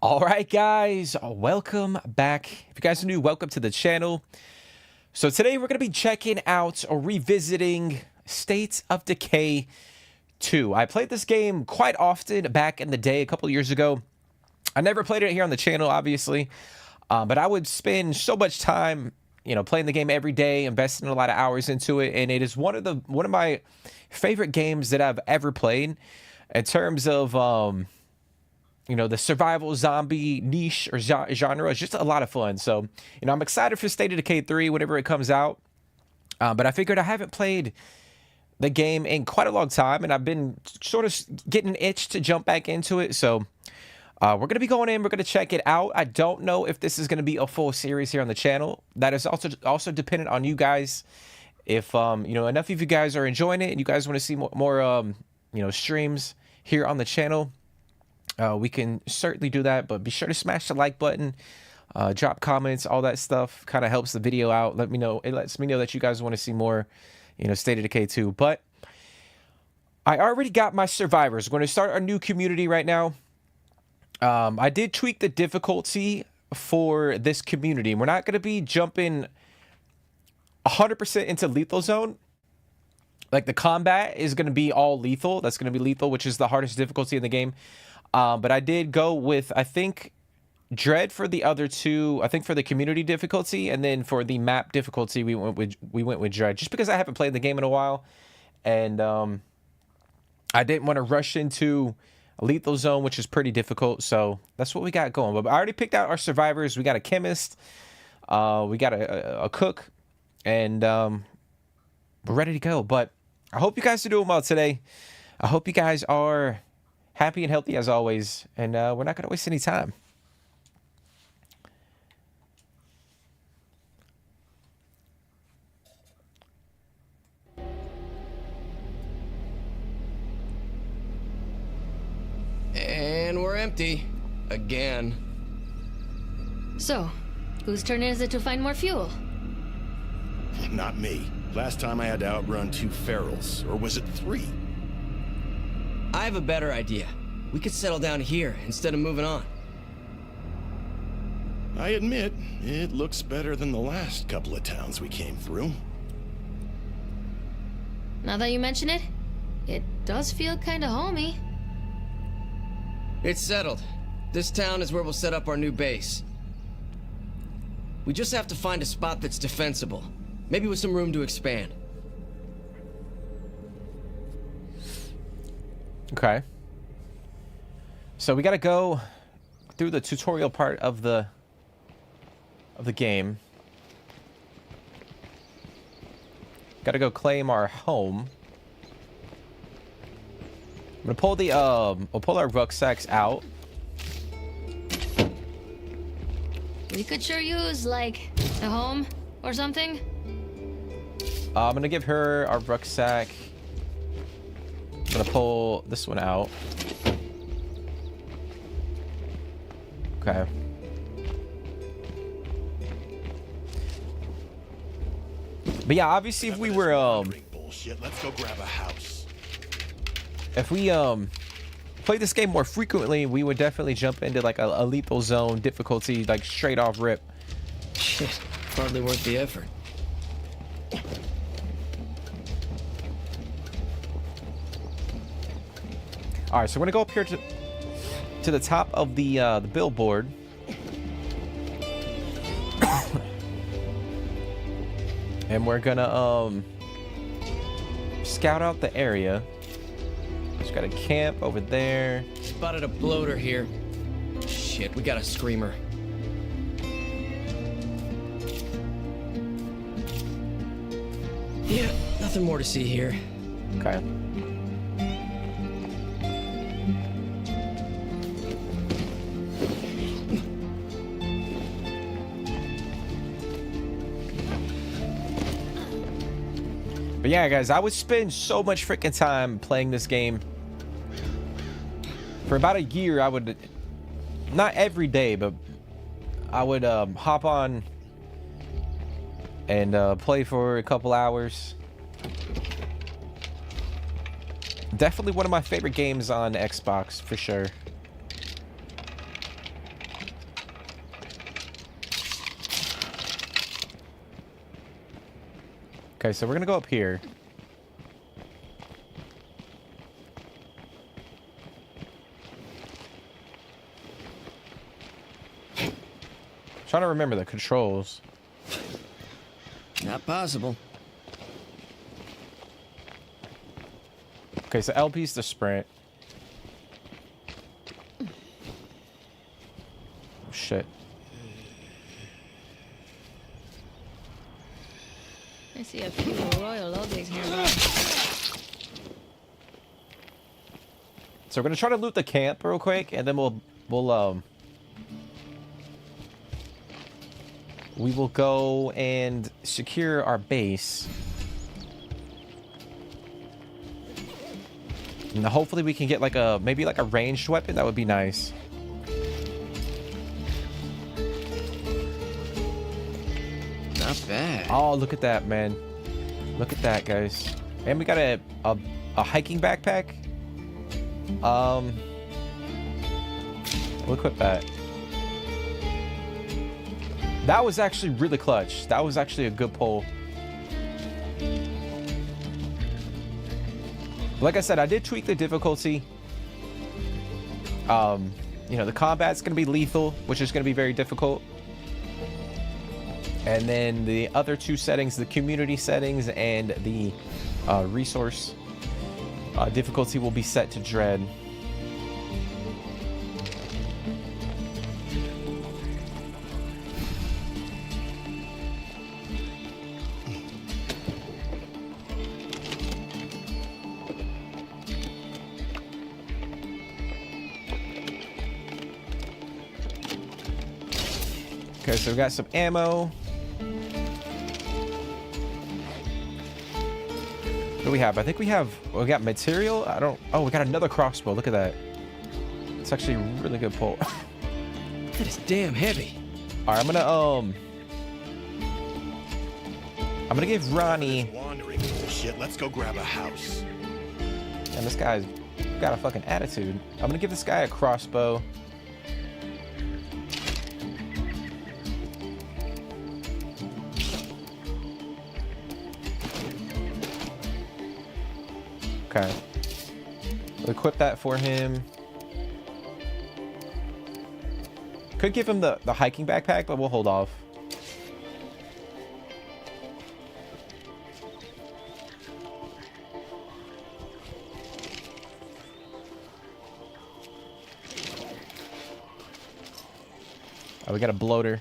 All right, guys, welcome back. If you guys are new, welcome to the channel. So today we're going to be checking out or revisiting State of Decay 2. I played this game quite often back in the day, a couple years ago. I never played it here on the channel, obviously, but I would spend so much time, playing the game every day, investing a lot of hours into it, and it is one of my favorite games that I've ever played in terms of the survival zombie niche or genre. Is just a lot of fun. So, I'm excited for State of Decay 3 whenever it comes out. But I figured I haven't played the game in quite a long time, and I've been sort of getting an itch to jump back into it. So, we're going to be going in. We're going to check it out. I don't know if this is going to be a full series here on the channel. That is also dependent on you guys. If, enough of you guys are enjoying it and you guys want to see more streams here on the channel, we can certainly do that, but be sure to smash the like button, drop comments, all that stuff kind of helps the video out. Let me know. It lets me know that you guys want to see more, State of Decay 2. But I already got my survivors. We're going to start our new community right now. I did tweak the difficulty for this community. We're not going to be jumping 100% into lethal zone. Like, the combat is going to be all lethal. That's going to be lethal, which is the hardest difficulty in the game. But I did go with, I think, Dread for the other two. I think for the community difficulty, and then for the map difficulty, we went with Dread, just because I haven't played the game in a while, and I didn't want to rush into a lethal zone, which is pretty difficult. So that's what we got going. But I already picked out our survivors. We got a chemist, we got a cook, and we're ready to go. But I hope you guys are doing well today. I hope you guys are happy and healthy as always, and we're not going to waste any time. And we're empty. Again. So, whose turn is it to find more fuel? Not me. Last time I had to outrun 2 ferals, or was it 3? I have a better idea. We could settle down here instead of moving on. I admit, it looks better than the last couple of towns we came through. Now that you mention it, it does feel kinda homey. It's settled. This town is where we'll set up our new base. We just have to find a spot that's defensible. Maybe with some room to expand. Okay. So we got to go through the tutorial part of the game. Got to go claim our home. I'm gonna pull the we'll pull our rucksacks out. We could sure use, like, a home or something. I'm gonna give her our rucksack. I'm gonna pull this one out. Okay. But yeah, obviously if we were Bullshit. Let's go grab a house. if we played this game more frequently, we would definitely jump into like a lethal zone difficulty, like straight off rip. Shit, hardly worth the effort. All right, so we're gonna go up here to the top of the billboard. And we're gonna scout out the area. Just got a camp over there. Spotted a bloater here. Shit, we got a screamer. Yeah, nothing more to see here. Okay. But yeah, guys, I would spend so much freaking time playing this game. For about a year, I would, not every day, but I would hop on and play for a couple hours. Definitely one of my favorite games on Xbox, for sure. Okay, so we're gonna go up here. Trying to remember the controls. Not possible. Okay, so LP's the sprint. Oh, shit. I see a few royal objects nearby. So we're gonna try to loot the camp real quick, and then we will go and secure our base. And hopefully we can get like maybe like a ranged weapon. That would be nice. Not bad. Oh, look at that, man. Look at that, guys. And we got a hiking backpack. We'll equip that. That was actually really clutch. That was actually a good pull. Like I said, I did tweak the difficulty. You know, the combat's going to be lethal, which is going to be very difficult. And then the other two settings, the community settings and the resource difficulty will be set to dread. Okay, so we got some ammo. What do we have? I think we got material. Oh, we got another crossbow. Look at that. It's actually a really good pull. That is damn heavy. All right, I'm gonna give Ronnie. Wandering bullshit. Let's go grab a house. And this guy's got a fucking attitude. I'm gonna give this guy a crossbow. Okay. We'll equip that for him. Could give him the hiking backpack, but we'll hold off. Oh, we got a bloater.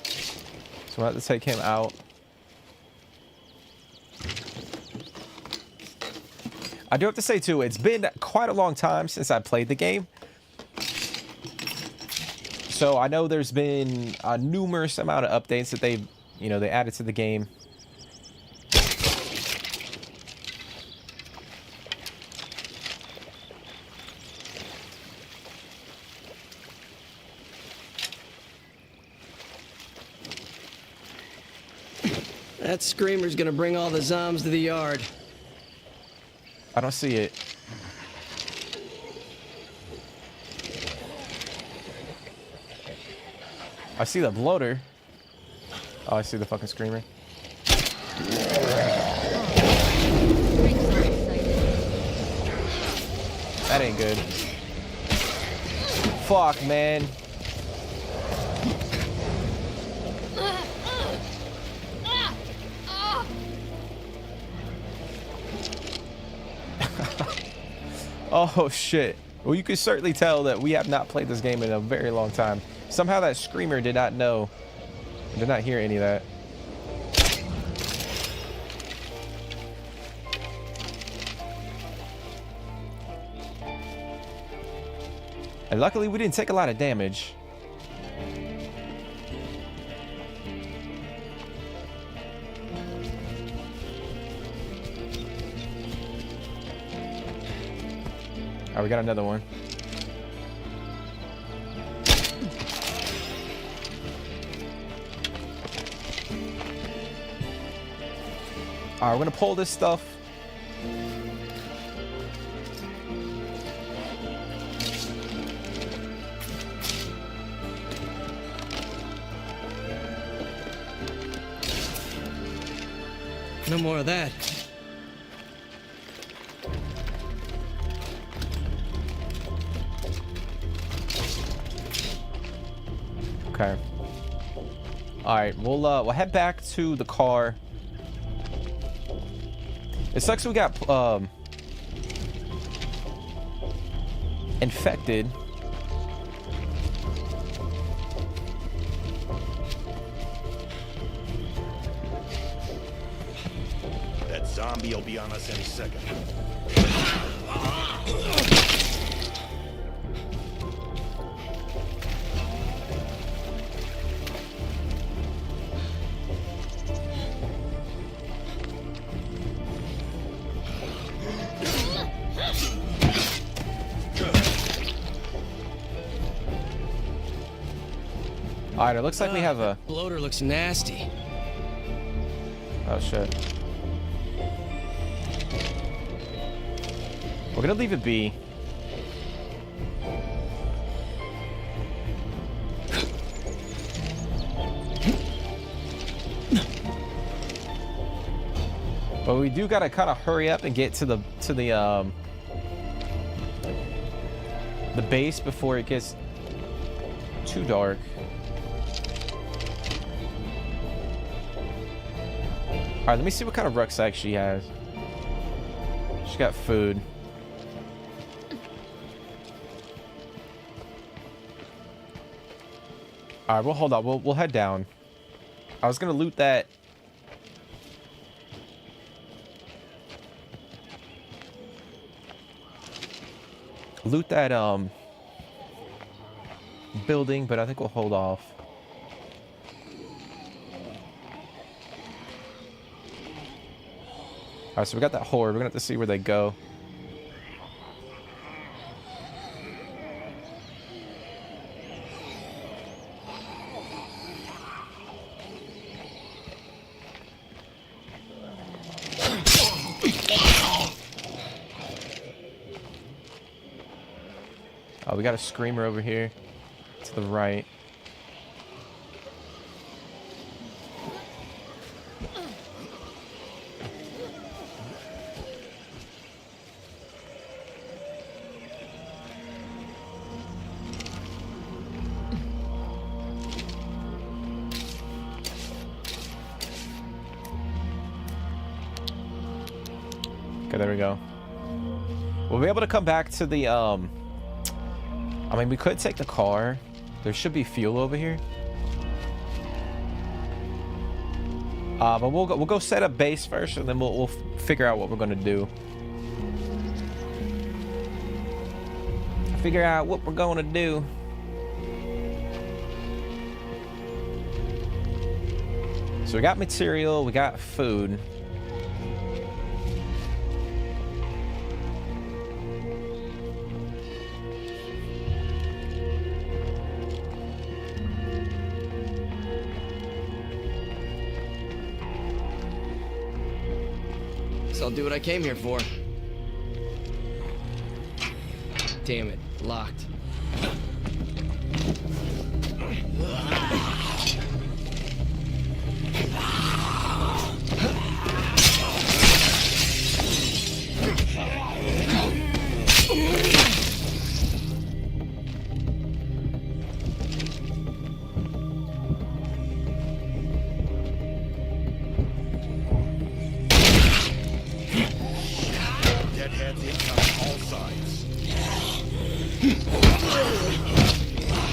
So we'll have to take him out. I do have to say, too, it's been quite a long time since I played the game. So I know there's been a numerous amount of updates that they added to the game. That screamer's gonna bring all the zombs to the yard. I don't see it. I see the bloater. Oh, I see the fucking screamer. That ain't good. Fuck, man. Oh shit. Well, you can certainly tell that we have not played this game in a very long time. Somehow that screamer did not hear any of that. And luckily we didn't take a lot of damage. Oh, we got another one. All right, we're gonna pull this stuff. No more of that. Okay. All right, we'll head back to the car. It sucks we got infected. That zombie will be on us any second. All right, it looks like we have a... Bloater looks nasty. Oh, shit. We're gonna leave it be. But we do gotta kind of hurry up and get to the base before it gets too dark. All right, let me see what kind of rucksack she has. She got food. All right, well, hold on. We'll head down. I was gonna loot that. Loot that building, but I think we'll hold off. Alright, so we got that horde. We're gonna have to see where they go. Oh, we got a screamer over here to the right. Okay, there we go. We'll be able to come back to the, I mean, we could take the car. There should be fuel over here. But we'll go set up base first, and then we'll figure out what we're gonna do. Figure out what we're gonna do. So we got material, we got food. I'll do what I came here for. Damn it, locked.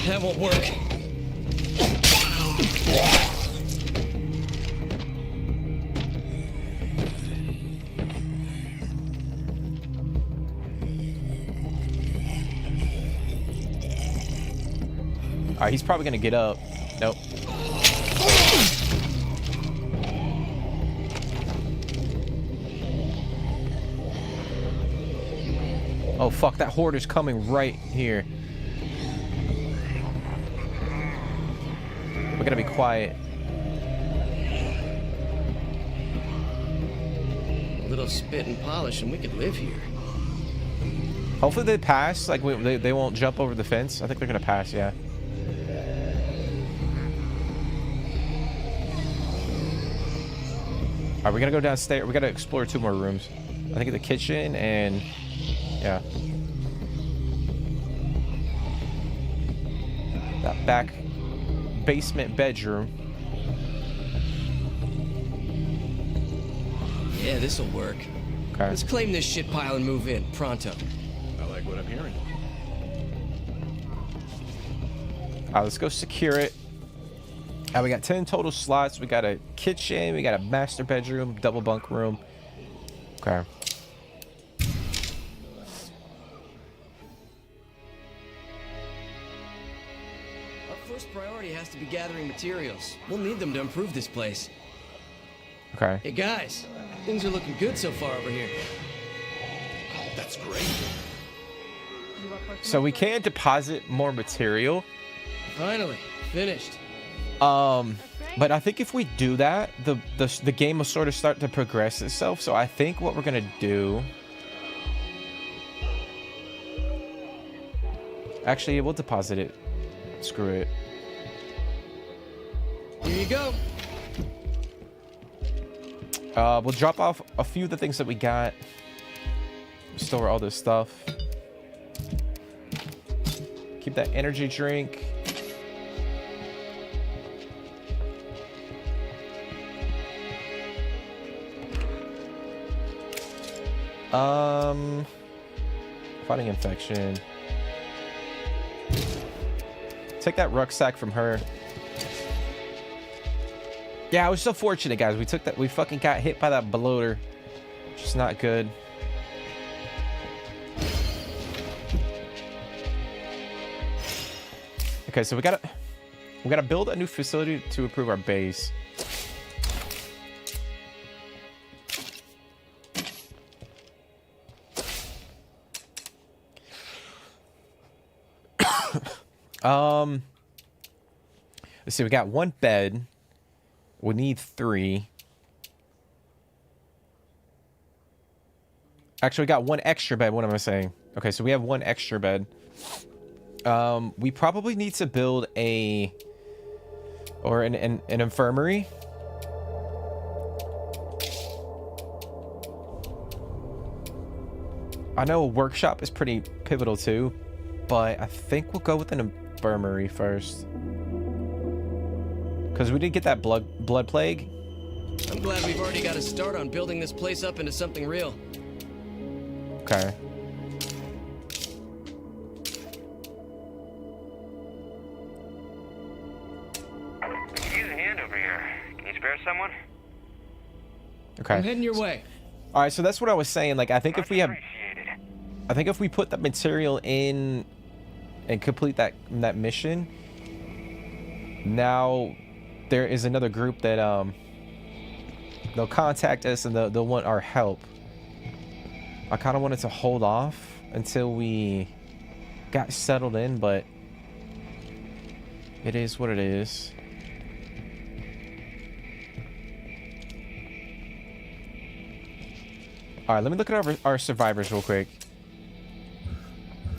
That won't work. All right, he's probably gonna get up. Nope. Oh fuck, that horde is coming right here. We're gonna be quiet. A little spit and polish and we could live here. Hopefully they pass. Like they won't jump over the fence. I think they're gonna pass. Yeah. All right, we gotta go downstairs. We gotta explore 2 more rooms. I think the kitchen and yeah, that back basement bedroom. Yeah, this'll work. Okay. Let's claim this shit pile and move in, pronto. I like what I'm hearing. All right, let's go secure it. We got 10 total slots. We got a kitchen. We got a master bedroom, double bunk room. Okay. Our first priority has to be gathering materials. We'll need them to improve this place. Okay. Hey guys, things are looking good so far over here. That's great. So we can deposit more material. Finally, finished. But I think if we do that, the game will sort of start to progress itself. So I think what we're gonna do. Actually, we'll deposit it. Screw it. Here you go. We'll drop off a few of the things that we got. Store all this stuff. Keep that energy drink. Fighting infection. Take that rucksack from her. Yeah, I was so fortunate, guys. We took that. We fucking got hit by that bloater. Just not good. Okay, so we gotta build a new facility to improve our base. Let's see. We got 1 bed. We need 3. Actually, we got 1 extra bed. What am I saying? Okay, so we have 1 extra bed. We probably need to build an infirmary. I know a workshop is pretty pivotal too, but I think we'll go with an infirmary first. Because we did get that blood plague. I'm glad we've already got a start on building this place up into something real. Okay. Could use a hand over here. Can you spare someone? Okay. I'm heading your way. All right, so that's what I was saying. Like, I think if we have, Appreciate it. I think if we put the material in and complete that mission, now there is another group that they'll contact us and they'll want our help. I kind of wanted to hold off until we got settled in, but it is what it is. All right, let me look at our survivors real quick.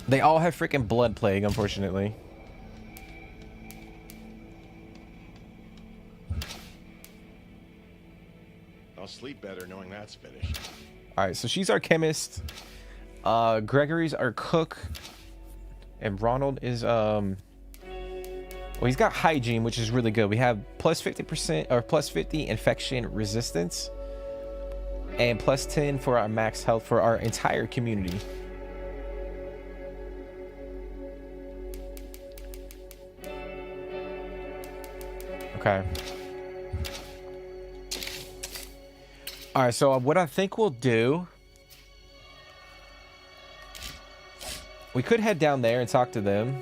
They all have freaking blood plague, unfortunately. I'll sleep better knowing that's finished. All right, so she's our chemist. Gregory's our cook, and Ronald is well, he's got hygiene, which is really good. We have plus 50% or plus 50 infection resistance, and plus 10 for our max health for our entire community. Okay. All right, so what I think we'll do, we could head down there and talk to them.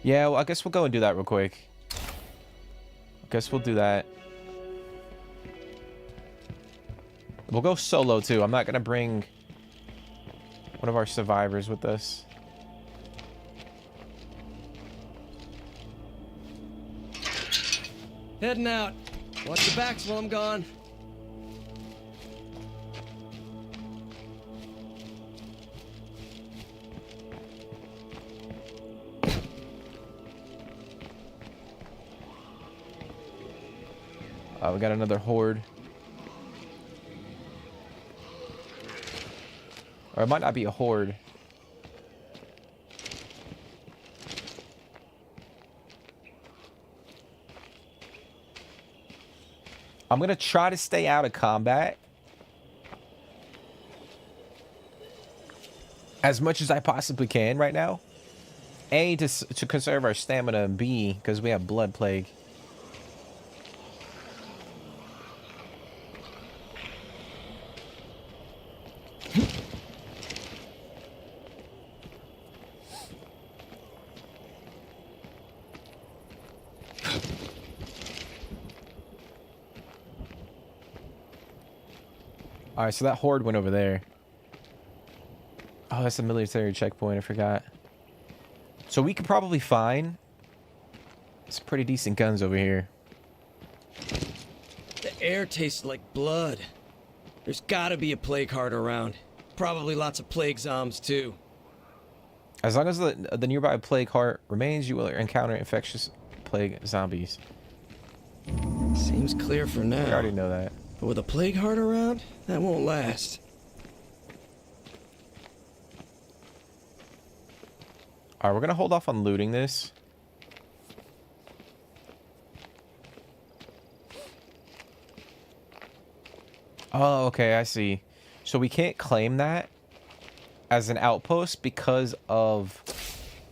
Yeah, well, I guess we'll go and do that real quick. I guess we'll do that. We'll go solo too. I'm not gonna bring one of our survivors with us. Heading out. Watch your backs while I'm gone. We got another horde. Or it might not be a horde. I'm going to try to stay out of combat as much as I possibly can right now. A, to conserve our stamina, and B, because we have blood plague. Alright, so that horde went over there. Oh, that's a military checkpoint, I forgot. So we could probably find some pretty decent guns over here. The air tastes like blood. There's gotta be a plague heart around. Probably lots of plague zombs, too. As long as the nearby plague heart remains, you will encounter infectious plague zombies. Seems clear for now. We already know that. But with a plague heart around, that won't last. Alright, we're going to hold off on looting this. Oh, okay, I see. So we can't claim that as an outpost because of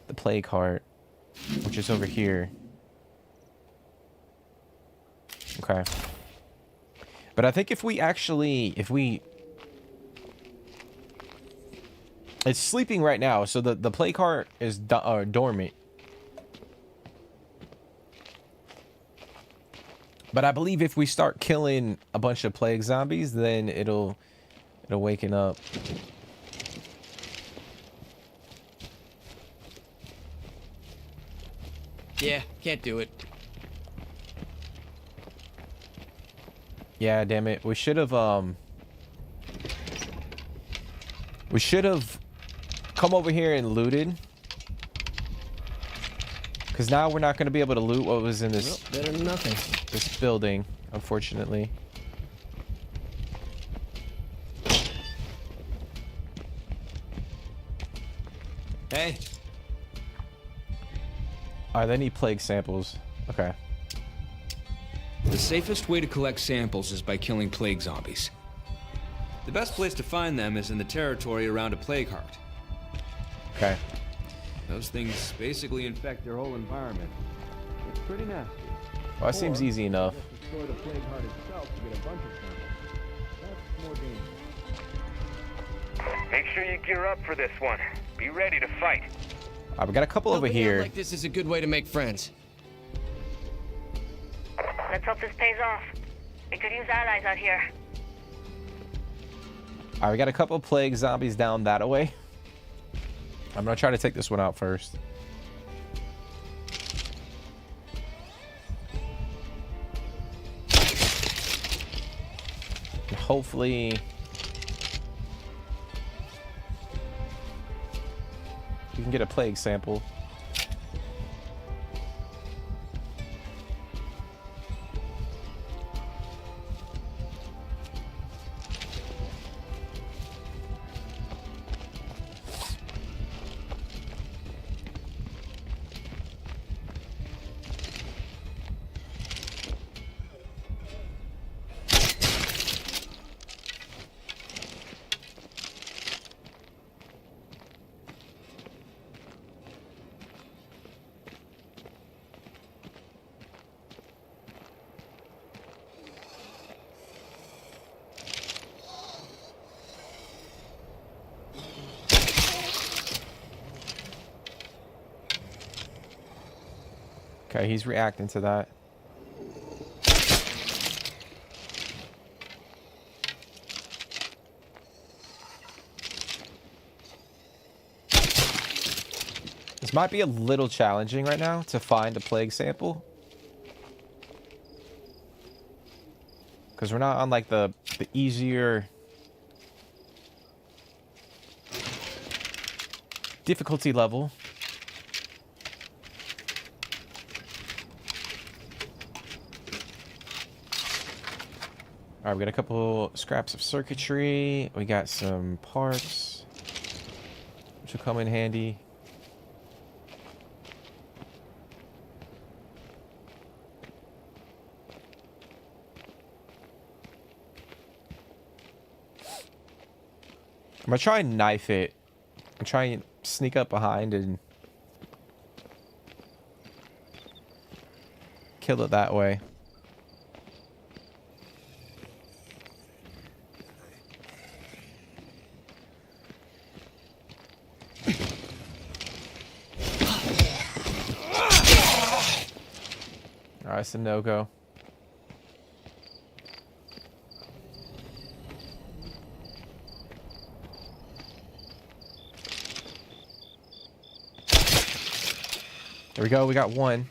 the plague heart, which is over here. Okay. But I think if we actually, it's sleeping right now, so the plague heart is dormant. But I believe if we start killing a bunch of plague zombies, then it'll waken up. Yeah, can't do it. Yeah, damn it. We should have come over here and looted. Because now we're not going to be able to loot what was in this, Well, better than nothing. this building, unfortunately. Hey. Alright, they need plague samples. Okay. The safest way to collect samples is by killing plague zombies. The best place to find them is in the territory around a plague heart. Okay. Those things basically infect their whole environment. It's pretty nasty. Well, that seems easy enough. Destroy the plague heart itself to get a bunch of samples. That's more dangerous. Make sure you gear up for this one. Be ready to fight. Alright, we got a couple over Helping out here. like this is a good way to make friends. Let's hope this pays off. We could use allies out here. Alright, we got a couple of plague zombies down that way. I'm gonna try to take this one out first. And hopefully you can get a plague sample. Okay, he's reacting to that. This might be a little challenging right now to find a plague sample. Because we're not on like the easier difficulty level. Alright, we got a couple scraps of circuitry. We got some parts, which will come in handy. I'm gonna try and knife it. I'm trying to sneak up behind and kill it that way. Alright, it's a no-go. There we go, we got one.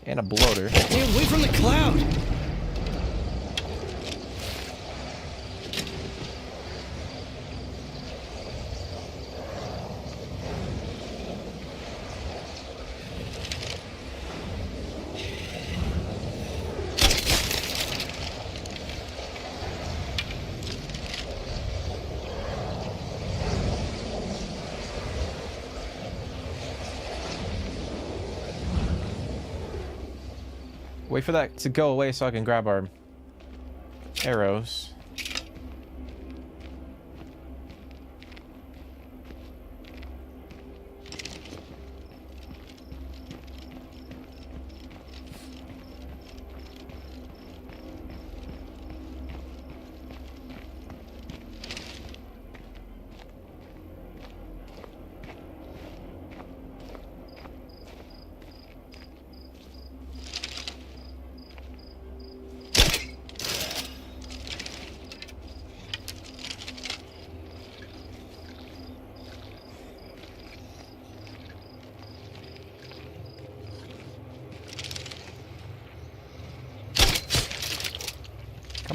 And a bloater. Stay away from the cloud! Wait for that to go away so I can grab our arrows.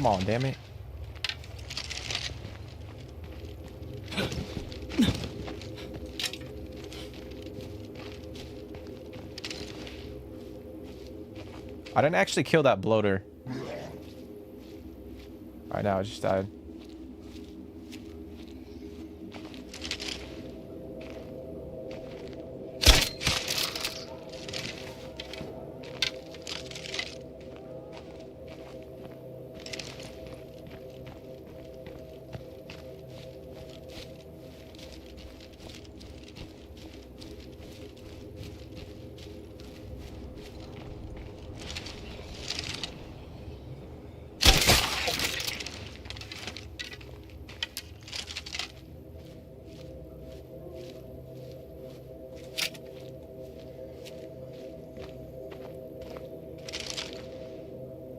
Come on, damn it. I didn't actually kill that bloater. Alright, now I just died.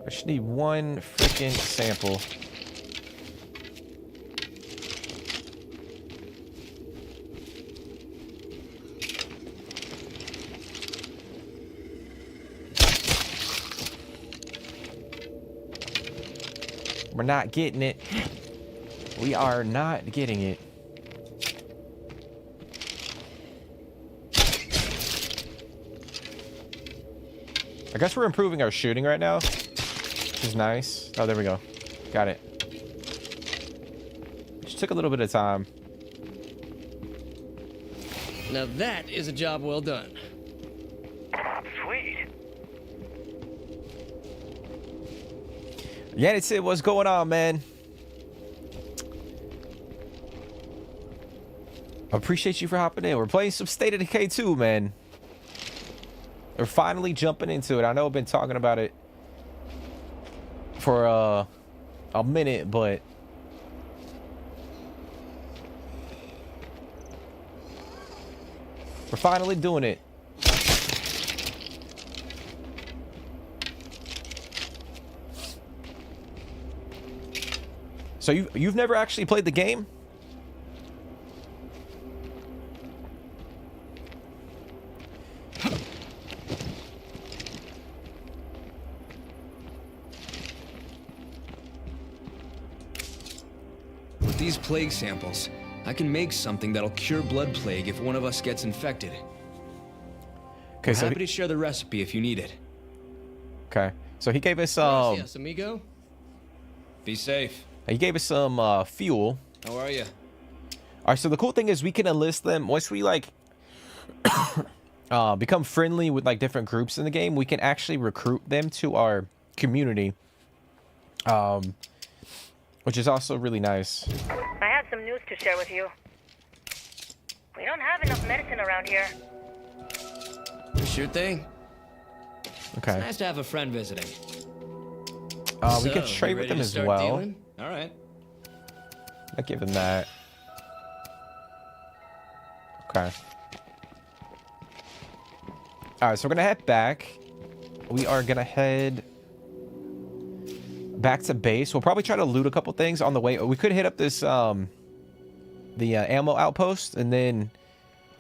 I just need one freaking sample. We're not getting it. We are not getting it. I guess we're improving our shooting right now, which is nice. Oh, there we go. Got it. Just took a little bit of time. Now that is a job well done. Sweet. Yeah, it's it. What's going on, man? Appreciate you for hopping in. We're playing some State of Decay 2, man. We're finally jumping into it. I know I've been talking about it for a minute, but we're finally doing it. So you've never actually played the game? With these plague samples, I can make something that'll cure blood plague if one of us gets infected. Okay, I'm so happy to share the recipe if you need it. okay, so he gave us Gracias, amigo. Be safe. He gave us some fuel. How are you? All right, so the cool thing is we can enlist them once we like become friendly with like different groups in the game. We can actually recruit them to our community, which is also really nice. I have some news to share with you. We don't have enough medicine around here. Sure thing. Okay. Nice to have a friend visiting. We could So, trade you with ready them to as start well. dealing? All right. I give them that. Okay. All right, so we're gonna head back. We are gonna head back to base. We'll probably try to loot a couple things on the way. We could hit up this the ammo outpost and then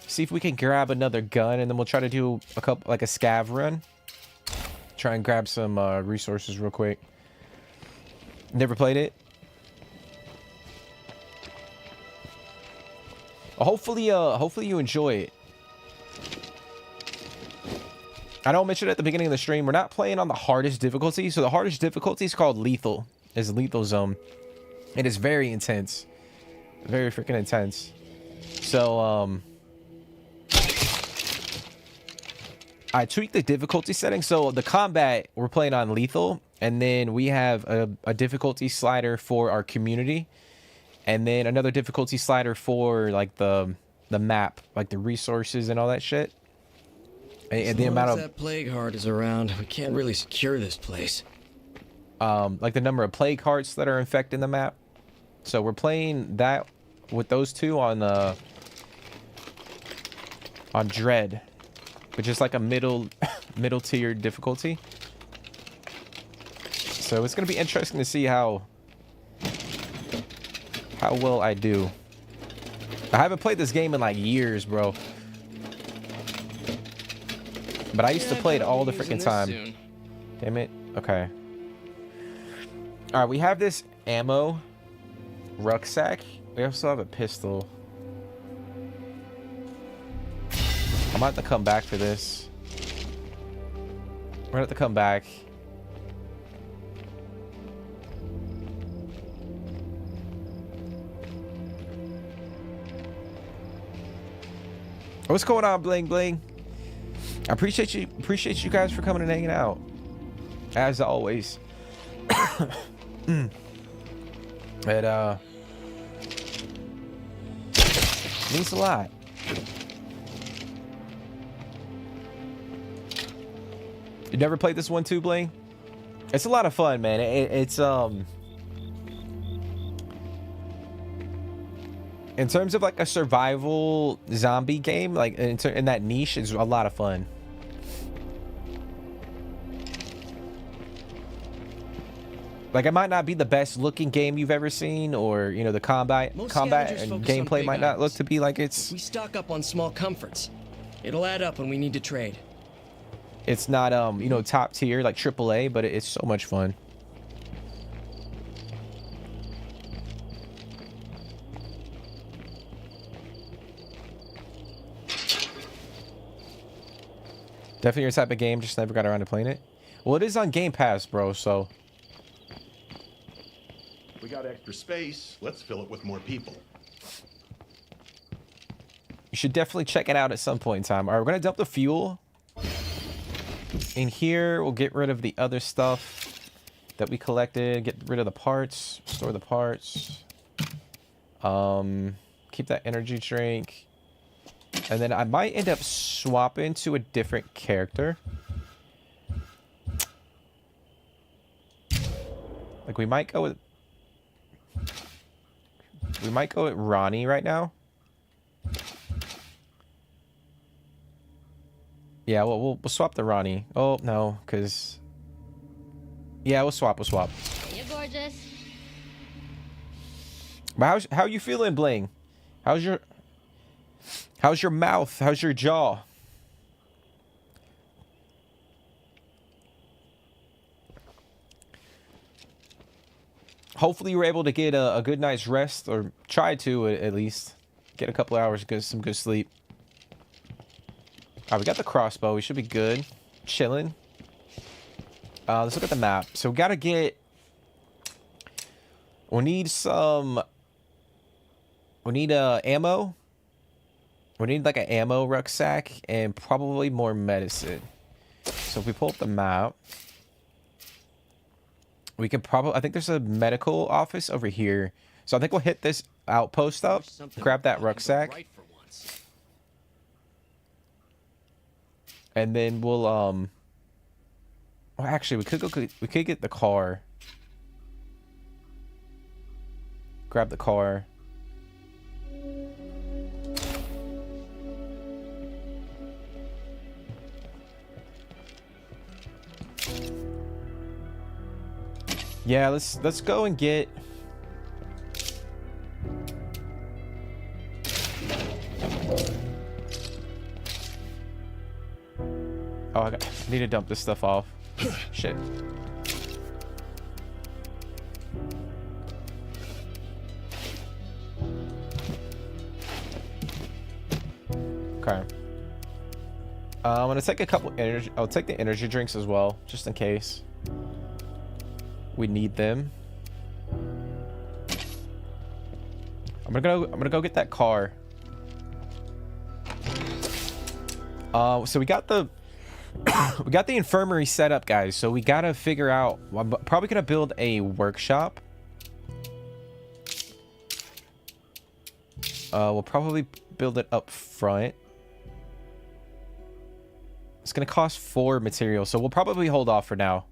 see if we can grab another gun, and then we'll try to do a couple like a scav run. Try and grab some resources real quick. Never played it. Hopefully you enjoy it. I know I mentioned at the beginning of the stream, we're not playing on the hardest difficulty. So the hardest difficulty is called lethal. It's lethal zone. It is very intense. Very freaking intense. So, I tweaked the difficulty setting. So the combat, we're playing on lethal. And then we have a difficulty slider for our community. And then another difficulty slider for like the map, like the resources and all that shit. And the amount of that plague heart is around, we can't really secure this place. like the number of plague hearts that are infecting the map. So we're playing that with those two on Dread, which is like a middle tier difficulty. So it's gonna be interesting to see how well I do. I haven't played this game in like years, bro. But I used to play it all the freaking time. Soon. Damn it. Okay. Alright, we have this ammo rucksack. We also have a pistol. I'm about to come back for this. We're gonna have to come back. What's going on, Bling Bling? I appreciate you guys for coming and hanging out. As always. It means a lot. You never played this one too, Bling? It's a lot of fun, man. It's in terms of like a survival zombie game, like in that niche, is a lot of fun. Like, it might not be the best looking game you've ever seen, or you know, the combat and gameplay might not look to be like it's. We stock up on small comforts. It'll add up when we need to trade. It's not you know, top tier like AAA, but it's so much fun. Definitely your type of game, just never got around to playing it. Well, it is on Game Pass, bro, so. We got extra space. Let's fill it with more people. You should definitely check it out at some point in time. All right, we're going to dump the fuel. In here, we'll get rid of the other stuff that we collected. Get rid of the parts. Store the parts. Keep that energy drink. And then I might end up swapping to a different character. Like, we might go with Ronnie right now. Yeah, we'll swap the Ronnie. Oh no, because yeah, we'll swap. You're gorgeous. But how you feeling, Bling? How's your mouth? How's your jaw? Hopefully you were able to get a good night's rest, or try to at least get a couple hours, get some good sleep. All right, we got the crossbow. We should be good. Chilling. Let's look at the map. So we gotta get We need some... We need ammo. We need like an ammo rucksack and probably more medicine. So if we pull up the map, we can probably... I think there's a medical office over here. So I think we'll hit this outpost up, grab that rucksack. Right for once. And then we'll well, actually we could get the car. Grab the car. Yeah, let's go and get... Oh, I need to dump this stuff off. Shit. Okay. I'm gonna take a couple energy. I'll take the energy drinks as well, just in case we need them. I'm gonna go get that car. So we got the we got the infirmary set up, guys. So we gotta figure out. I'm probably gonna build a workshop. We'll probably build it up front. It's gonna cost 4 materials, so we'll probably hold off for now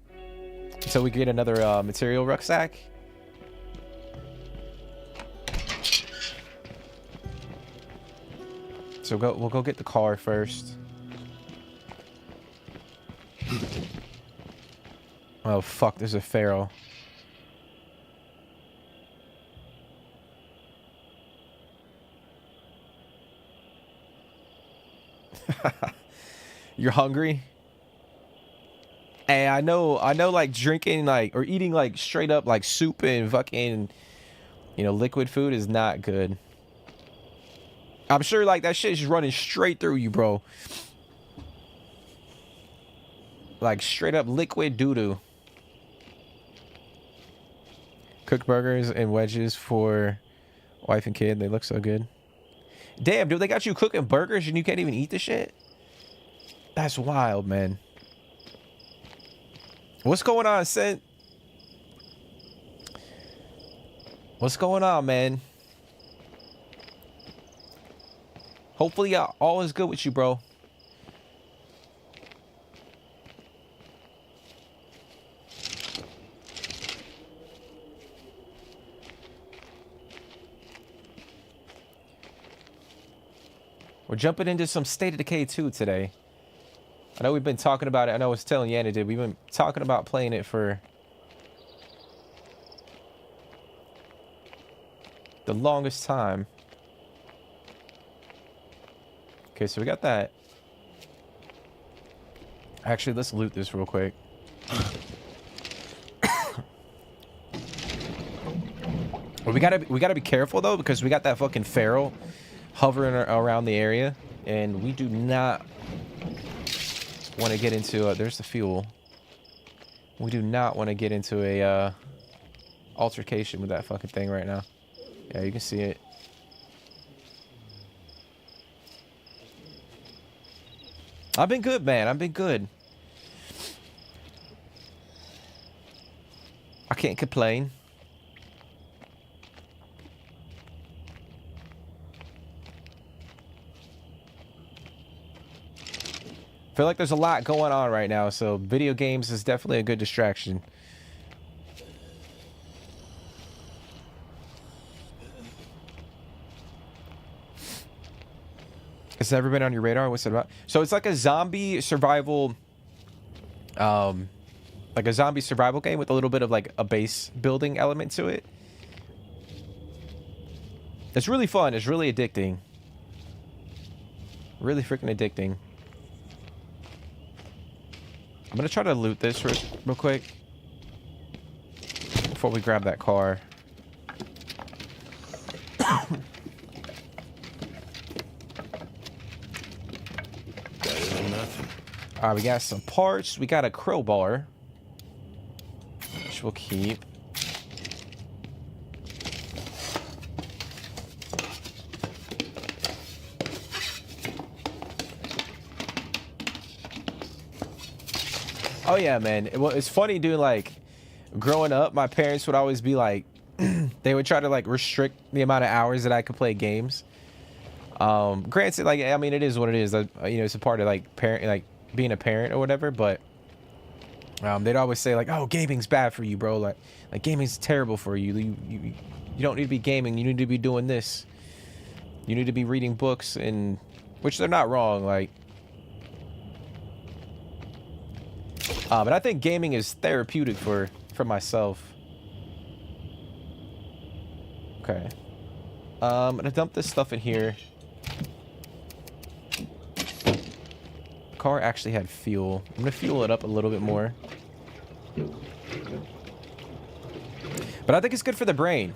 until we get another material rucksack. So we'll go get the car first. Oh fuck, there's a feral. You're hungry? Hey, I know like drinking like or eating like straight up like soup and fucking, you know, liquid food is not good. I'm sure like that shit's just running straight through you, bro. Like straight up liquid doo-doo. Cooked burgers and wedges for wife and kid. They look so good. Damn, dude, they got you cooking burgers and you can't even eat the shit? That's wild, man. What's going on, Sent? What's going on, man? Hopefully all is good with you, bro. We're jumping into some State of Decay 2 today. I know we've been talking about it. I know I was telling Yana did. We've been talking about playing it for the longest time. Okay, so we got that. Actually, let's loot this real quick. Well, we gotta be careful though, because we got that fucking feral hovering around the area, and we do not want to get into there's the fuel. We do not want to get into a altercation with that fucking thing right now. Yeah, you can see it. I've been good, man. I've been good. I can't complain. I feel like there's a lot going on right now, so video games is definitely a good distraction. Has it ever been on your radar? What's it about? So it's like a zombie survival, like a zombie survival game with a little bit of like a base building element to it. It's really fun. It's really addicting. Really freaking addicting. I'm gonna try to loot this real quick before we grab that car. Better than nothing. All right, we got some parts. We got a crowbar, which we'll keep. Oh yeah, man. Well, it's funny, dude. Like, growing up, my parents would always be like, they would try to like restrict the amount of hours that I could play games. Granted, like, I mean, it is what it is. You know, it's a part of like being a parent or whatever. But they'd always say like, "Oh, gaming's bad for you, bro. Like gaming's terrible for you. You don't need to be gaming. You need to be doing this. You need to be reading books." And which they're not wrong. Like, but I think gaming is therapeutic for myself. Okay. I'm gonna dump this stuff in here. Car actually had fuel. I'm gonna fuel it up a little bit more. But I think it's good for the brain.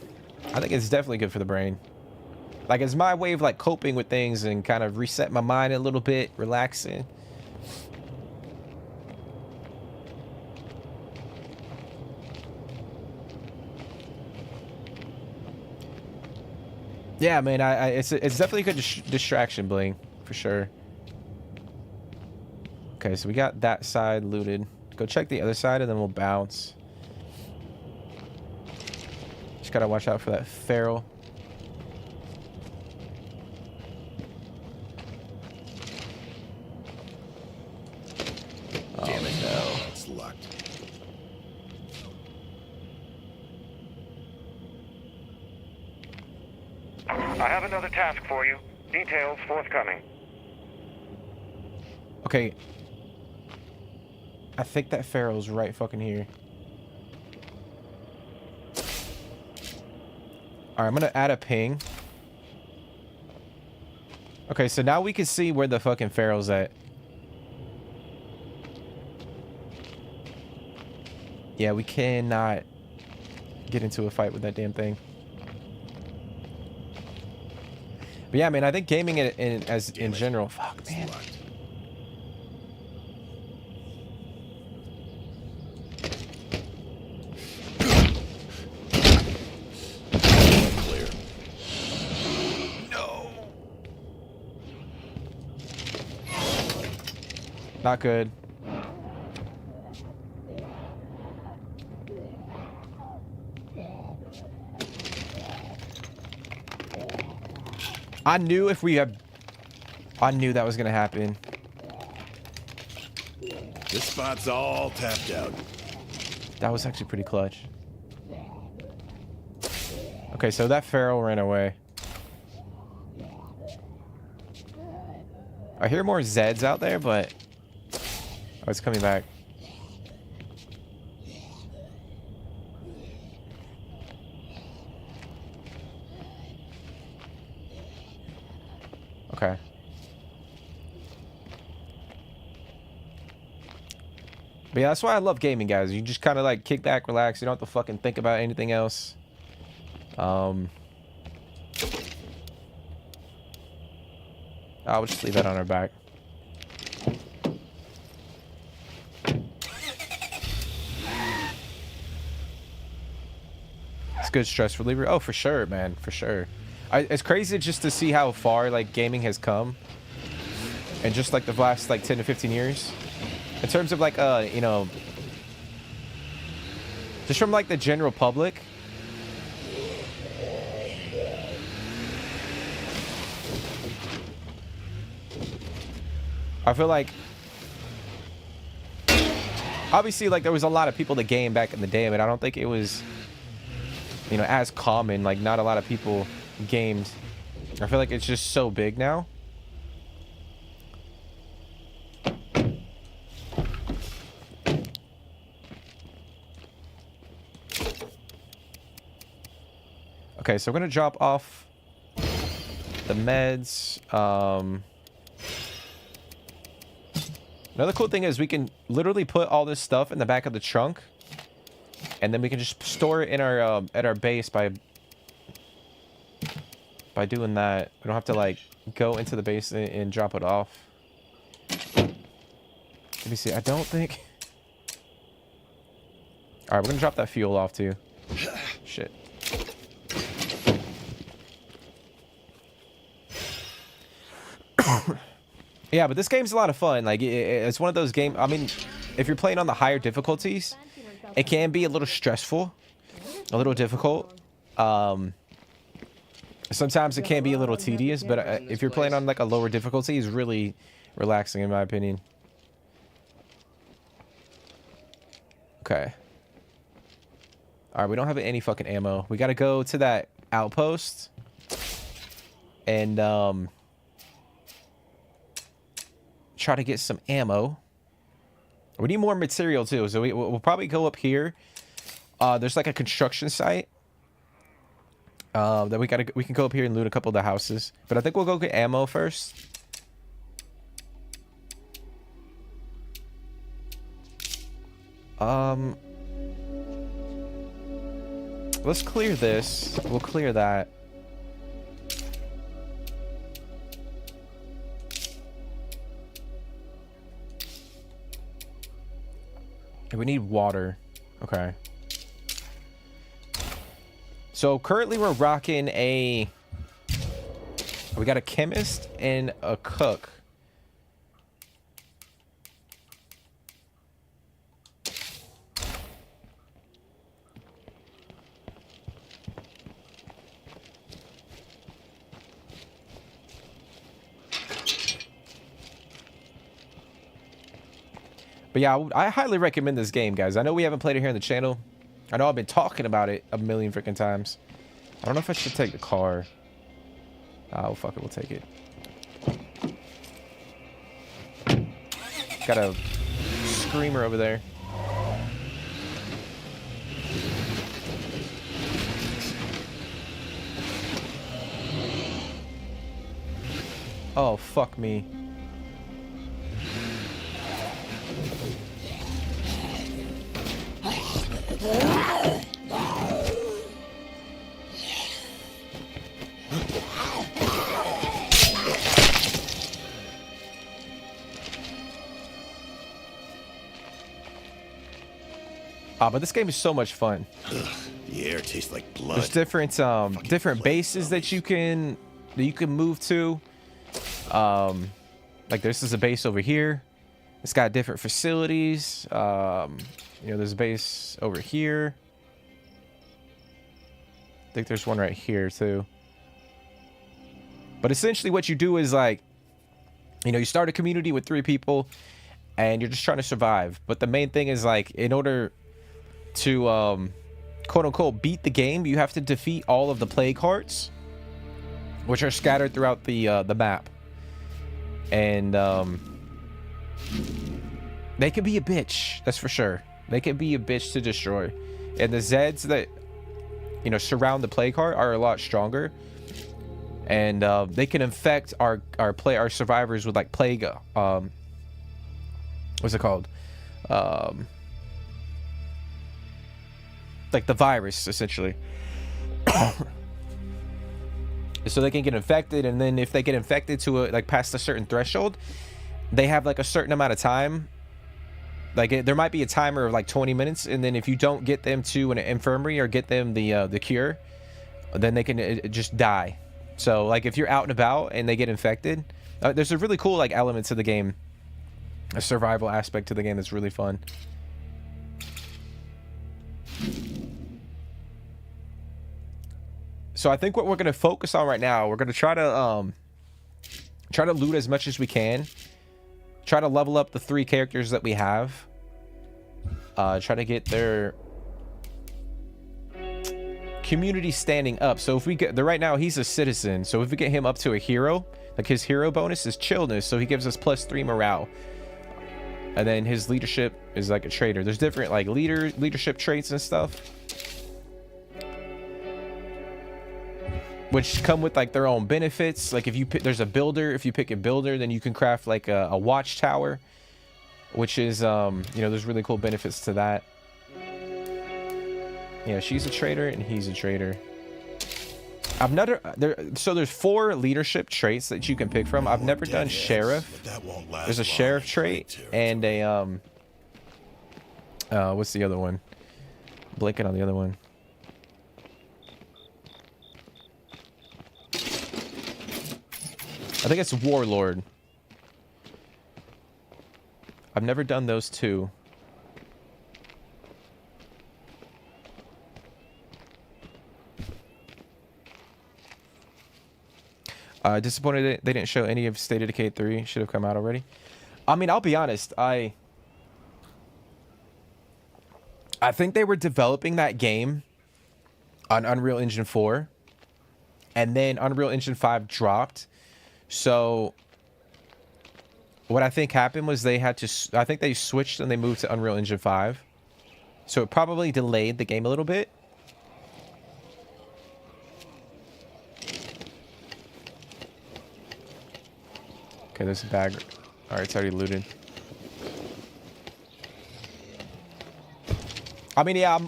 I think it's definitely good for the brain. Like, it's my way of like coping with things and kind of reset my mind a little bit, relaxing. Yeah, man, it's definitely a good distraction, Bling, for sure. Okay, so we got that side looted. Go check the other side, and then we'll bounce. Just gotta watch out for that feral. Damn it, no. It's locked. I have another task for you. Details forthcoming. Okay. I think that feral's right fucking here. Alright, I'm gonna add a ping. Okay, so now we can see where the fucking feral's at. Yeah, we cannot get into a fight with that damn thing. But yeah, man, I think gaming in general. Fuck, man. Clear. No. Not good. I knew if we had... I knew that was gonna happen. This spot's all tapped out. That was actually pretty clutch. Okay, so that feral ran away. I hear more Zeds out there, but... Oh, it's coming back. Okay. But yeah, that's why I love gaming, guys. You just kind of like kick back, relax. You don't have to fucking think about anything else. I'll just leave that on our back. It's good stress reliever. Oh, for sure, man. For sure. It's crazy just to see how far like gaming has come in just like the last like 10 to 15 years in terms of like you know, just from like the general public. I feel like obviously like there was a lot of people that game back in the day, but I don't think it was, you know, as common. Like not a lot of people gamed. I feel like it's just so big now. Okay, so we're gonna drop off the meds. Another cool thing is we can literally put all this stuff in the back of the trunk, and then we can just store it in our at our base by doing that. We don't have to like go into the base and drop it off. Let me see. I don't think. All right, we're gonna drop that fuel off too. Shit. Yeah, but this game's a lot of fun. Like it's one of those games. I mean, if you're playing on the higher difficulties, it can be a little stressful, a little difficult. Sometimes it can be a little tedious, but if you're playing on like a lower difficulty, it's really relaxing in my opinion. Okay. All right, we don't have any fucking ammo. We got to go to that outpost and try to get some ammo. We need more material too, so we'll probably go up here. There's like a construction site that we can go up here and loot a couple of the houses, but I think we'll go get ammo first. Let's clear this. We'll clear that. We need water. Okay. So currently we're rocking a... We got a chemist and a cook. But yeah, I highly recommend this game, guys. I know we haven't played it here on the channel. I know I've been talking about it a million freaking times. I don't know if I should take the car. Oh, fuck it. We'll take it. Got a screamer over there. Oh, fuck me. But this game is so much fun. The air tastes like blood. There's different bases that you can move to. Like this is a base over here. It's got different facilities. You know, there's a base over here. I think there's one right here too. But essentially what you do is like, you know, you start a community with 3 people and you're just trying to survive. But the main thing is like, in order to quote unquote beat the game, you have to defeat all of the plague hearts, which are scattered throughout the map. And they can be a bitch, that's for sure. They can be a bitch to destroy. And the Zeds that, you know, surround the plague heart are a lot stronger. And they can infect our survivors with like plague, what's it called? Like the virus, essentially. So they can get infected, and then if they get infected to like past a certain threshold, they have like a certain amount of time. Like there might be a timer of like 20 minutes, and then if you don't get them to an infirmary or get them the cure, then they can just die. So like if you're out and about and they get infected, there's a really cool like element to the game, a survival aspect to the game that's really fun. So I think what we're going to focus on right now, we're going to try to loot as much as we can. Try to level up the 3 characters that we have. Try to get their community standing up. So if we get right now, he's a citizen. So if we get him up to a hero, like his hero bonus is chillness. So he gives us +3 morale. And then his leadership is like a trader. There's different like leadership traits and stuff, which come with like their own benefits. Like if you pick, there's a builder. If you pick a builder, then you can craft like a watchtower, which is you know, there's really cool benefits to that. Yeah, she's a trader and he's a trader. I've never so there's 4 leadership traits that you can pick from. I've never done sheriff. There's a sheriff trait and a what's the other one? Blanking on the other one. I think it's warlord. I've never done those 2. Disappointed they didn't show any of State of Decay 3. Should have come out already. I mean, I'll be honest. I think they were developing that game on Unreal Engine 4. And then Unreal Engine 5 dropped. So what I think happened was they had to... I think they switched and they moved to Unreal Engine 5. So it probably delayed the game a little bit. Okay, there's a bag. Alright, it's already looted. I mean, yeah,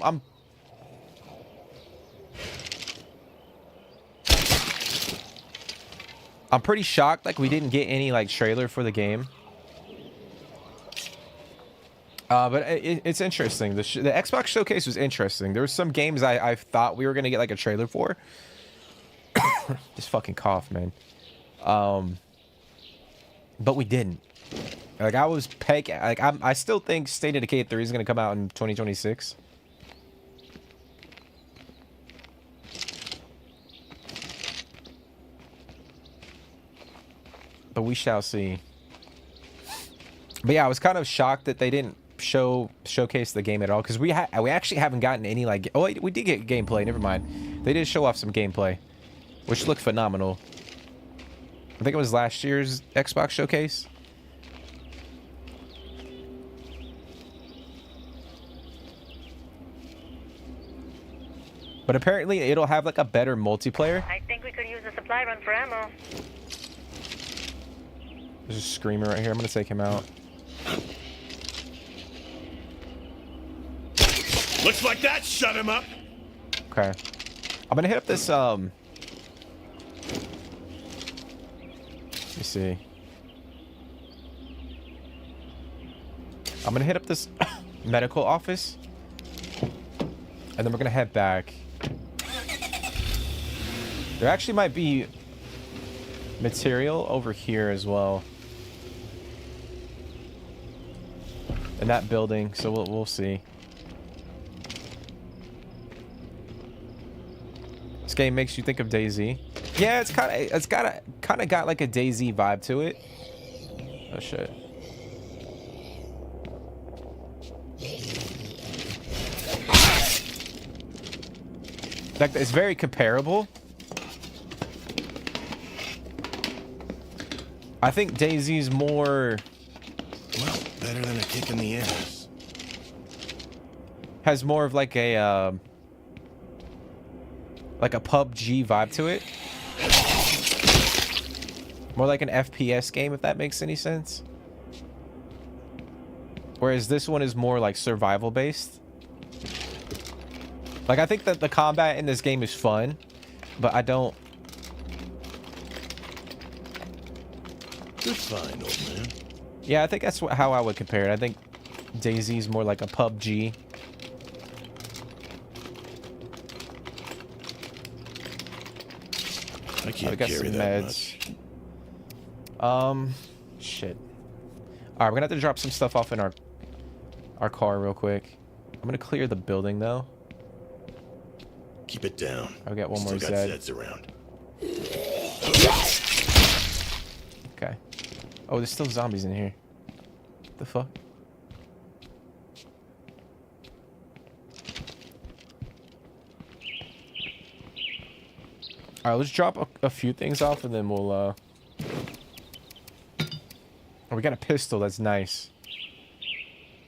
I'm pretty shocked, like, we didn't get any, like, trailer for the game. But it's interesting. The Xbox Showcase was interesting. There were some games I thought we were going to get, like, a trailer for. Just fucking cough, man. But we didn't. Like, I was pegging... Like, I still think State of Decay 3 is going to come out in 2026. But we shall see. But yeah, I was kind of shocked that they didn't showcase the game at all, because we actually haven't gotten any, like... Oh, wait, we did get gameplay. Never mind. They did show off some gameplay, which looked phenomenal. I think it was last year's Xbox Showcase. But apparently it'll have like a better multiplayer. I think we could use a supply run for ammo. There's a screamer right here. I'm gonna take him out. Looks like that shut him up. Okay. I'm gonna hit up this let me see. I'm gonna hit up this medical office. And then we're gonna head back. There actually might be material over here as well. In that building, so we'll see. This game makes you think of DayZ. Yeah, it's kind of got like a DayZ vibe to it. Oh shit. Like, it's very comparable. I think DayZ's more... Well, better than a kick in the ass. Has more of like a PUBG vibe to it. More like an FPS game, if that makes any sense. Whereas this one is more like survival based. Like, I think that the combat in this game is fun, but I don't... You're fine, old man. Yeah, I think that's how I would compare it. I think DayZ's more like a PUBG. I can't We got carry some that meds. much. Shit. Alright, we're gonna have to drop some stuff off in our car real quick. I'm gonna clear the building though. Keep it down. I've got one Still more got Zed. Zeds around. Okay. Oh, there's still zombies in here. The fuck? Alright, let's drop a few things off and then we'll, Oh, we got a pistol. That's nice.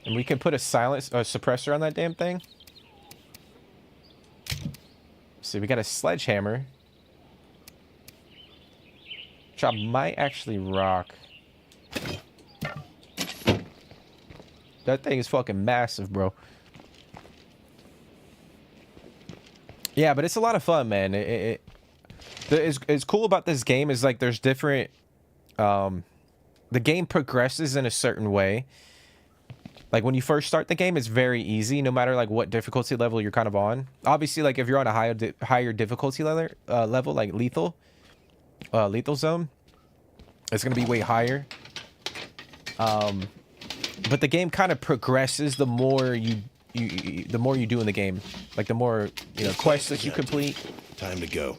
And we can put a suppressor on that damn thing. See, we got a sledgehammer. Which I might actually rock. That thing is fucking massive, bro. Yeah, but it's a lot of fun, man. It's cool about this game is like there's different... the game progresses in a certain way. Like, when you first start the game, it's very easy, no matter, like, what difficulty level you're kind of on. Obviously, like, if you're on a higher difficulty level, like lethal zone, it's going to be way higher. But the game kind of progresses the more you do in the game. Like, the more, quests that you complete. Time to go.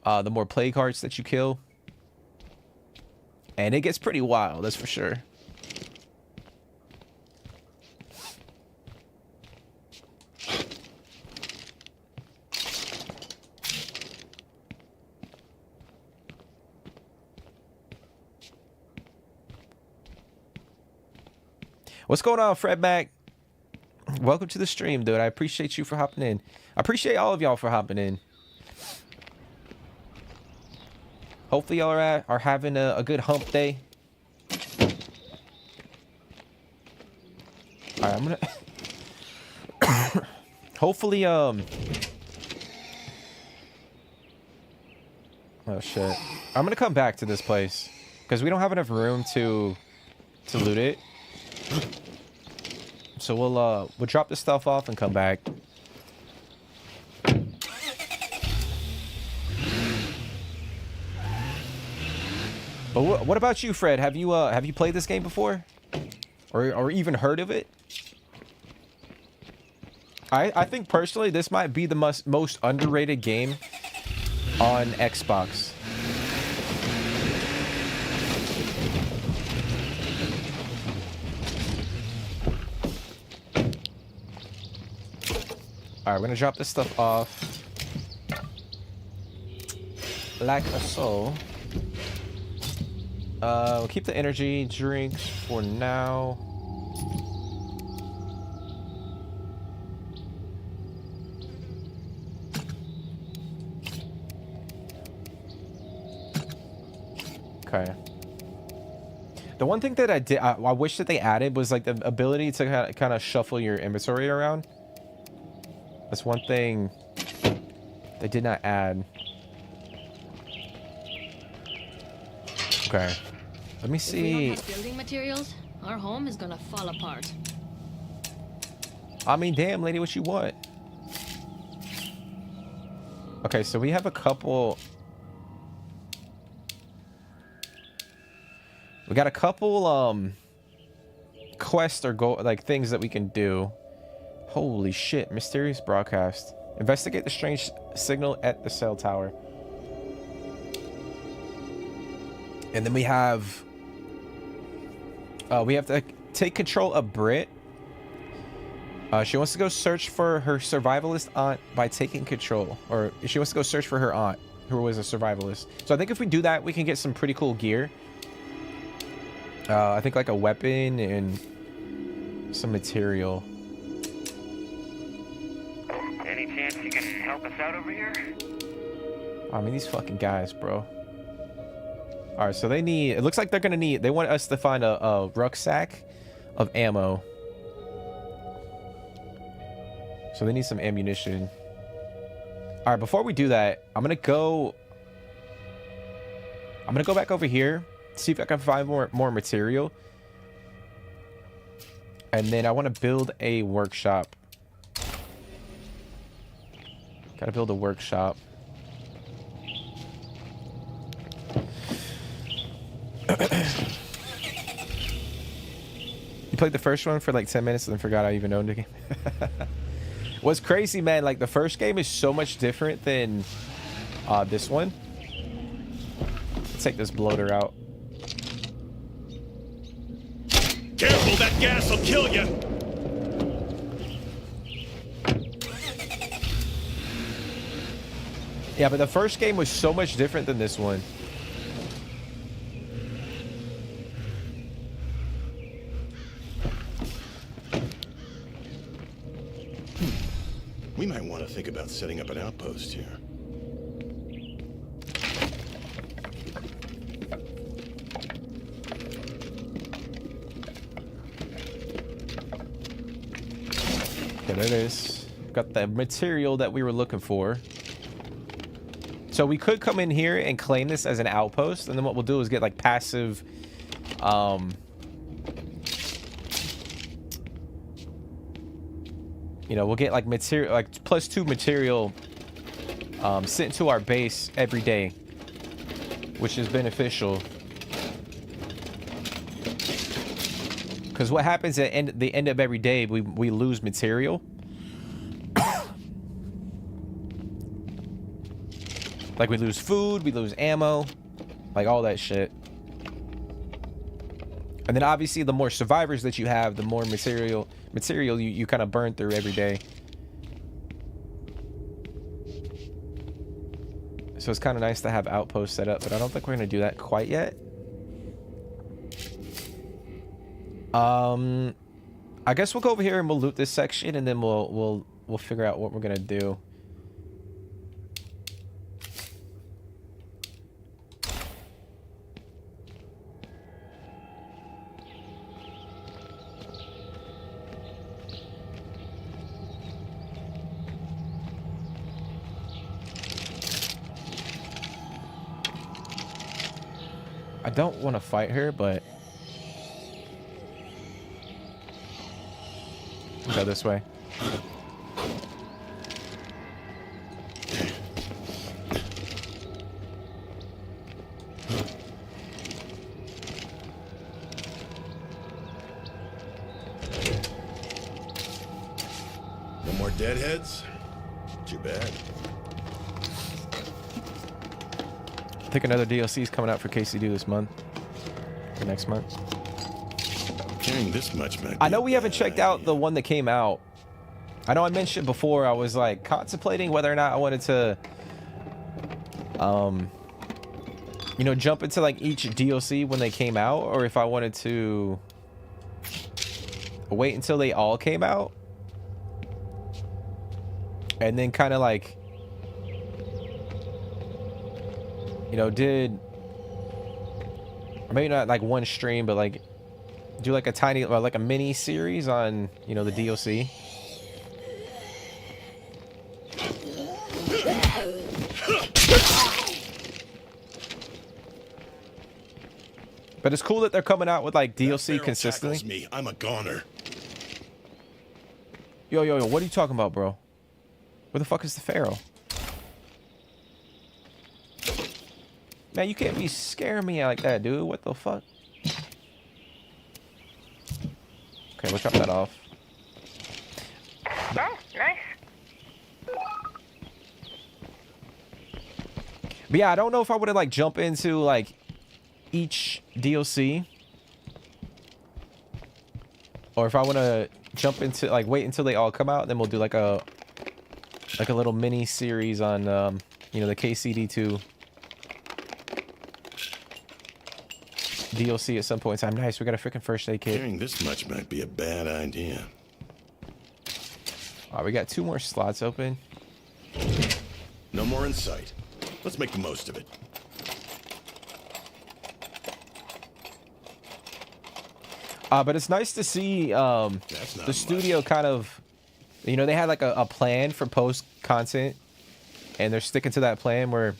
The more plague hearts that you kill. And it gets pretty wild, that's for sure. What's going on, Fred Mac? Welcome to the stream, dude. I appreciate you for hopping in. I appreciate all of y'all for hopping in. Hopefully y'all are having a good hump day. All right, I'm gonna hopefully oh shit, I'm gonna come back to this place because we don't have enough room to loot it. So we'll drop this stuff off and come back. But what about you, Fred? Have you played this game before, or even heard of it? I think personally this might be the most underrated game on Xbox. Alright, we're gonna drop this stuff off like a so. We'll keep the energy drinks for now. Okay. The one thing that I wish that they added was like the ability to kind of shuffle your inventory around. That's one thing they did not add. Okay. Let me see. If we don't have building materials, our home is gonna fall apart. I mean, damn, lady, what you want? Okay, so we have a couple. We got a couple quests or like things that we can do. Holy shit, mysterious broadcast. Investigate the strange signal at the cell tower. And then we have to take control of Brit. She wants to go search for her survivalist aunt by taking control, or she wants to go search for her aunt who was a survivalist. So I think if we do that, we can get some pretty cool gear. I think like a weapon and some material. Any chance you can help us out over here? I mean, these fucking guys, bro. All right, so they need, it looks like they're gonna need, they want us to find a rucksack of ammo. So they need some ammunition. All right, before we do that, I'm gonna go back over here, see if I can find more material. And then I want to build a workshop. Gotta build a workshop. You played the first one for like 10 minutes and then forgot I even owned the game. What's crazy, man, like the first game is so much different than this one. Let's take this bloater out. Careful, that gas will kill you! Yeah, but the first game was so much different than this one. We might want to think about setting up an outpost here. Okay, there it is. Got the material that we were looking for. So we could come in here and claim this as an outpost, and then what we'll do is get like passive you know, we'll get like material, like +2 material sent to our base every day, which is beneficial. Because what happens at the end of every day, we lose material. Like we lose food, we lose ammo, like all that shit. And then obviously the more survivors that you have, the more material you kind of burn through every day. So it's kind of nice to have outposts set up, but I don't think we're going to do that quite yet. I guess we'll go over here and we'll loot this section, and then we'll figure out what we're going to do. I don't want to fight her, but go this way. No more deadheads? Too bad. I think another DLC is coming out for KCD this month or next month. Carrying this much might be I know we a haven't bad checked out idea. the one that came out. I know I mentioned before I was like contemplating whether or not I wanted to you know, jump into like each DLC when they came out, or if I wanted to wait until they all came out and then kind of like, you know, did, or maybe not like one stream, but like do like a tiny, or like a mini series on, you know, the DLC. But it's cool that they're coming out with like That DLC feral consistently. tackles me. I'm a goner. Yo, what are you talking about, bro? Where the fuck is the Pharaoh? Man, you can't be scaring me like that, dude. What the fuck? Okay, we'll chop that off. Oh, nice. But yeah, I don't know if I would have like jump into like each DLC, or if I want to jump into like wait until they all come out, then we'll do like a little mini series on you know, the KCD2 DLC at some point in time. Nice, we got a freaking first aid kit. Carrying this much might be a bad idea. All right, we got 2 more slots open. No more in sight. Let's make the most of it. But it's nice to see That's not the studio kind of, you know, they had like a plan for post content, and they're sticking to that plan where,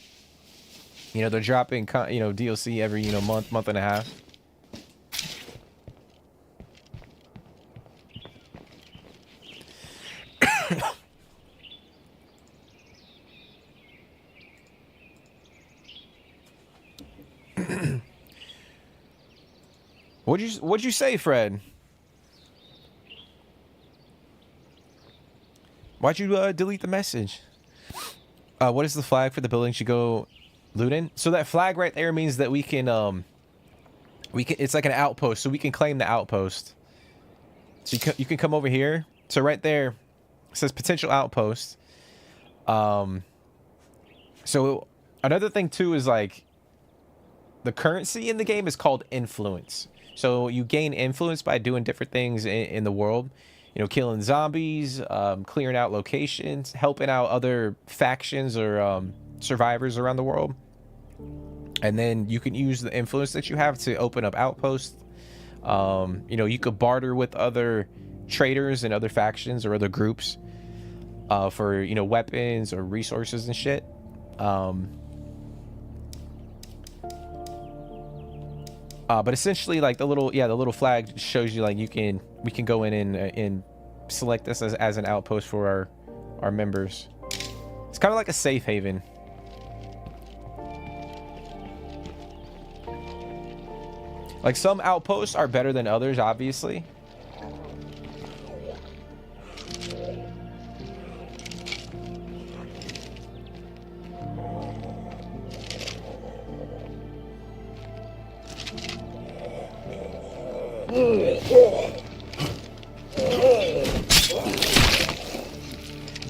you know, they're dropping you know, DLC every, you know, month and a half. What'd you say, Fred? Why'd you delete the message? What is the flag for the buildings you go looting? So that flag right there means that we can it's like an outpost, so we can claim the outpost. So you can come over here. So right there it says potential outpost. So another thing too is like the currency in the game is called influence. So you gain influence by doing different things in the world. You know, killing zombies, clearing out locations, helping out other factions or survivors around the world. And then you can use the influence that you have to open up outposts. You know, you could barter with other traders and other factions or other groups for, you know, weapons or resources and shit. But essentially, like the little flag shows you like we can go in and select this as an outpost for our members. It's kind of like a safe haven. Like some outposts are better than others, obviously.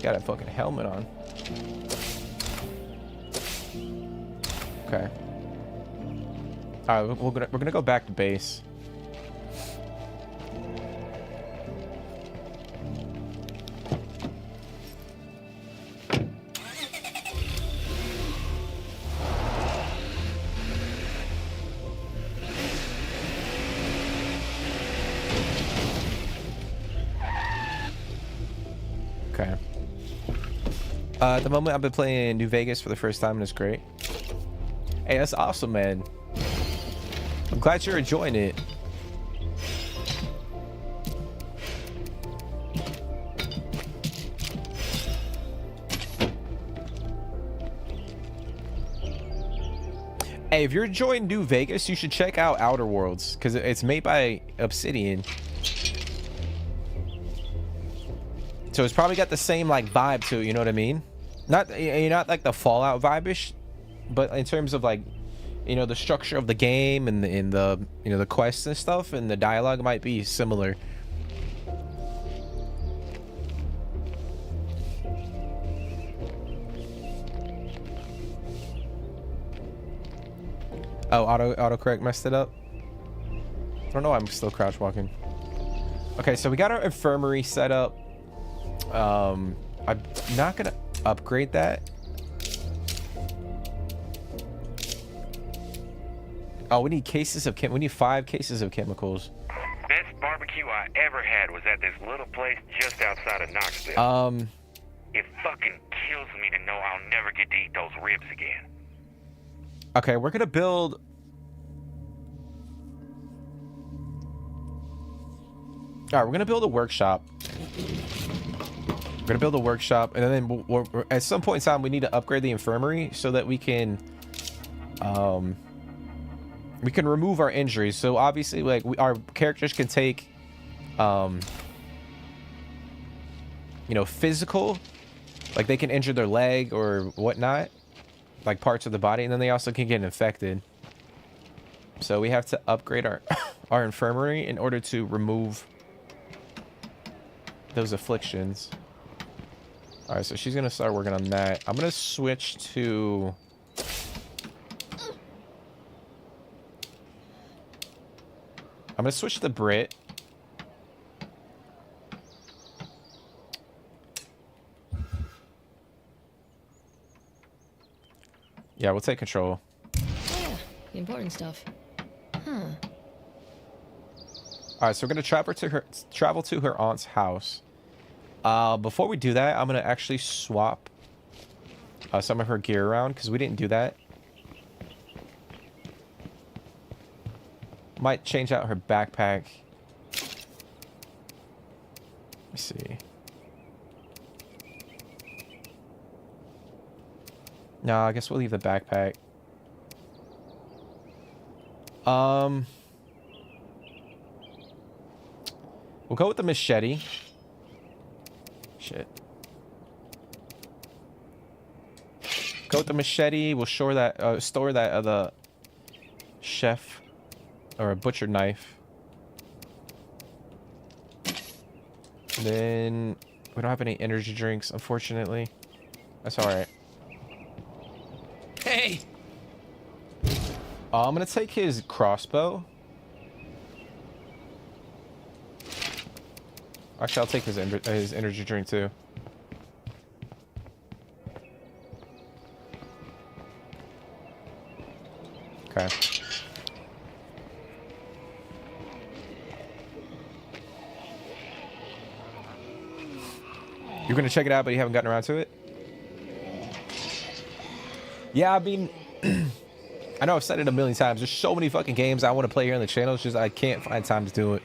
Got a fucking helmet on. Okay. All right, we're gonna go back to base. Okay. At the moment, I've been playing New Vegas for the first time, and it's great. Hey, that's awesome, man. I'm glad you're enjoying it. Hey, if you're enjoying New Vegas, you should check out Outer Worlds, because it's made by Obsidian. So it's probably got the same like vibe to it, you know what I mean? Not like the Fallout vibe-ish, but in terms of like, you know, the structure of the game and the you know, the quests and stuff, and the dialogue might be similar. Oh, autocorrect messed it up. I don't know why I'm still crouch walking. Okay, so we got our infirmary set up. I'm not gonna upgrade that. Oh, we need cases of we need 5 cases of chemicals. Best barbecue I ever had was at this little place just outside of Knoxville. It fucking kills me to know I'll never get to eat those ribs again. Okay, we're gonna build. All right, we're gonna build a workshop. We're gonna build a workshop, and then at some point in time, we need to upgrade the infirmary so that we can remove our injuries. So obviously, like our characters can take, you know, physical, like they can injure their leg or whatnot, like parts of the body, and then they also can get infected. So we have to upgrade our our infirmary in order to remove those afflictions. All right, so she's gonna start working on that. I'm gonna switch to Brit. Yeah, we'll take control. Yeah, the important stuff. Huh. All right, so we're gonna travel to her aunt's house. Before we do that, I'm gonna actually swap some of her gear around because we didn't do that. Might change out her backpack. Let me see. No, I guess we'll leave the backpack. We'll go with the machete. Shit. Go with the machete. We'll store that the chef or a butcher knife. Then we don't have any energy drinks, unfortunately. That's all right. Hey! I'm gonna take his crossbow. Actually, I'll take his energy drink too. Okay. You're gonna check it out, but you haven't gotten around to it? Yeah, I mean, I know I've said it a million times. There's so many fucking games I want to play here on the channel. It's just I can't find time to do it.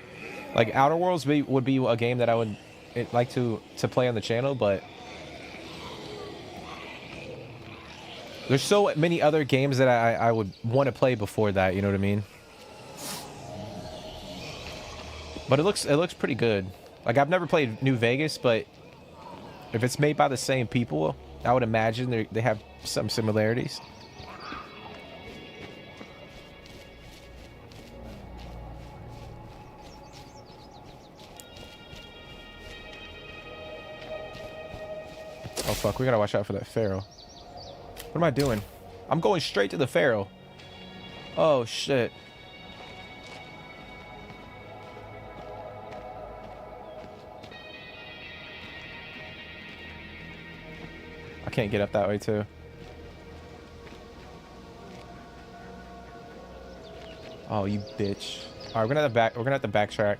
Like Outer Worlds would be a game that I would like to play on the channel, but there's so many other games that I would want to play before that. You know what I mean? But it looks pretty good. Like I've never played New Vegas, but if it's made by the same people, I would imagine they have some similarities. Oh fuck, we gotta watch out for that Pharaoh. What am I doing? I'm going straight to the Pharaoh. Oh shit. I can't get up that way too. Oh, you bitch. Alright, we're gonna have to backtrack.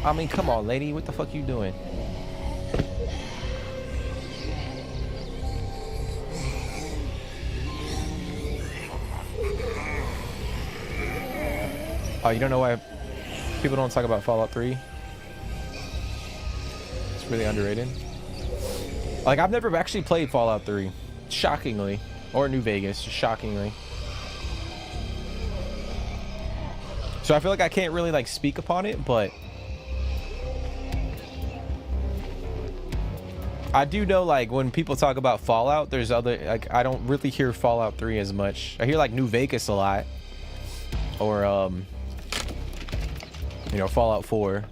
I mean, come on, lady. What the fuck you doing? Oh, you don't know why people don't talk about Fallout 3? It's really underrated. Like, I've never actually played Fallout 3. Shockingly. Or New Vegas. Shockingly. So I feel like I can't really, like, speak upon it, but I do know, like, when people talk about Fallout, there's other, like, I don't really hear Fallout 3 as much. I hear, like, New Vegas a lot. Or, you know, Fallout 4.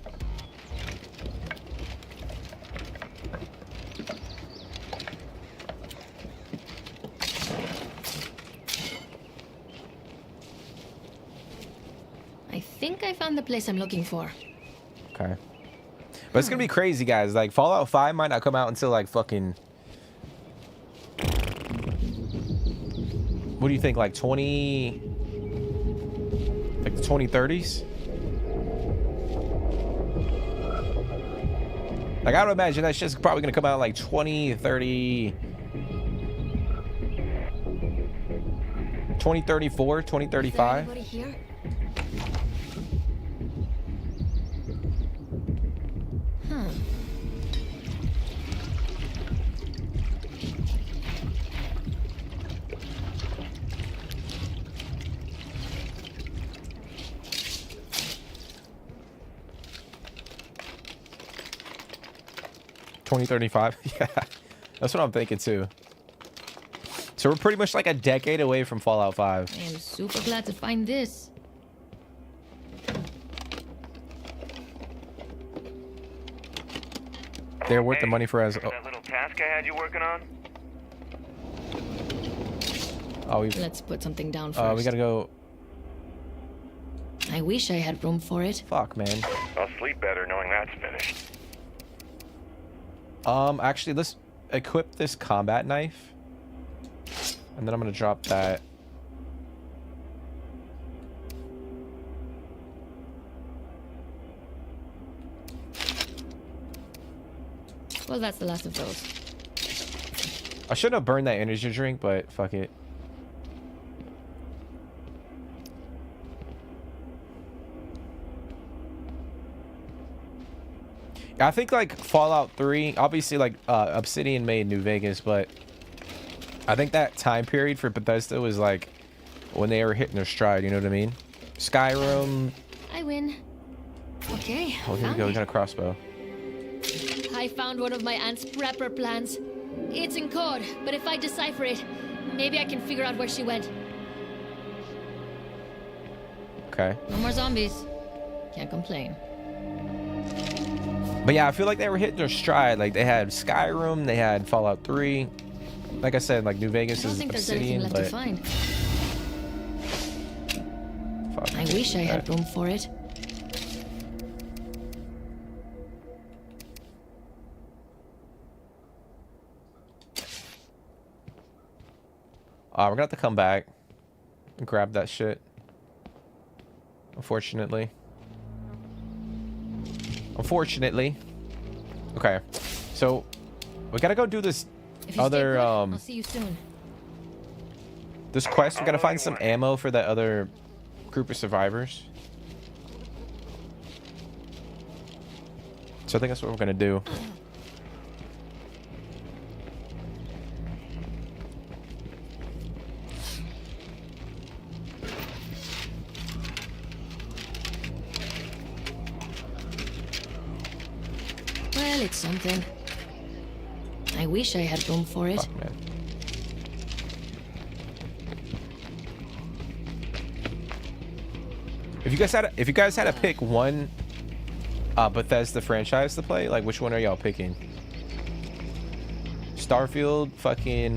I think I found the place I'm looking for. Okay. But it's gonna be crazy, guys. Like, Fallout 5 might not come out until, like, fucking... What do you think, like, 20... Like, the 2030s? Like, I would imagine that shit's probably gonna come out, like, 2030... 2034, 2035? Anybody here? Huh. $2035? Yeah, that's what I'm thinking too. So we're pretty much like a decade away from Fallout 5. I am super glad to find this. They're worth the money for us. That little task I had you working on? Oh, Let's put something down first. we gotta go. I wish I had room for it. Fuck, man. I'll sleep better knowing that's finished. Actually, let's equip this combat knife. And then I'm gonna drop that. Well, that's the last of those. I shouldn't have burned that energy drink, but fuck it. I think, like, Fallout 3, obviously, like, Obsidian made New Vegas, but I think that time period for Bethesda was, like, when they were hitting their stride, you know what I mean? Skyrim. I win. Okay. Oh, here we go. We got a crossbow. I found one of my aunt's prepper plans. It's in code, but if I decipher it, maybe I can figure out where she went. Okay. No more zombies. Can't complain. But yeah, I feel like they were hitting their stride. Like, they had Skyrim, they had Fallout 3. Like I said, like, New Vegas is Obsidian, left but... to find. Fuck, I wish I had room for it. We're gonna have to come back and grab that shit. Unfortunately. Okay. So, we gotta go do this If you other, stay put, I'll see you soon. this quest. We gotta find some ammo for that other group of survivors. So I think that's what we're gonna do. Well, like something. I wish I had room for it. Fuck, man. If you guys had to pick one Bethesda franchise to play, like which one are y'all picking? Starfield, fucking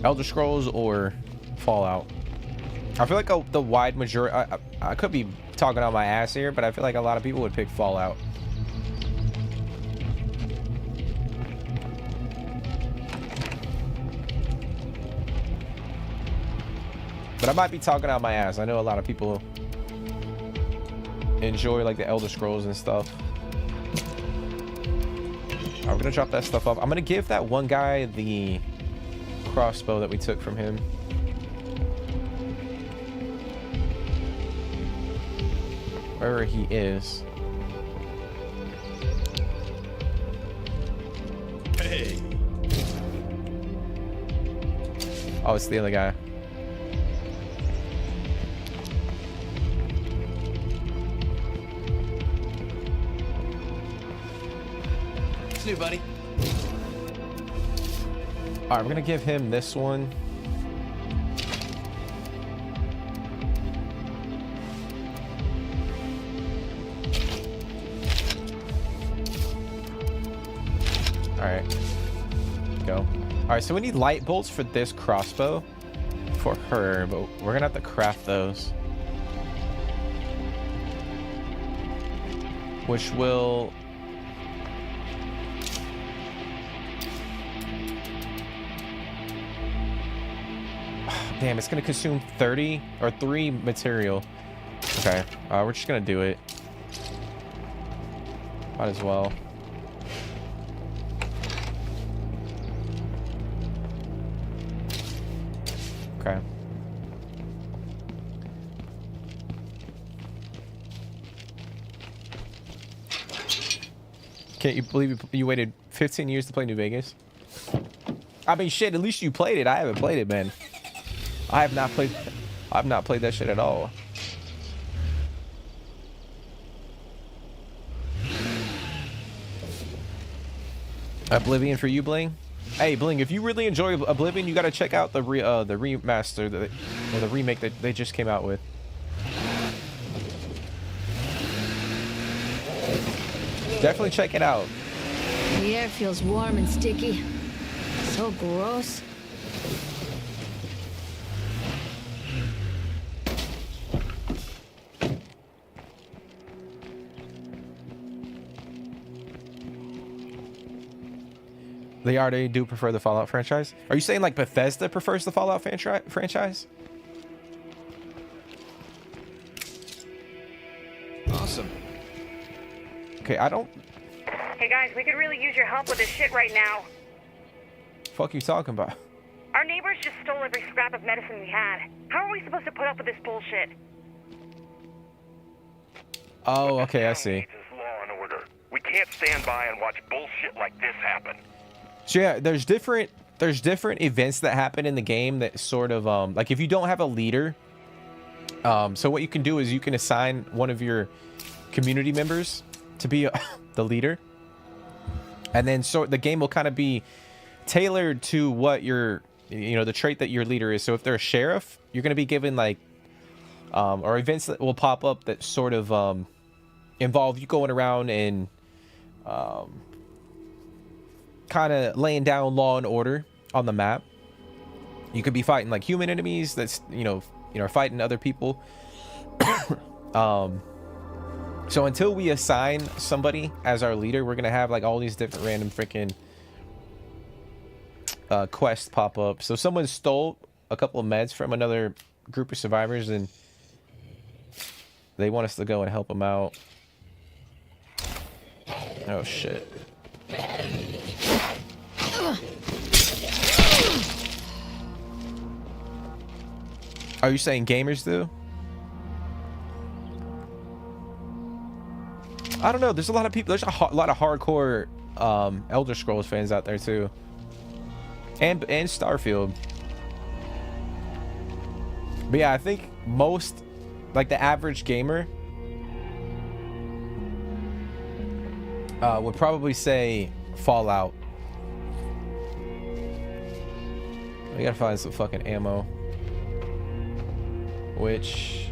Elder Scrolls, or Fallout? I feel like the wide majority, I could be talking on my ass here, but I feel like a lot of people would pick Fallout. But I might be talking out my ass. I know a lot of people enjoy like the Elder Scrolls and stuff. Alright, we're gonna drop that stuff off. I'm gonna give that one guy the crossbow that we took from him. Wherever he is. Hey. Oh, it's the other guy. It's new, buddy. All right, we're gonna give him this one. All right, go. All right, so we need light bolts for this crossbow for her, but we're gonna have to craft those, which will damn, it's gonna consume 30 or 3 material. Okay, we're just gonna do it. Might as well. Okay. Can't you believe you waited 15 years to play New Vegas? I mean, shit, at least you played it. I haven't played it, man. I've not played that shit at all. Oblivion for you, Bling. Hey, Bling, if you really enjoy Oblivion, you gotta check out the remaster, or the remake that they just came out with. Definitely check it out. The air feels warm and sticky. So gross. They already do prefer the Fallout franchise. Are you saying like Bethesda prefers the Fallout franchise? Awesome. Okay, I don't. Hey guys, we could really use your help with this shit right now. Fuck you talking about? Our neighbors just stole every scrap of medicine we had. How are we supposed to put up with this bullshit? Oh, okay, I see. Needs is law and order. We can't stand by and watch bullshit like this happen. So yeah, there's different events that happen in the game that sort of like if you don't have a leader, so what you can do is you can assign one of your community members to be the leader, and then so the game will kind of be tailored to what your the trait that your leader is. So if they're a sheriff, you're going to be given like or events that will pop up that sort of involve you going around and kind of laying down law and order on the map. You could be fighting like human enemies that's fighting other people. So until we assign somebody as our leader, we're gonna have like all these different random freaking quests pop up. So someone stole a couple of meds from another group of survivors and they want us to go and help them out. Oh shit. Are you saying gamers do? I don't know. There's a lot of people. There's a lot of hardcore Elder Scrolls fans out there too, and Starfield. But yeah, I think most, like the average gamer, would probably say Fallout. We gotta find some fucking ammo. Which...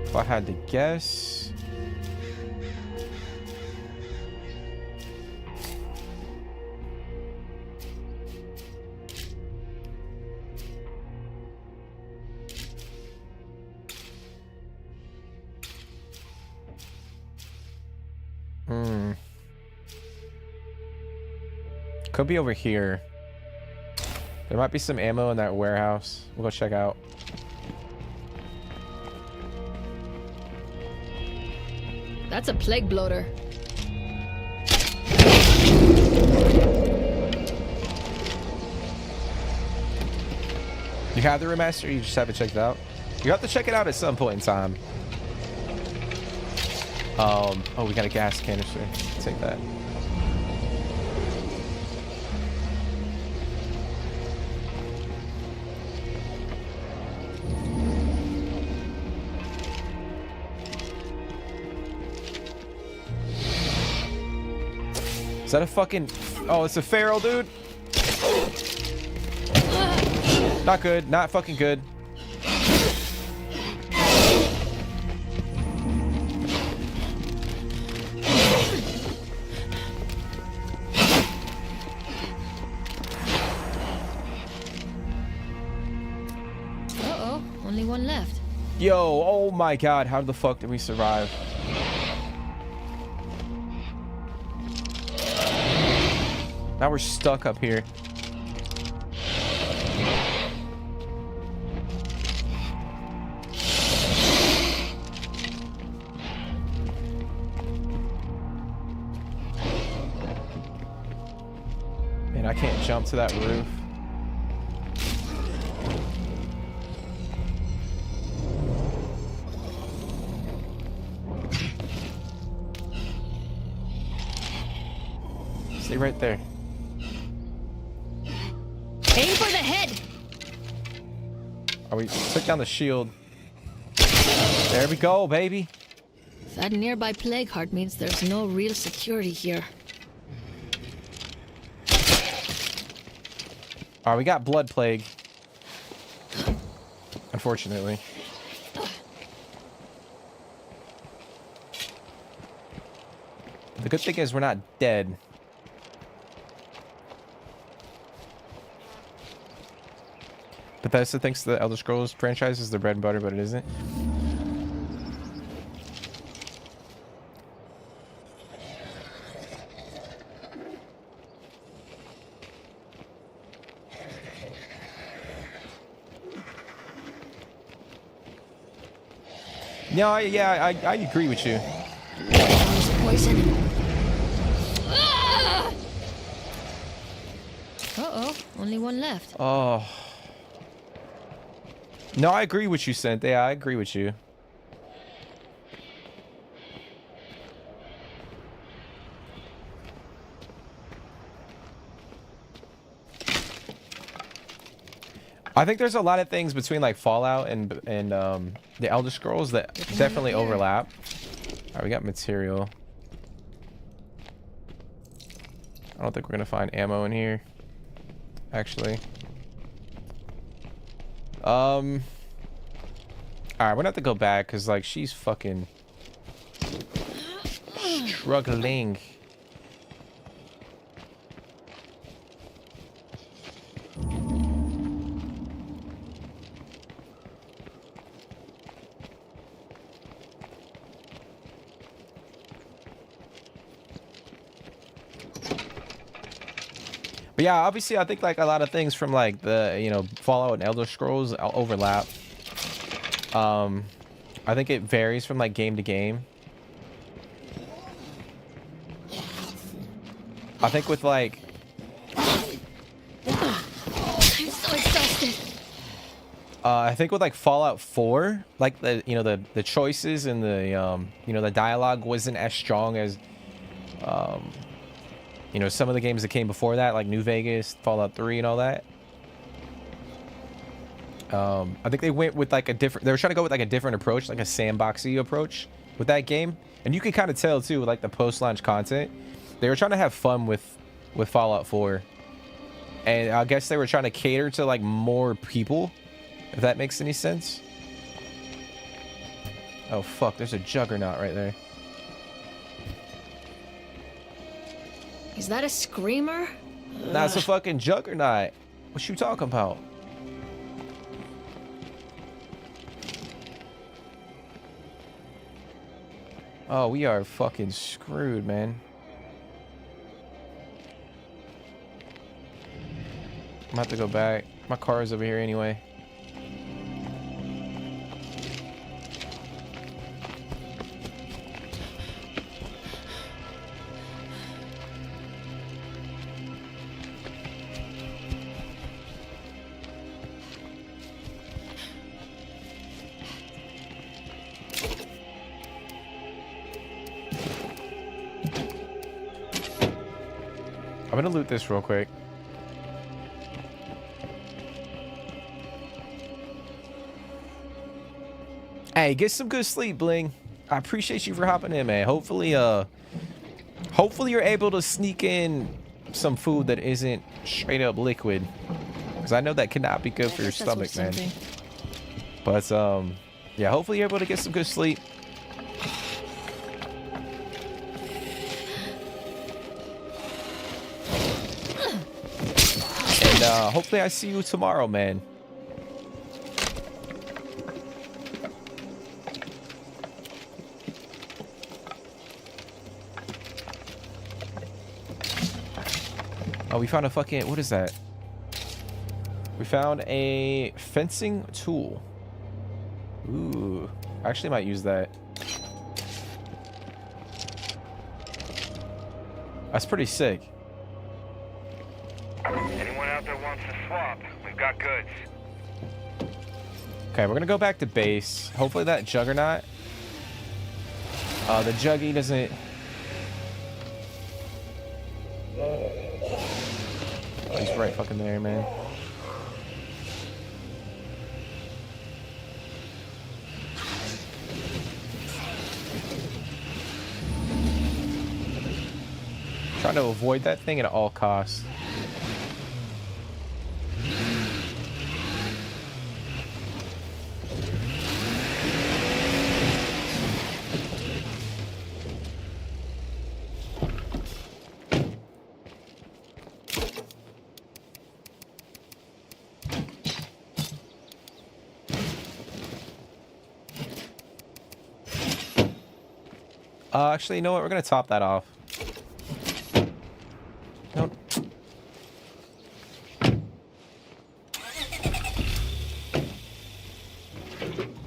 if I had to guess... Could be over here. There might be some ammo in that warehouse. We'll go check out. That's a plague bloater. You have the remaster, you just haven't checked it out? You have to check it out at some point in time. Oh, we got a gas canister. Take that. Is that a fucking... oh, it's a feral, dude. Not good. Not fucking good. Uh-oh. Only one left. Yo, oh my god. How the fuck did we survive? Now we're stuck up here. Man, I can't jump to that roof. Stay right there. Aim for the head. Oh, we took down the shield. There we go, baby. That nearby plague heart means there's no real security here. All right, we got blood plague. Unfortunately. The good thing is we're not dead. Bethesda thinks the Elder Scrolls franchise is their bread and butter, but it isn't. No, I agree with you. Poison. Uh-oh, only one left. Oh. No, I agree with you, Sent. Yeah, I agree with you. I think there's a lot of things between like Fallout and the Elder Scrolls that definitely overlap. All right, we got material. I don't think we're gonna find ammo in here, actually. All right, we're gonna have to go back because like she's fucking struggling. But yeah, obviously I think like a lot of things from like the, you know, Fallout and Elder Scrolls overlap. I think it varies from like game to game. I think with like... I'm so exhausted. I think with like Fallout 4, like the, you know, the choices and the, you know, the dialogue wasn't as strong as, you know, some of the games that came before that, like New Vegas, Fallout 3 and all that. I think they went with like a different. They were trying to go with like a different approach, like a sandboxy approach with that game. And you can kind of tell too, with like the post-launch content, they were trying to have fun with Fallout 4. And I guess they were trying to cater to like more people, if that makes any sense. Oh fuck, there's a juggernaut right there. Is that a screamer? That's a fucking juggernaut. What you talking about? Oh, we are fucking screwed, man. I'm gonna have to go back. My car is over here anyway. I'm gonna loot this real quick. Hey, get some good sleep, Bling. I appreciate you for hopping in, man. Hopefully you're able to sneak in some food that isn't straight up liquid, because I know that cannot be good for your stomach, man. But yeah, hopefully you're able to get some good sleep. And hopefully I see you tomorrow, man. Oh, we found a fucking... What is that? We found a fencing tool. Ooh. I actually might use that. That's pretty sick. Anyone out there wants to swap? We've got goods. Okay, we're gonna go back to base. Hopefully that juggernaut... the juggy doesn't... Oh, he's right fucking there, man. Trying to avoid that thing at all costs. Actually, you know what? We're gonna top that off. Nope.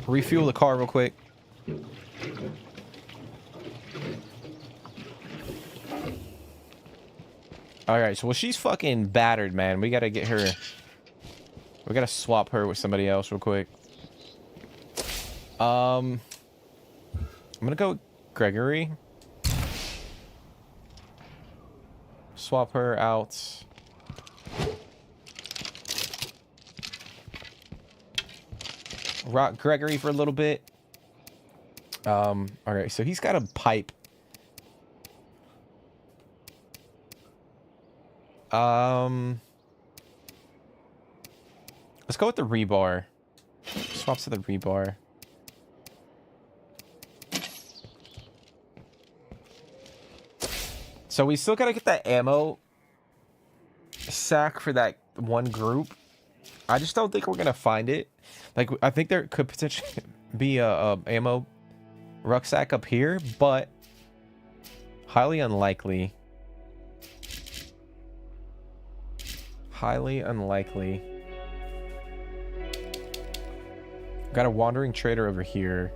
Refuel the car real quick. Alright, so well, she's fucking battered, man. We gotta get her. We gotta swap her with somebody else real quick. I'm gonna go with Gregory. Swap her out. Rock Gregory for a little bit. Alright, so he's got a pipe. Let's go with the rebar. Swaps to the rebar. So we still gotta get that ammo sack for that one group. I just don't think we're gonna find it. Like, I think there could potentially be a ammo rucksack up here, but highly unlikely. Highly unlikely. Got a wandering trader over here.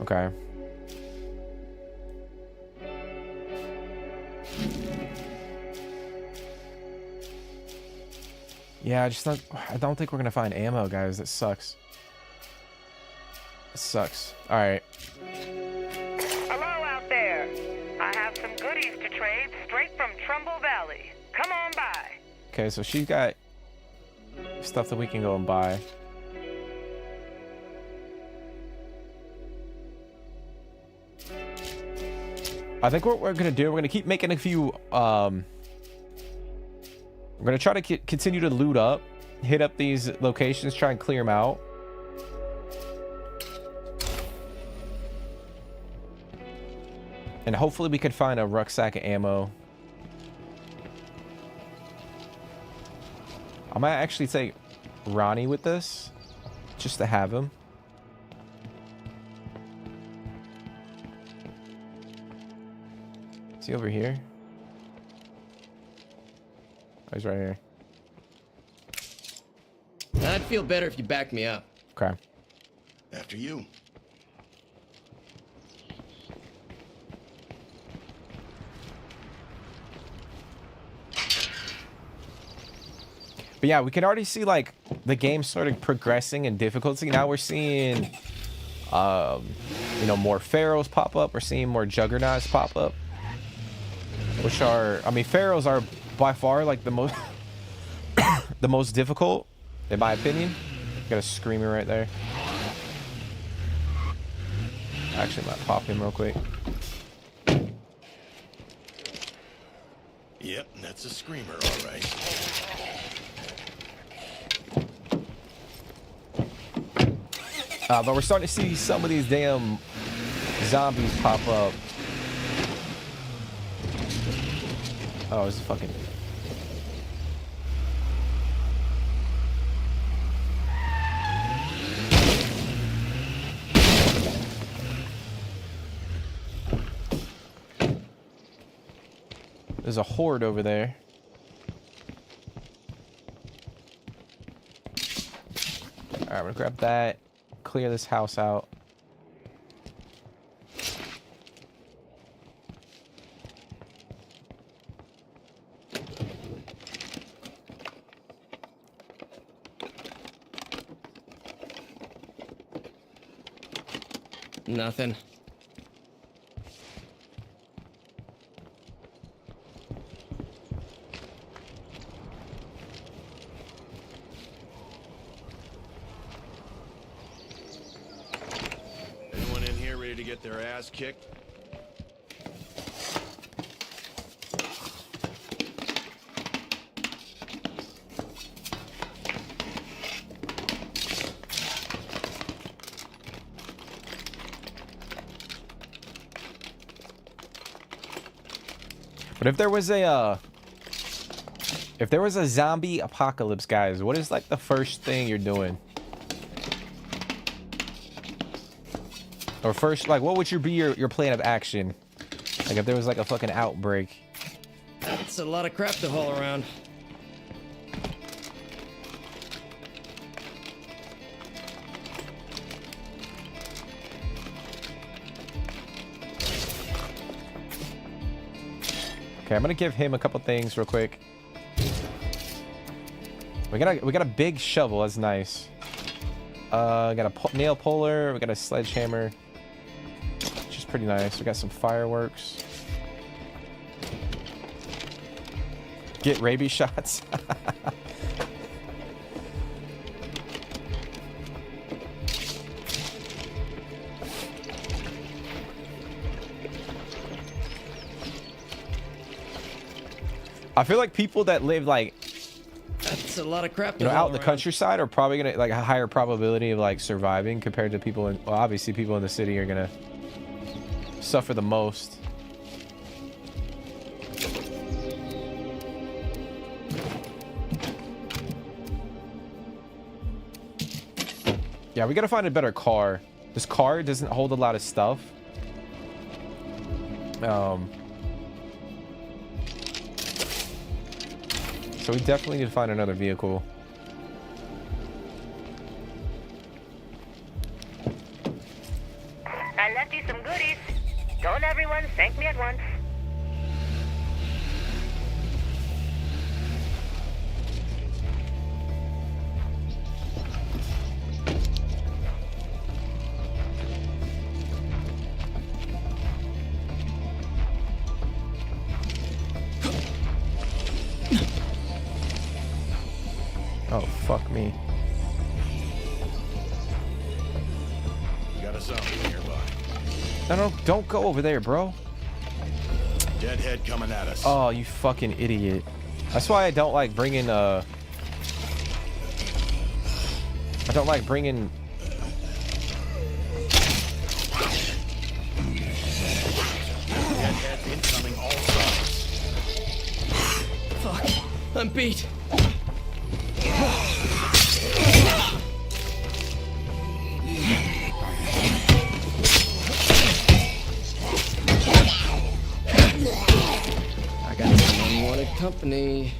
Okay. Yeah, I don't think we're gonna find ammo, guys. That sucks. It sucks. Hello out there. I have some goodies to trade straight Okay, so she's got stuff that we can go and buy. I think what we're gonna do, we're gonna keep making a few. We're gonna try to continue to loot up, hit up these locations, try and clear them out. And hopefully we could find a rucksack of ammo. I might actually take Ronnie with this, just to have him. Is he over here? Oh, he's right here. I'd feel better if you backed me up. Okay. After you. But yeah, we can already see like the game started progressing in difficulty. Now we're seeing, you know, more pharaohs pop up. We're seeing more juggernauts pop up, which are, I mean, pharaohs are by far like the most, the most difficult, in my opinion. Got a screamer right there. Actually, might pop him real quick. Yep, that's a screamer, all right. But we're starting to see some of these damn zombies pop up. Oh, it's fucking... There's a horde over there. Alright, I'm gonna grab that. Clear this house out. Nothing. Anyone in here ready to get their ass kicked? But if there was a zombie apocalypse, guys, what is like the first thing you're doing? Or first, like, what would be your plan of action? Like if there was like a fucking outbreak. That's a lot of crap to haul around. Okay, I'm gonna give him a couple things real quick. We got a big shovel. That's nice. Got a nail puller. We got a sledgehammer, which is pretty nice. We got some fireworks. Get rabies shots. I feel like people that live like, That's a lot of crap to you know, haul out in the around. countryside are probably gonna like a higher probability of like surviving compared to people in, well, obviously people in the city are gonna suffer the most. Yeah, we gotta find a better car. This car doesn't hold a lot of stuff. So we definitely need to find another vehicle. I left you some goodies. Don't everyone thank me at once. me. You got a zombie nearby. No, don't go over there, bro. Deadhead coming at us. Oh, you fucking idiot. That's why I don't like bringing, I don't like bringing... Deadhead incoming all sides. Fuck. I'm beat. I got some unwanted company.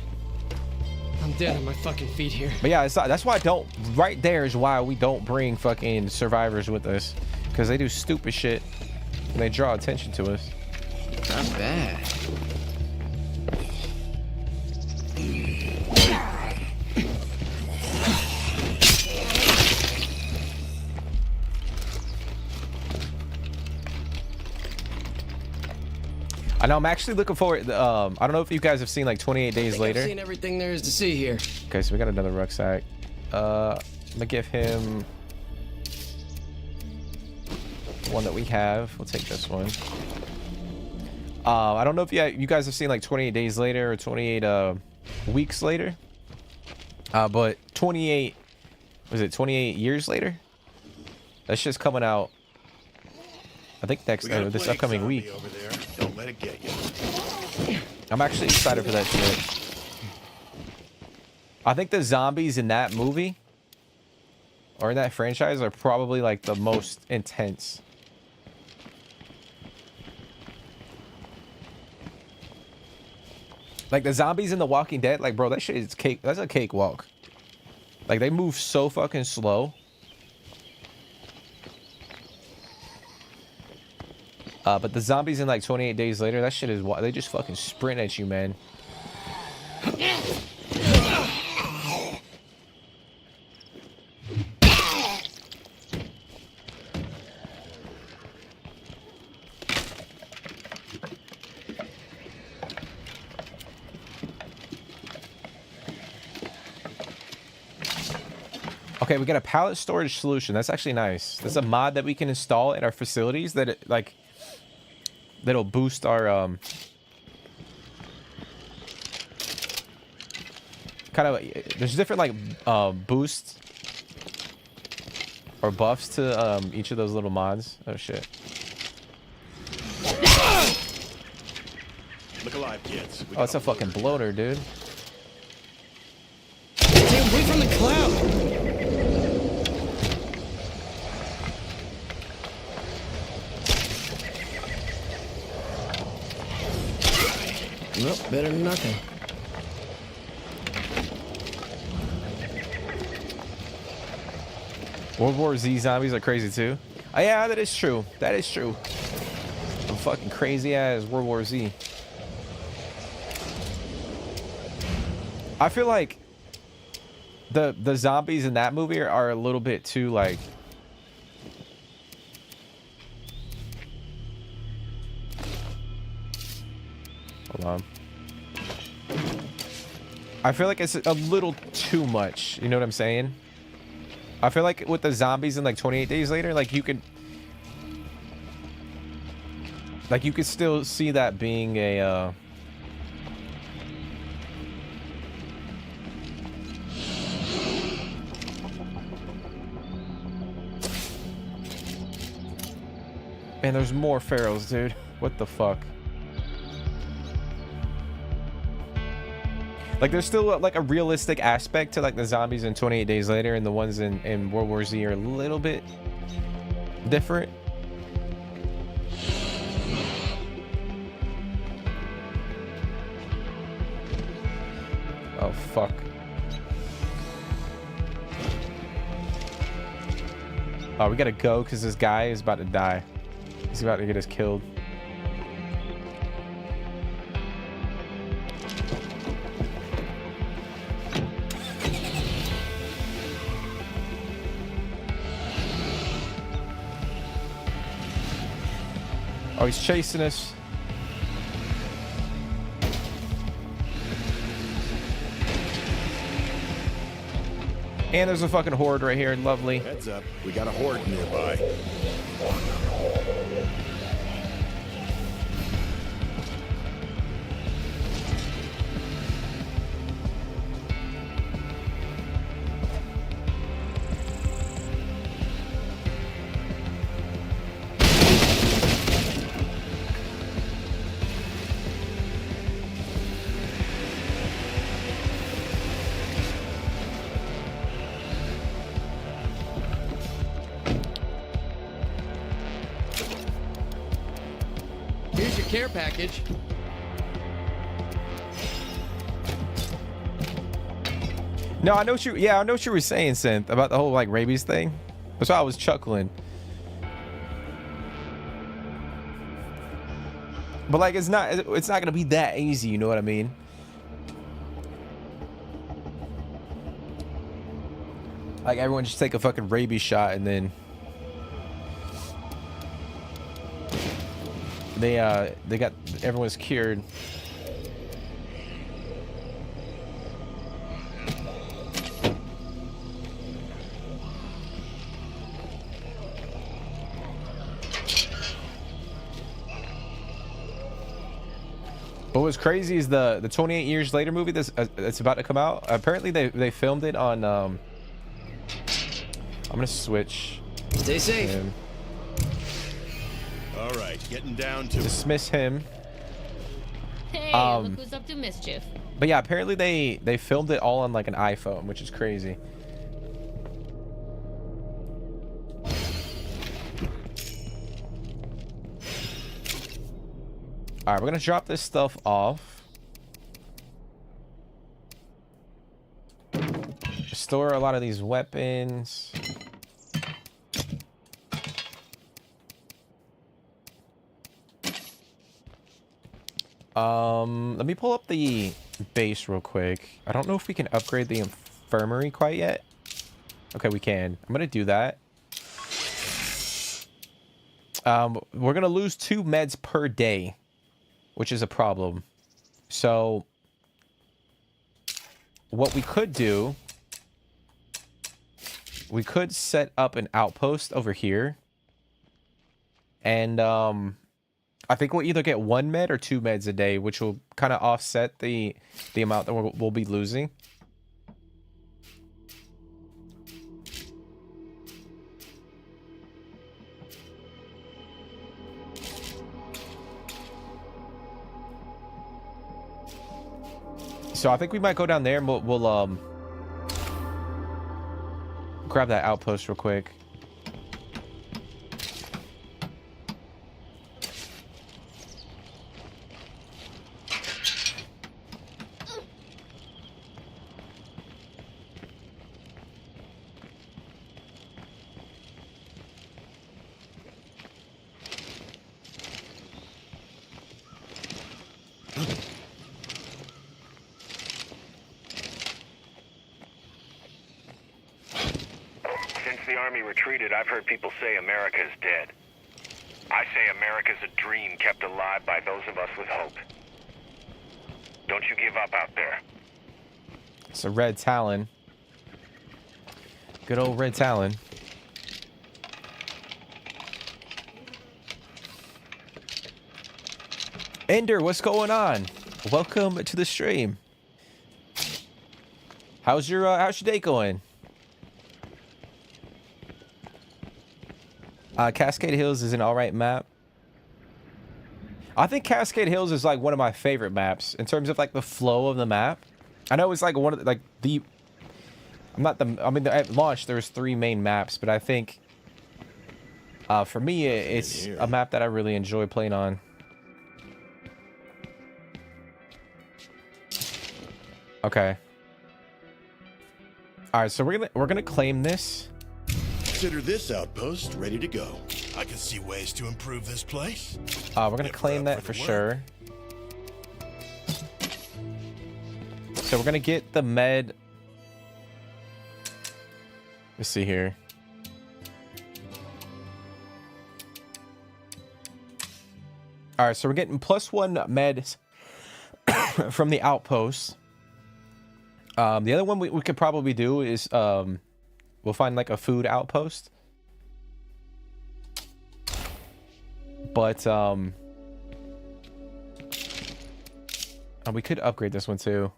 I'm dead on my fucking feet here. But yeah, that's why I don't... Right there is why we don't bring fucking survivors with us. Because they do stupid shit. And they draw attention to us. Not bad. I know, I'm actually looking forward... I don't know if you guys have seen like 28 Days Later. I've seen everything there is to see here. Okay, so we got another rucksack. I'm gonna give him one that we have. We'll take this one. I don't know if you guys have seen like 28 Days Later or 28 weeks later. But 28... Was it 28 years later? That's just coming out... I think next this upcoming week. Over there. Don't let it get you. I'm actually excited for that shit. I think the zombies in that movie or in that franchise are probably like the most intense. Like the zombies in The Walking Dead, like bro, that shit is cake. That's a cakewalk. Like they move so fucking slow. But the zombies in like 28 Days Later, that shit is what they just fucking sprint at you, man. Okay, we got a pallet storage solution. That's actually nice. That's a mod that we can install in our facilities that it, like that'll boost our kind of there's different like boosts or buffs to each of those little mods. Oh shit. Look alive, kids. Oh, it's a fucking bloater, dude. Stay away from the cloud! Nope, better than nothing. World War Z zombies are crazy too. Oh yeah, that is true. That is true. Some fucking crazy ass World War Z. I feel like the zombies in that movie are a little bit too like hold on. I feel like it's a little too much. You know what I'm saying? I feel like with the zombies in like 28 Days Later, like you could still see that being a Man, there's more pharaohs, dude. What the fuck? Like, there's still like a realistic aspect to like the zombies in 28 Days Later, and the ones in World War Z are a little bit different. Oh fuck. Oh, we gotta go because this guy is about to die. He's about to get us killed. Oh, he's chasing us. And there's a fucking horde right here. Lovely. Heads up, we got a horde nearby. Here's your care package. No, I know what you. Yeah, I know what you were saying, Synth, about the whole like rabies thing. That's why I was chuckling. But like, it's not gonna be that easy. You know what I mean? Like everyone just take a fucking rabies shot and then they got everyone's cured. But what's crazy is the 28 years later movie that's about to come out. Apparently they filmed it on I'm gonna switch. Stay safe. Him. All right, getting down to Dismiss him. Hey, look who's up to mischief. But yeah, apparently they filmed it all on like an iPhone, which is crazy. All right, we're gonna drop this stuff off. Store a lot of these weapons. Let me pull up the base real quick. I don't know if we can upgrade the infirmary quite yet. Okay, we can. I'm gonna do that. We're gonna lose 2 meds per day, which is a problem. So what we could do, we could set up an outpost over here, and I think we'll either get 1 med or 2 meds a day, which will kind of offset the amount that we'll be losing. So I think we might go down there and we'll grab that outpost real quick. Retreated, I've heard people say America's dead. I say America's a dream kept alive by those of us with hope. Don't you give up out there. It's a red Talon. Good old red Talon. Ender, what's going on? Welcome to the stream. How's your day going? Cascade Hills is an alright map. I think Cascade Hills is like one of my favorite maps in terms of like the flow of the map. I know it's like one of the, like the I mean at launch there was 3 main maps, but I think for me it's a map that I really enjoy playing on. Okay. All right, so we're gonna claim this. Consider this outpost ready to go. I can see ways to improve this place. We're gonna claim that for sure. So we're gonna get the med. Let's see here. All right, so we're getting +1 med from the outpost. The other one we could probably do is we'll find like a food outpost. But we could upgrade this one too.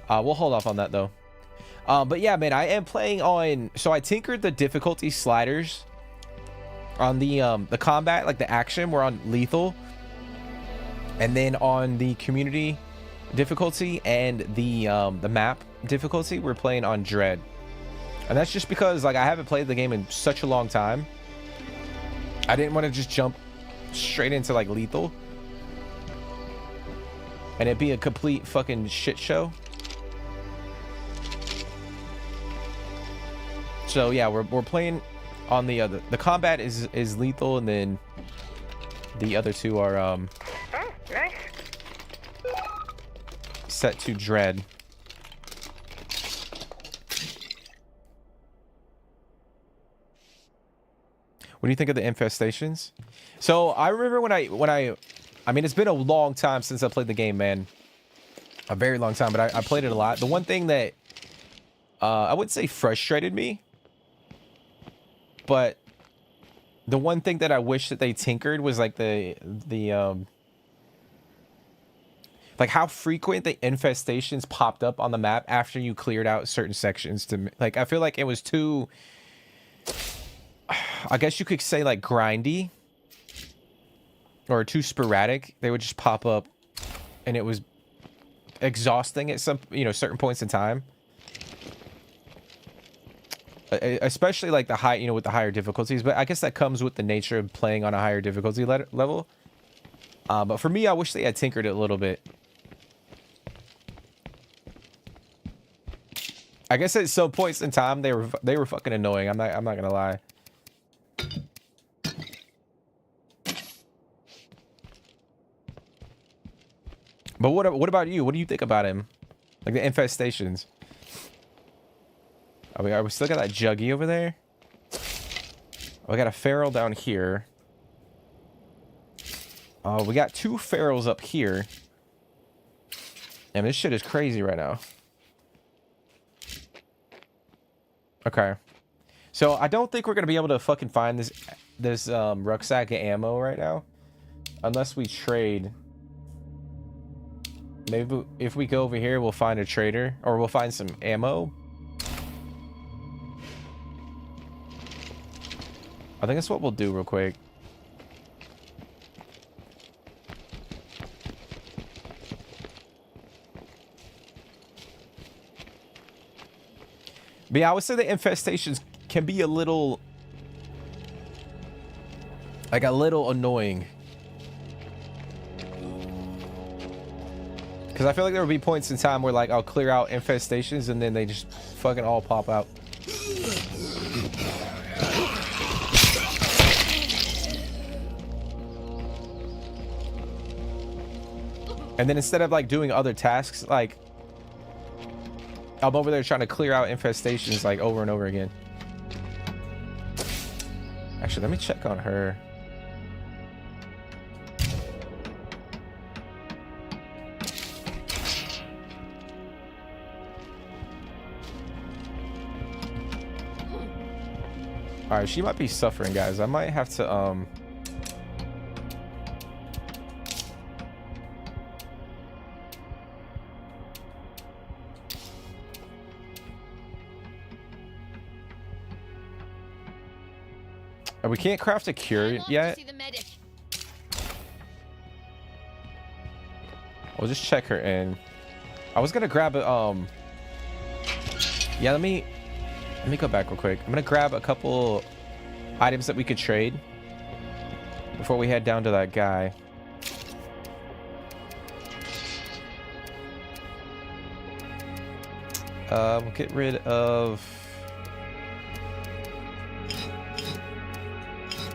We'll hold off on that though. But yeah, man, I am playing on. So I tinkered the difficulty sliders on the combat, like the action. We're on lethal, and then on the community difficulty and the map difficulty, we're playing on dread. And that's just because like I haven't played the game in such a long time. I didn't want to just jump straight into like lethal and it'd be a complete fucking shit show. So yeah, we're playing on the combat is lethal, and then the other two are Oh, nice. set to dread. What do you think of the infestations? So I remember when I mean, it's been a long time since I played the game, man. A very long time, but I played it a lot. The one thing that I wouldn't say frustrated me, but the one thing that I wish that they tinkered was like the like how frequent the infestations popped up on the map after you cleared out certain sections. To like, I feel like it was too, I guess you could say like grindy or too sporadic. They would just pop up and it was exhausting at some, certain points in time. Especially like the high, with the higher difficulties, but I guess that comes with the nature of playing on a higher difficulty level. But for me, I wish they had tinkered it a little bit. I guess at some points in time they were fucking annoying. I'm not gonna lie. But what about you? What do you think about him? Like the infestations? Oh, we still got that juggy over there. Oh, we got a feral down here. Oh, we got 2 ferals up here. And this shit is crazy right now. Okay. So I don't think we're gonna be able to fucking find this rucksack of ammo right now, unless we trade. Maybe if we go over here, we'll find a trader, or we'll find some ammo. I think that's what we'll do real quick. But yeah, I would say the infestations can be a little annoying. Because I feel like there will be points in time where like I'll clear out infestations and then they just fucking all pop out. And then instead of like doing other tasks, like I'm over there trying to clear out infestations like over and over again. Actually, let me check on her. All right, she might be suffering, guys. I might have to we can't craft a cure yet. We'll just check her in. I was gonna grab a yeah, let me go back real quick. I'm gonna grab a couple items that we could trade before we head down to that guy. We'll get rid of,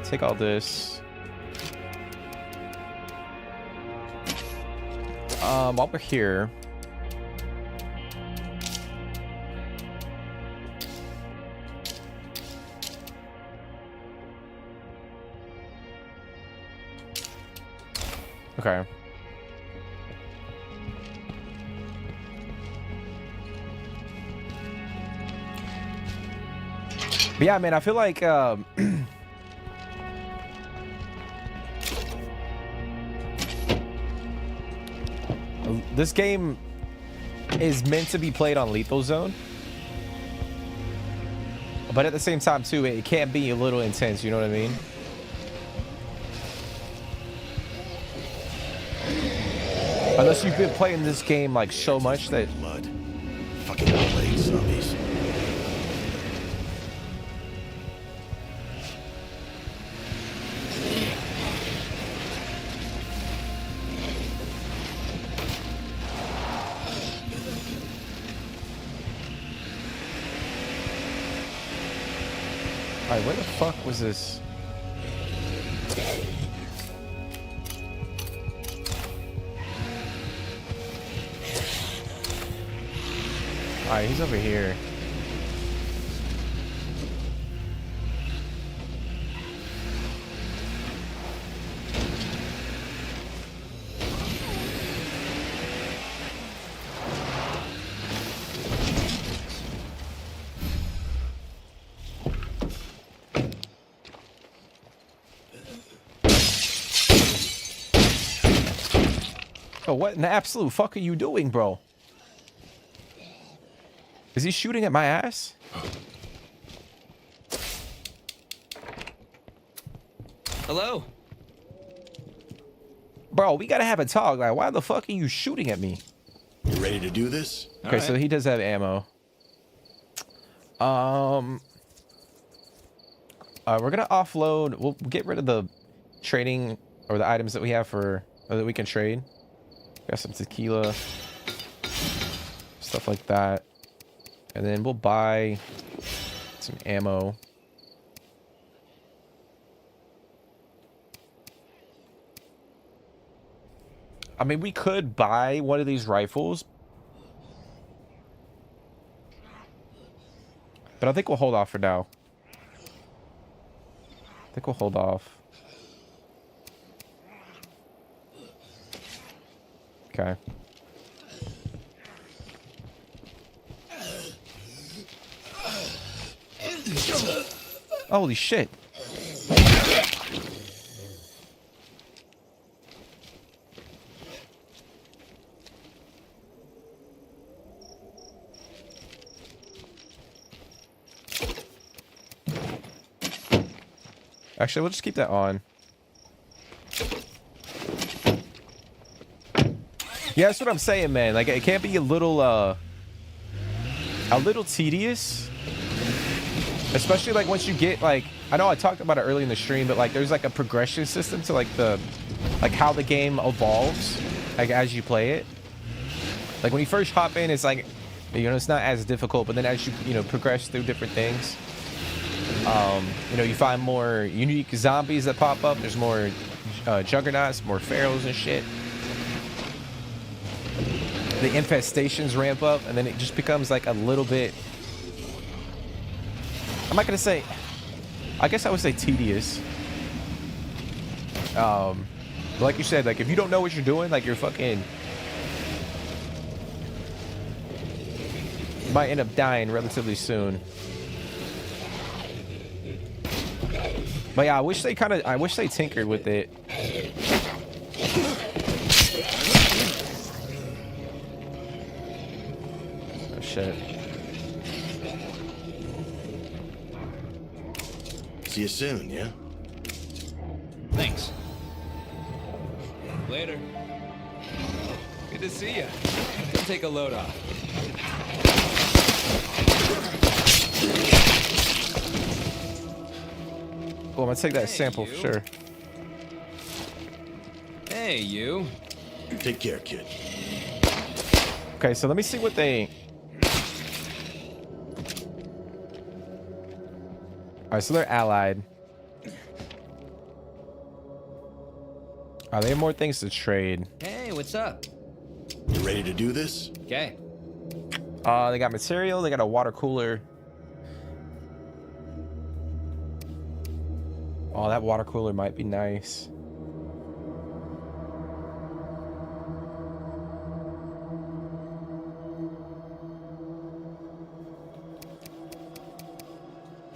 take all this. While we're here, Okay. But yeah, man, I feel like this game is meant to be played on lethal zone, but at the same time too, it can't be a little intense, you know what I mean? Unless you've been playing this game like so much that Blood. Fucking plague zombies. Alright, where the fuck was this? Alright, he's over here. Oh, what in the absolute fuck are you doing, bro? Is he shooting at my ass? Hello? Bro, we gotta have a talk. Like, why the fuck are you shooting at me? You ready to do this? Okay, so he does have ammo. We're gonna offload. We'll get rid of the trading or the items that we have for or that we can trade. Got some tequila, stuff like that, and then we'll buy some ammo. I mean, we could buy one of these rifles, but I think we'll hold off for now. I think we'll hold off. Okay. Holy shit. Actually, we'll just keep that on. Yeah, that's what I'm saying, man. Like, it can't be a little tedious. Especially, like, once you get, like... I know I talked about it early in the stream, but, like, there's, like, a progression system to, like, like, how the game evolves, like, as you play it. Like, when you first hop in, it's, like, you know, it's not as difficult, but then as you, you know, progress through different things... you know, you find more unique zombies that pop up. There's more juggernauts, more pharaohs and shit. The infestations ramp up, and then it just becomes like a little bit... I'm not gonna say... I guess I would say tedious. But like you said, like if you don't know what you're doing, like you're fucking... You might end up dying relatively soon. But yeah, I wish they tinkered with it. Oh shit. See you soon, yeah? Thanks. Later. Good to see you. Let's take a load off. Well, I'm gonna take that sample for sure. Hey, you. Take care, kid. Okay, so let me see what they... Alright, so they're allied. They have more things to trade. Hey, what's up? You ready to do this? Okay. They got material, they got a water cooler. Oh, that water cooler might be nice.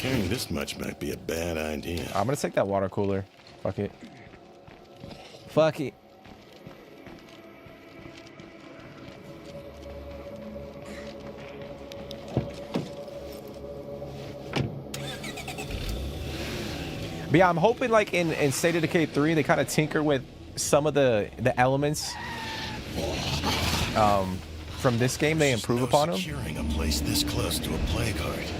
Carrying this much might be a bad idea. I'm gonna take that water cooler. Fuck it. Fuck it. But yeah, I'm hoping like in State of Decay 3 they kind of tinker with some of the elements from this game. They improve upon them. Securing a place this close to a plague heart.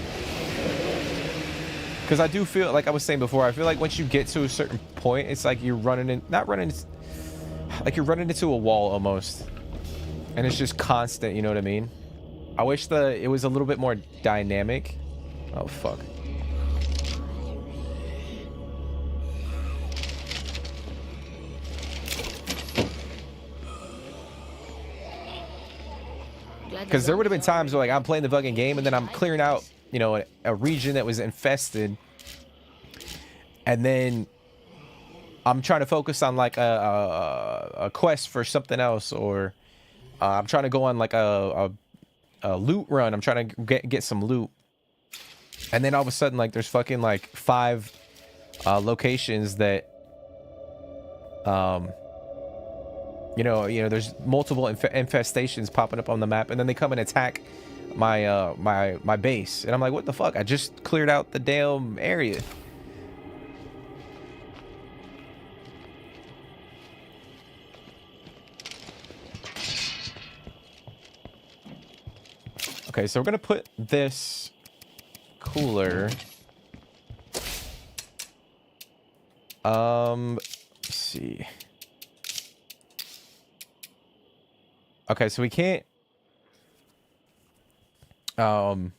Because I do feel like I was saying before, I feel like once you get to a certain point, it's like you're running in, not running, like you're running into a wall almost, and it's just constant. You know what I mean? I wish it was a little bit more dynamic. Oh fuck. Because there would have been times where like I'm playing the fucking game and then I'm clearing out, you know, a region that was infested, and then I'm trying to focus on like a quest for something else, or I'm trying to go on like a loot run. I'm trying to get some loot, and then all of a sudden like there's fucking like 5 locations that you know, there's multiple infestations popping up on the map, and then they come and attack my my base, and I'm like, what the fuck? I just cleared out the damn area. Okay, so we're gonna put this cooler. Let's see. Okay, so we can't all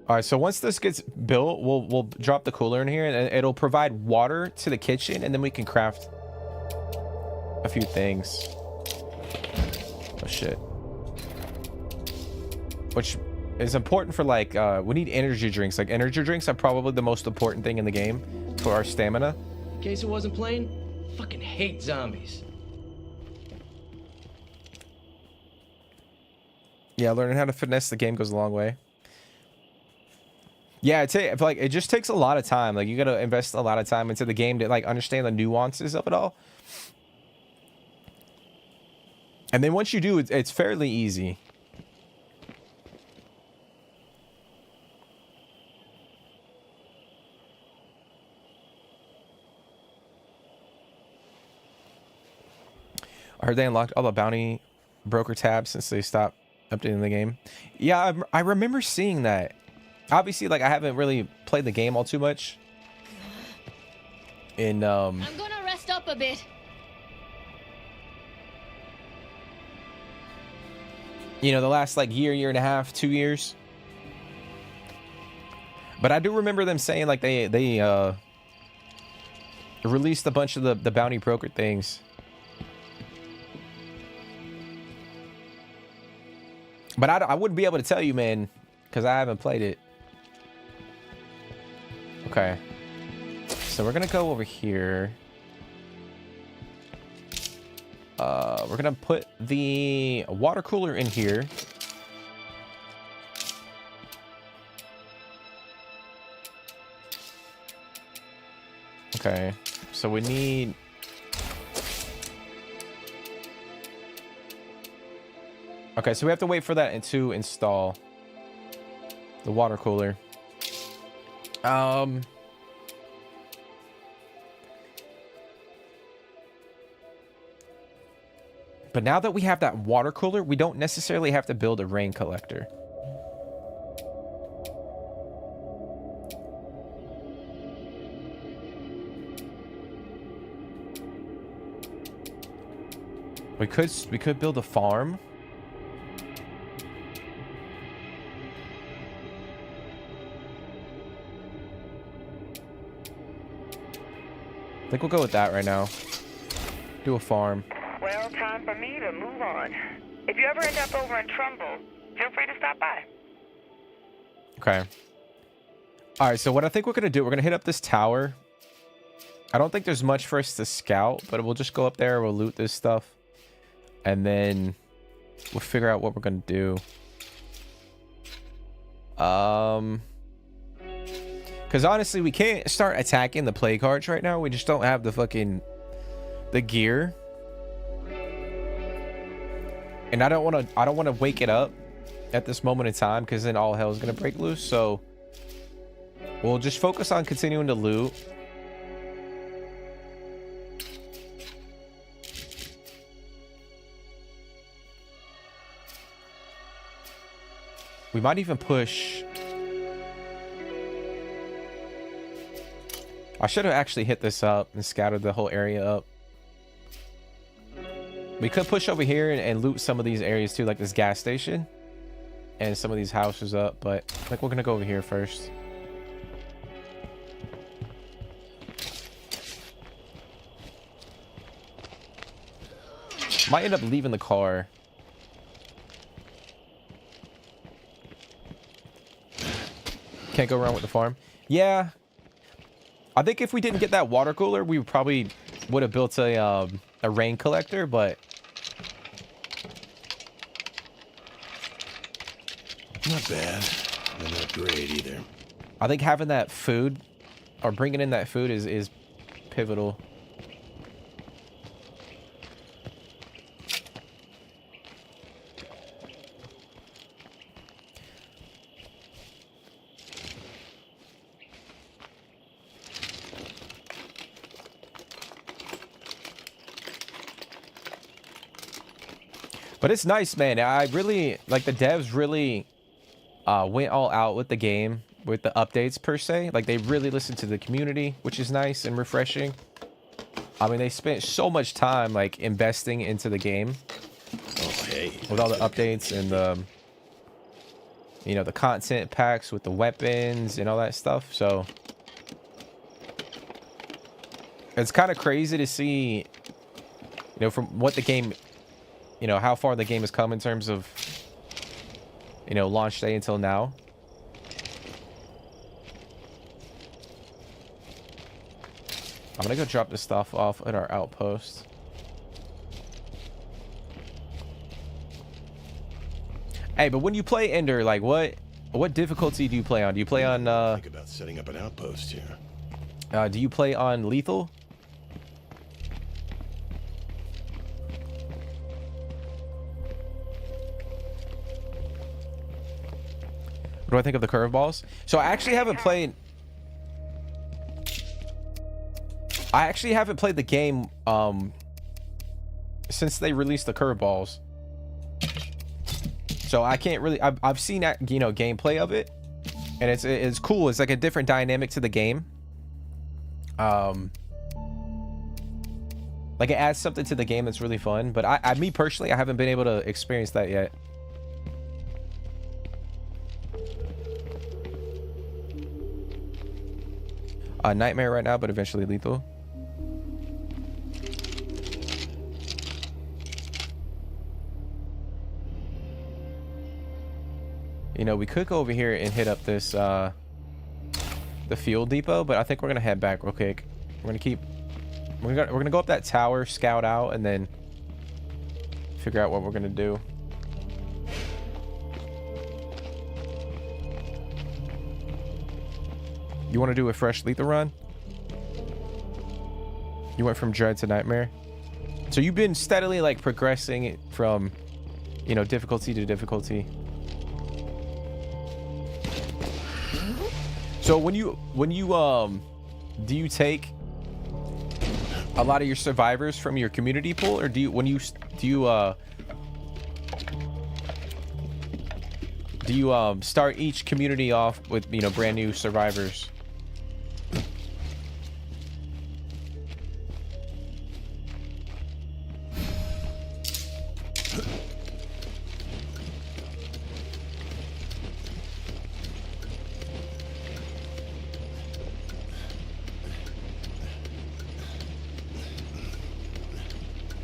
right, so once this gets built, we'll drop the cooler in here, and it'll provide water to the kitchen, and then we can craft a few things. Oh shit. Which is important for like we need energy drinks. Like energy drinks are probably the most important thing in the game for our stamina. In case it wasn't plain, fucking hate zombies. Yeah, learning how to finesse the game goes a long way. Yeah, like it just takes a lot of time. Like you gotta invest a lot of time into the game to like understand the nuances of it all. And then once you do, it's fairly easy. I heard they unlocked all the bounty broker tabs since they stopped updating the game. Yeah, I remember seeing that. Obviously, like I haven't really played the game all too much. I'm gonna rest up a bit. You know, the last like year and a half, 2 years. But I do remember them saying like they released a bunch of the bounty broker things. But I wouldn't be able to tell you, man, because I haven't played it. Okay. So we're going to go over here. We're going to put the water cooler in here. Okay. So we need... Okay, so we have to wait for that to install the water cooler. But now that we have that water cooler, we don't necessarily have to build a rain collector. We could build a farm. I think we'll go with that right now. Do a farm. Well, time for me to move on. If you ever end up over in Trumbull, feel free to stop by. Okay. All right, so what I think we're going to do, we're going to hit up this tower. I don't think there's much for us to scout, but we'll just go up there, we'll loot this stuff. And then we'll figure out what we're gonna do. Because honestly, we can't start attacking the plague hearts right now. We just don't have the gear. And I don't want to wake it up at this moment in time, because then all hell is gonna break loose. So we'll just focus on continuing to loot. We might even push. I should have actually hit this up and scouted the whole area up. We could push over here and loot some of these areas too, like this gas station and some of these houses up, but I think we're gonna go over here first. Might end up leaving the car. Can't go around with the farm. Yeah, I think if we didn't get that water cooler, we probably would have built a rain collector, but not bad, but not great either. I think having that food, or bringing in that food, is pivotal. But it's nice, man. I really like the devs really went all out with the game, with the updates per se. Like, they really listened to the community, which is nice and refreshing. I mean, they spent so much time like investing into the game. Oh, hey. With all the updates and the, you know, the content packs with the weapons and all that stuff. So it's kind of crazy to see, you know, from what the game, you know, how far the game has come in terms of, you know, launch day until now. I'm gonna go drop this stuff off at our outpost. Hey, but when you play Ender, like, what difficulty do you play on? Do you play on think about setting up an outpost here. do you play on lethal? What do I think of the curveballs? So I actually haven't played the game since they released the curveballs. So I can't really, I've seen that, you know, gameplay of it, and it's cool. It's like a different dynamic to the game. Like, it adds something to the game that's really fun, but me personally, I haven't been able to experience that yet. Nightmare right now, but eventually lethal. You know, we could go over here and hit up this the fuel depot, but I think we're gonna head back real quick. We're gonna go up that tower, scout out, and then figure out what we're gonna do. You want to do a fresh lethal run? You went from dread to nightmare. So you've been steadily like progressing it from, you know, difficulty to difficulty. So when you do you take a lot of your survivors from your community pool, or do you start each community off with, you know, brand new survivors?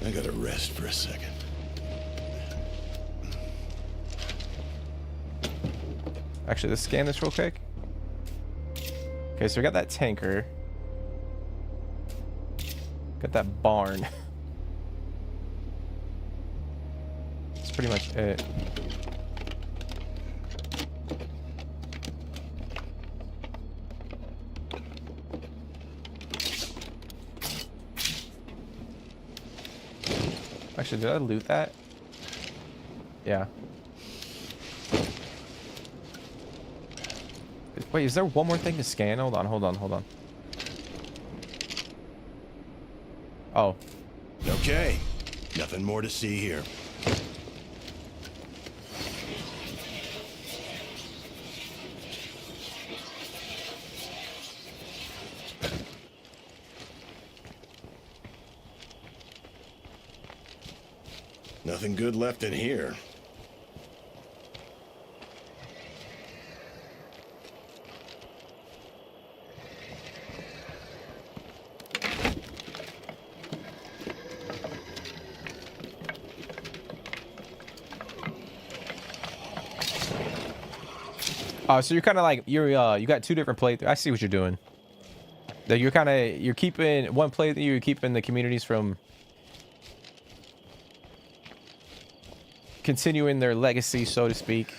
I gotta rest for a second. Actually, let's scan this real quick. Okay, so we got that tanker. Got that barn. Let's pretty much it. Actually, did I loot that? Yeah. Wait, is there one more thing to scan? Hold on, hold on, hold on. Oh. Okay. Nothing more to see here. Nothing good left in here. So you're kind of like you got two different playthroughs. I see what you're doing. That you're keeping one playthrough, you're keeping the communities from continuing their legacy, so to speak.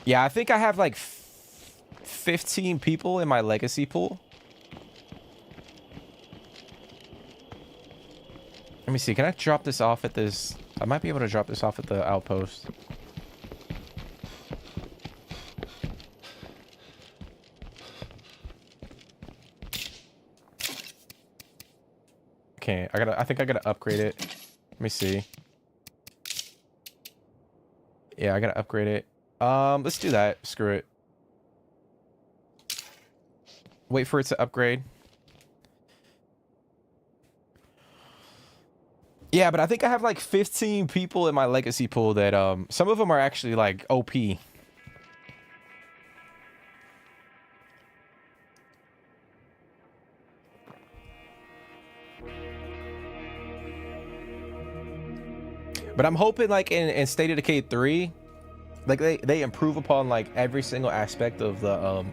Yeah, I think I have like 15 people in my legacy pool. Let me see. Can I drop this off at this? I might be able to drop this off at the outpost. Okay, I think I gotta upgrade it. Let me see. Yeah, I gotta upgrade it. Let's do that. Screw it. Wait for it to upgrade. Yeah, but I think I have like 15 people in my legacy pool that some of them are actually like OP. But I'm hoping like in State of Decay 3, like they improve upon like every single aspect of the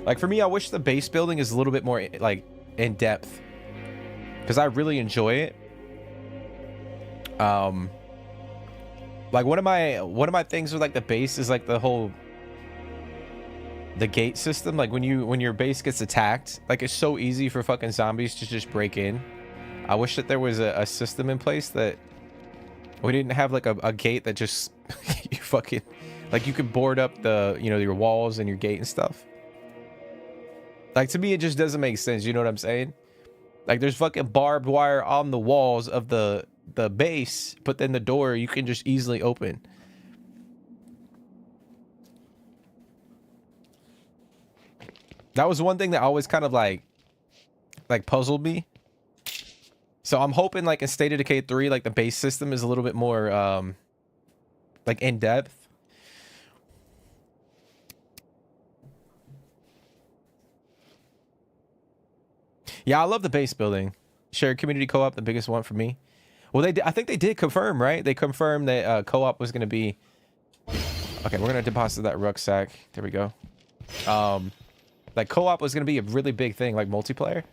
like for me, I wish the base building is a little bit more like in depth, because I really enjoy it. Like one of my things with like the base is like the gate system. Like when your base gets attacked, like it's so easy for fucking zombies to just break in. I wish that there was a system in place that we didn't have like a gate that just you fucking like you could board up the your walls and your gate and stuff. Like to me it just doesn't make sense, you know what I'm saying? Like there's fucking barbed wire on the walls of the base, but then the door you can just easily open. That was one thing that always kind of like puzzled me. So I'm hoping like in State of Decay 3, like the base system is a little bit more like in depth. Yeah, I love the base building. Shared community co-op, the biggest one for me. Well, I think they did confirm, right? They confirmed that co-op was going to be... Okay, we're going to deposit that rucksack. There we go. Like co-op was going to be a really big thing, like multiplayer.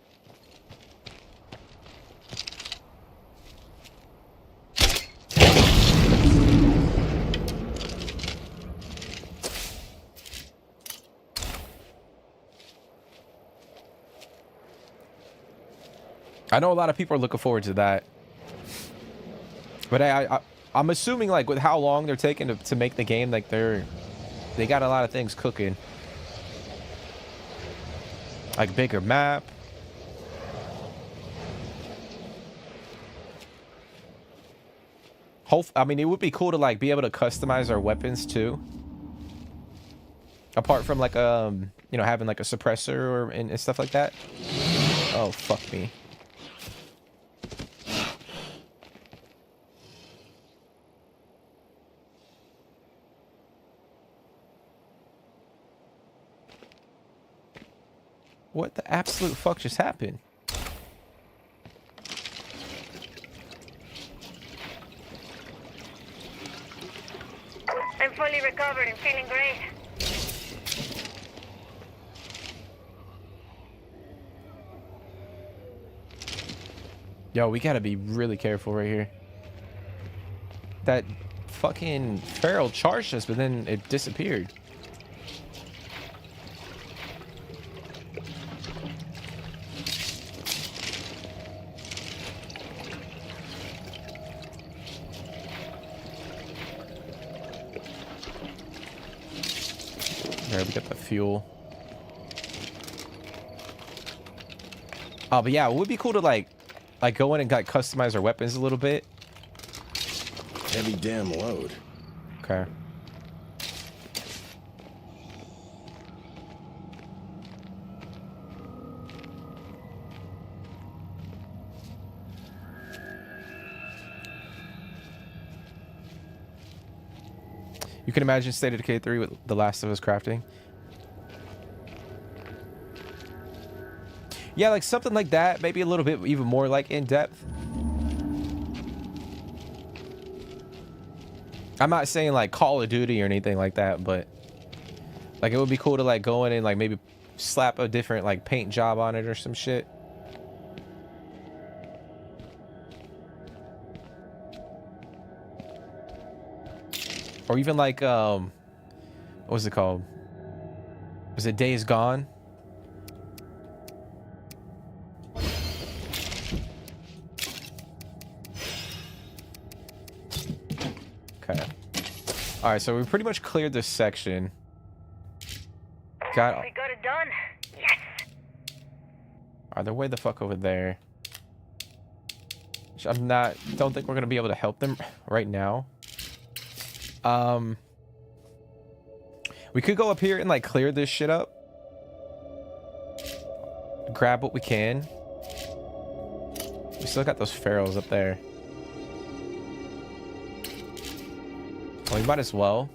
I know a lot of people are looking forward to that. But I'm assuming like with how long they're taking to make the game, like they got a lot of things cooking. Like bigger map. I mean, it would be cool to like be able to customize our weapons too. Apart from like having like a suppressor and stuff like that. Oh fuck me. What the absolute fuck just happened? I'm fully recovered and feeling great. Yo, we gotta be really careful right here. That fucking feral charged us, but then it disappeared. There, we got the fuel. Oh, but yeah, it would be cool to like go in and like customize our weapons a little bit. Heavy damn load. Okay. You can imagine State of Decay 3 with The Last of Us crafting. Yeah, like something like that. Maybe a little bit even more like in depth. I'm not saying like Call of Duty or anything like that, but like it would be cool to like go in and like maybe slap a different like paint job on it or some shit. Or even like what was it called? Was it Days Gone? Okay. All right, so we pretty much cleared this section. We got it done. Yes. Are they way the fuck over there? Don't think we're gonna be able to help them right now. We could go up here and like clear this shit up. Grab what we can. We still got those ferals up there. Well, we might as well.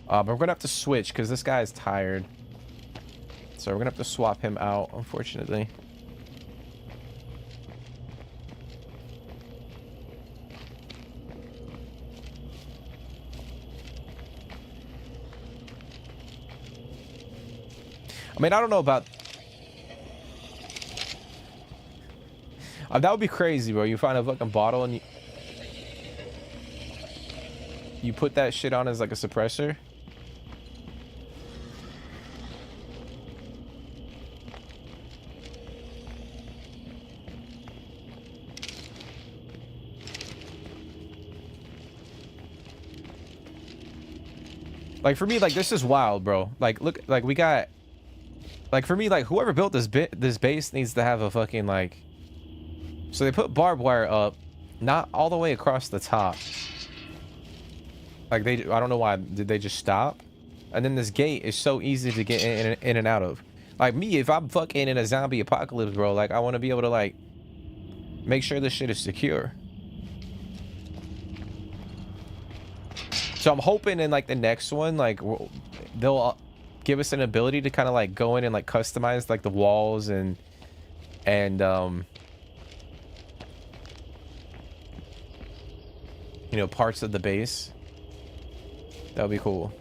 But we're gonna have to switch because this guy is tired. So we're gonna have to swap him out, unfortunately. I mean, I don't know about... that would be crazy, bro. You find a fucking bottle and you put that shit on as like a suppressor. Like for me, like this is wild, bro. Like look, like we got, like for me, like whoever built this base needs to have a fucking like. So they put barbed wire up, not all the way across the top. Like I don't know why, did they just stop? And then this gate is so easy to get in and out of. Like me, if I'm fucking in a zombie apocalypse, bro, like I want to be able to like make sure this shit is secure. So I'm hoping in like the next one, like they'll give us an ability to kind of like go in and like customize like the walls and you know, parts of the base. That would be cool.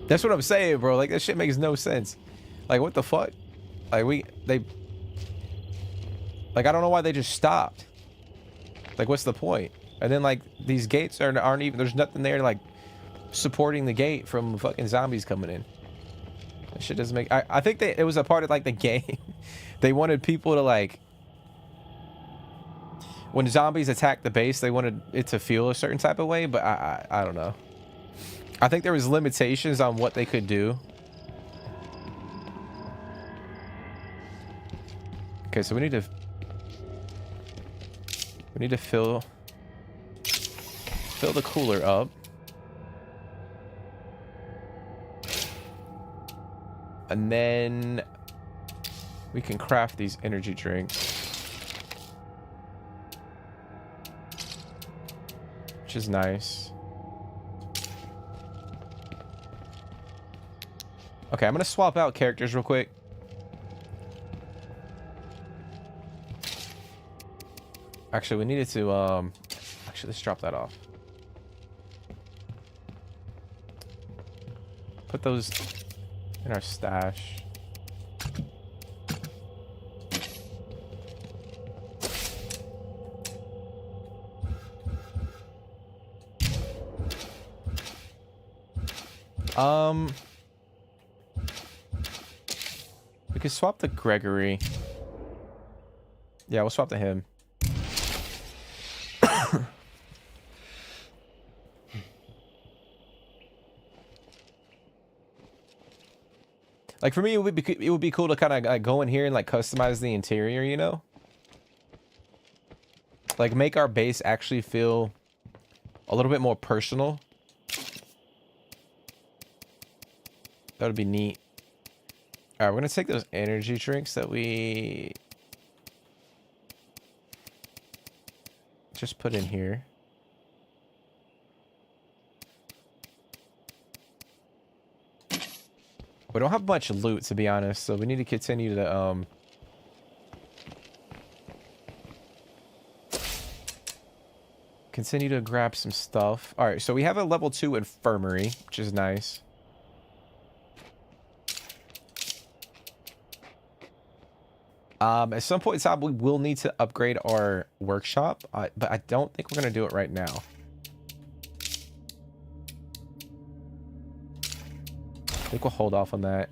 That's what I'm saying, bro. Like that shit makes no sense. Like what the fuck? Like like I don't know why they just stopped. Like what's the point? And then like these gates aren't even, there's nothing there like supporting the gate from fucking zombies coming in. That shit doesn't make, I think it was a part of like the game. They wanted people to like, when zombies attack the base, they wanted it to feel a certain type of way, but I don't know. I think there was limitations on what they could do. Okay, so we need to fill the cooler up. And then we can craft these energy drinks. Which is nice. Okay, I'm gonna swap out characters real quick. Actually, we needed to actually, let's drop that off. Put those in our stash. We could swap the Gregory. Yeah, we'll swap to him. Like for me, it would be cool to kind of like go in here and like customize the interior, you know? Like make our base actually feel a little bit more personal. That would be neat. All right, we're gonna take those energy drinks that we just put in here. We don't have much loot, to be honest, so we need to continue to continue to grab some stuff. All right, so we have a level 2 infirmary, which is nice. At some point in time, we will need to upgrade our workshop, but I don't think we're gonna do it right now. I think we'll hold off on that.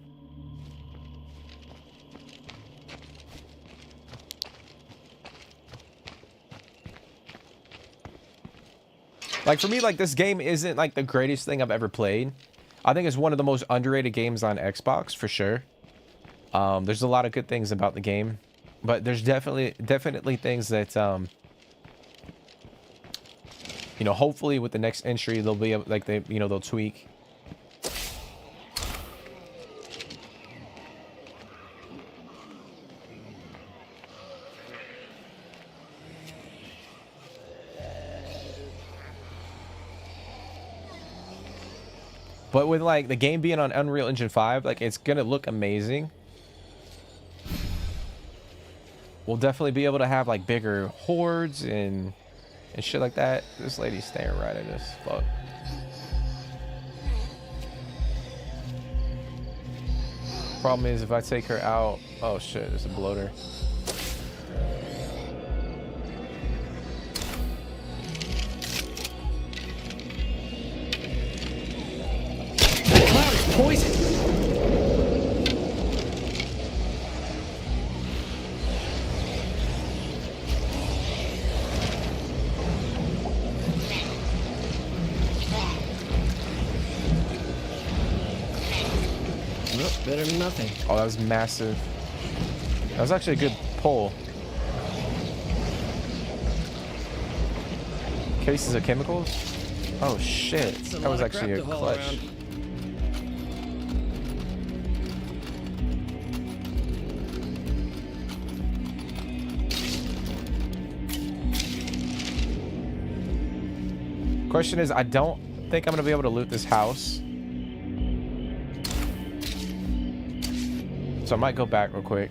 Like for me, like this game isn't like the greatest thing I've ever played. I think it's one of the most underrated games on Xbox for sure. There's a lot of good things about the game, but there's definitely things that you know, hopefully with the next entry they'll be like they'll tweak. But with like the game being on Unreal Engine 5, like it's gonna look amazing. We'll definitely be able to have like bigger hordes and shit like that. This lady's staring right at us. Fuck. Problem is if I take her out, oh shit, there's a bloater. Poison! Nope, better than nothing. Oh, that was massive. That was actually a good pull. Cases of chemicals? Oh shit, that was actually a clutch. Question is, I don't think I'm gonna be able to loot this house, so I might go back real quick.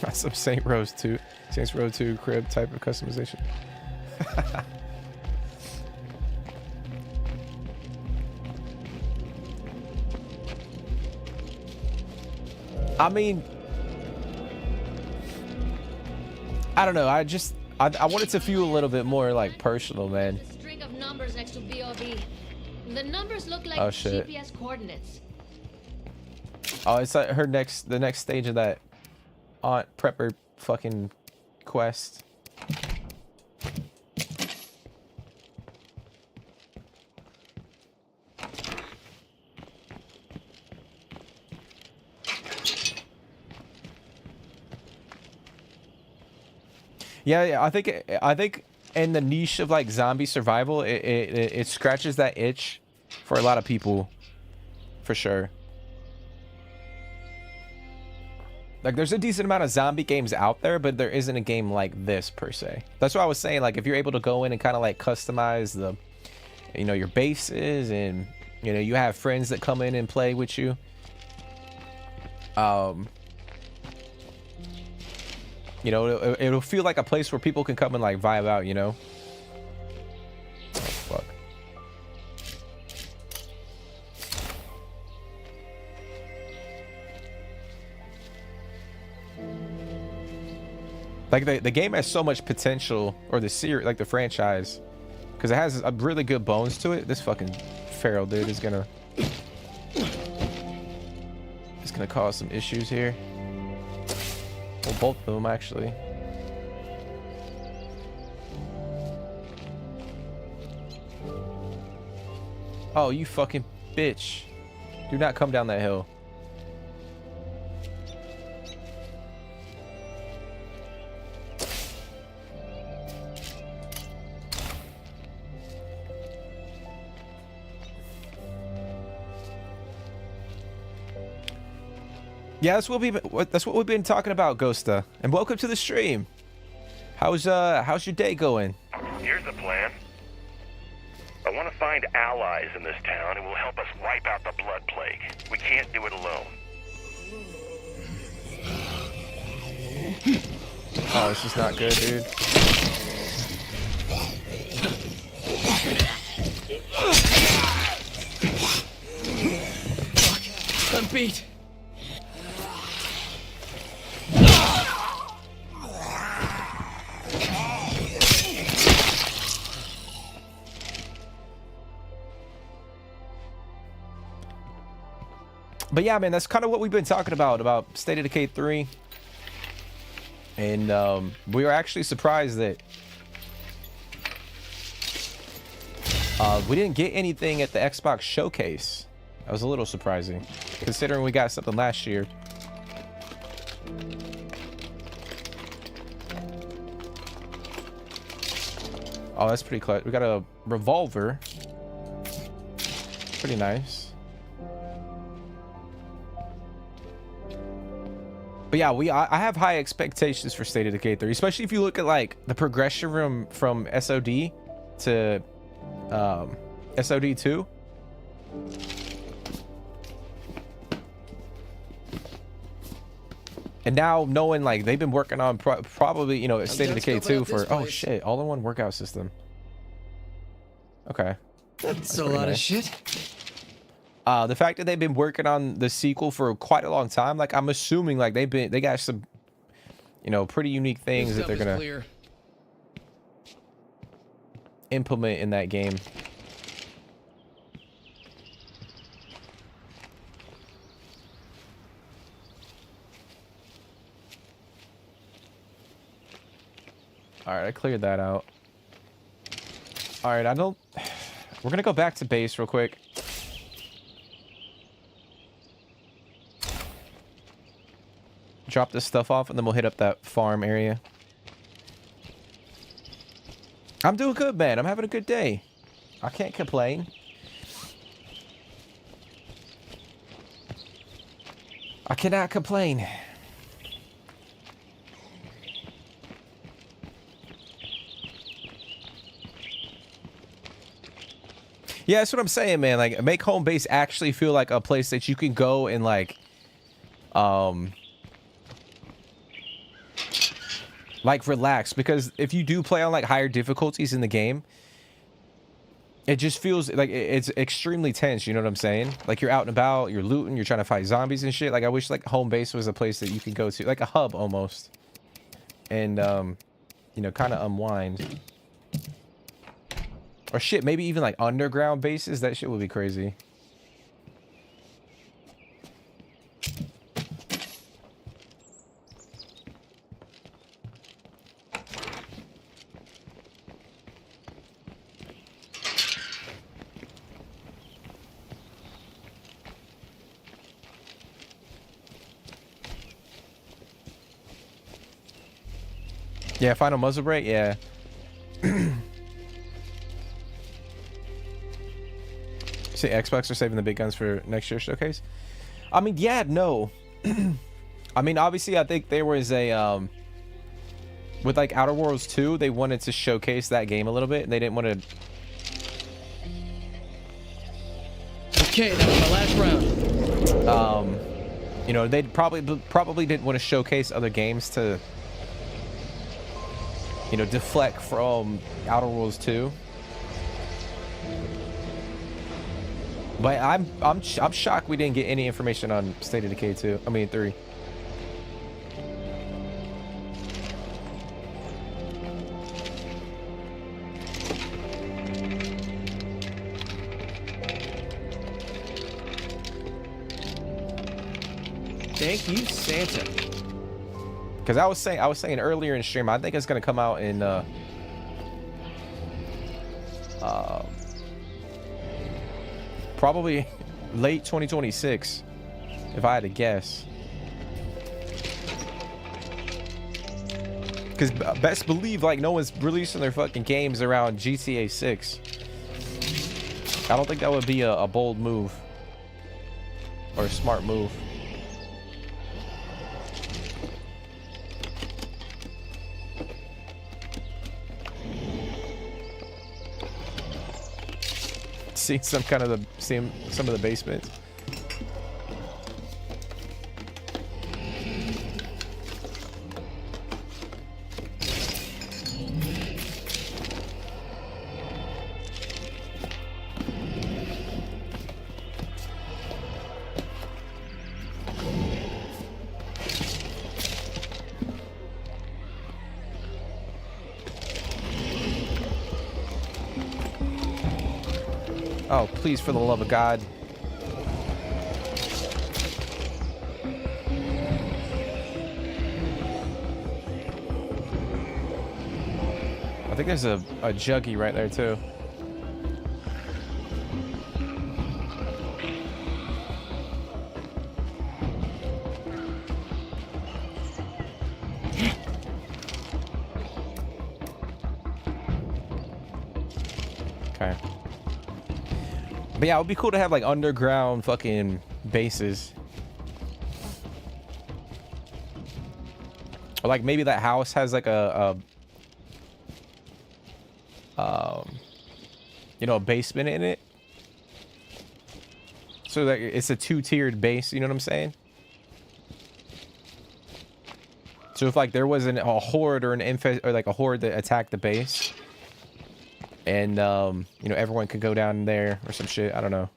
That's some Saints Row 2 crib type of customization. I mean, I don't know. I want it to feel a little bit more like personal, man. String of numbers next to BOV. The numbers look like shit. GPS coordinates. Oh, it's like the next stage of that Aunt Prepper fucking quest. Yeah, I think in the niche of like zombie survival, it scratches that itch for a lot of people, for sure. Like there's a decent amount of zombie games out there, but there isn't a game like this per se. That's what I was saying. Like if you're able to go in and kind of like customize the, you know, your bases, and you know you have friends that come in and play with you, You know, it'll feel like a place where people can come and like vibe out, you know. Oh, fuck. Like the game has so much potential, or the series, like the franchise, because it has a really good bones to it. This fucking feral dude is gonna cause some issues here. Well, both of them actually. Oh, you fucking bitch! Do not come down that hill. Yeah, that's what we've been talking about, Ghosta. And welcome to the stream. How's your day going? Here's the plan. I want to find allies in this town who will help us wipe out the blood plague. We can't do it alone. Oh, this is not good, dude. Fuck. I'm beat. But yeah, man, that's kind of what we've been talking about State of Decay 3. And we were actually surprised that we didn't get anything at the Xbox showcase. That was a little surprising, considering we got something last year. Oh, that's pretty close. We got a revolver. Pretty nice. But yeah, I have high expectations for State of Decay 3, especially if you look at like the progression from SOD to SOD 2. And now knowing like they've been working on probably, you know, State of Decay 2 for shit, all-in-one workout system. Okay. That's a lot of shit. The fact that they've been working on the sequel for quite a long time, like I'm assuming like they got some, you know, pretty unique things that they're gonna implement in that game. All right, I cleared that out. All right, we're gonna go back to base real quick. Drop this stuff off, and then we'll hit up that farm area. I'm doing good, man. I'm having a good day. I can't complain. I cannot complain. Yeah, that's what I'm saying, man. Like, make home base actually feel like a place that you can go and like relax, because if you do play on like higher difficulties in the game, it just feels like it's extremely tense, you know what I'm saying? Like you're out and about, you're looting, you're trying to fight zombies and shit. Like I wish like home base was a place that you could go to, like a hub almost, and you know, kind of unwind. Or shit, maybe even like underground bases. That shit would be crazy. Yeah, final muzzle break, yeah. See, Xbox are saving the big guns for next year's showcase. I mean, yeah, no. I mean, obviously, I think there was a with like Outer Worlds 2, they wanted to showcase that game a little bit, and they didn't want to. Okay, that was my last round. You know, they probably didn't want to showcase other games to, you know, deflect from Outer Worlds 2. But I'm shocked we didn't get any information on State of Decay 2. I mean 3. Thank you, Santa. Because I was saying earlier in stream, I think it's gonna come out in probably late 2026, if I had to guess. Because best believe, like, no one's releasing their fucking games around GTA 6. I don't think that would be a bold move or a smart move. See some of the basements. Oh, please, for the love of God. I think there's a juggy right there, too. Okay. But yeah, it would be cool to have like underground fucking bases. Or like maybe that house has like you know, a basement in it. So like it's a two-tiered base, you know what I'm saying? So if like there wasn't a horde or like a horde that attacked the base, and you know, everyone could go down there or some shit. I don't know.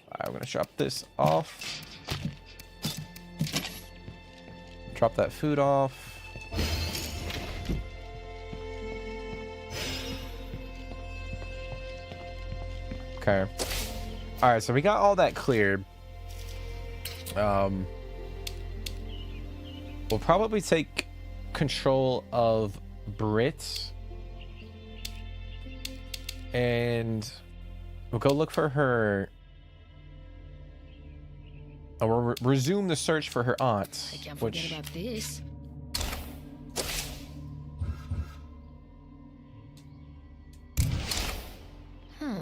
Alright, I'm gonna drop this off. Drop that food off. Okay. Alright, so we got all that cleared. We'll probably take control of Brits, and we'll go look for her. Oh, we'll resume the search for her aunt. I can't forget about this. Huh.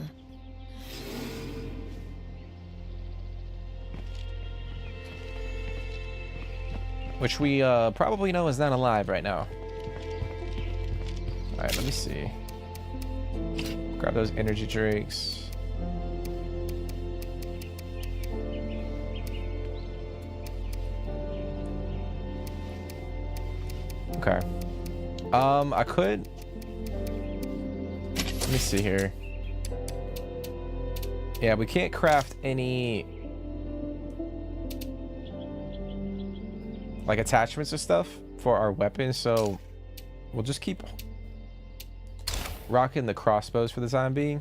Which we probably know is not alive right now. Alright, let me see. Grab those energy drinks. Okay. I could... Let me see here. Yeah, we can't craft any... like attachments and stuff for our weapons, so we'll just keep rocking the crossbows for the time being.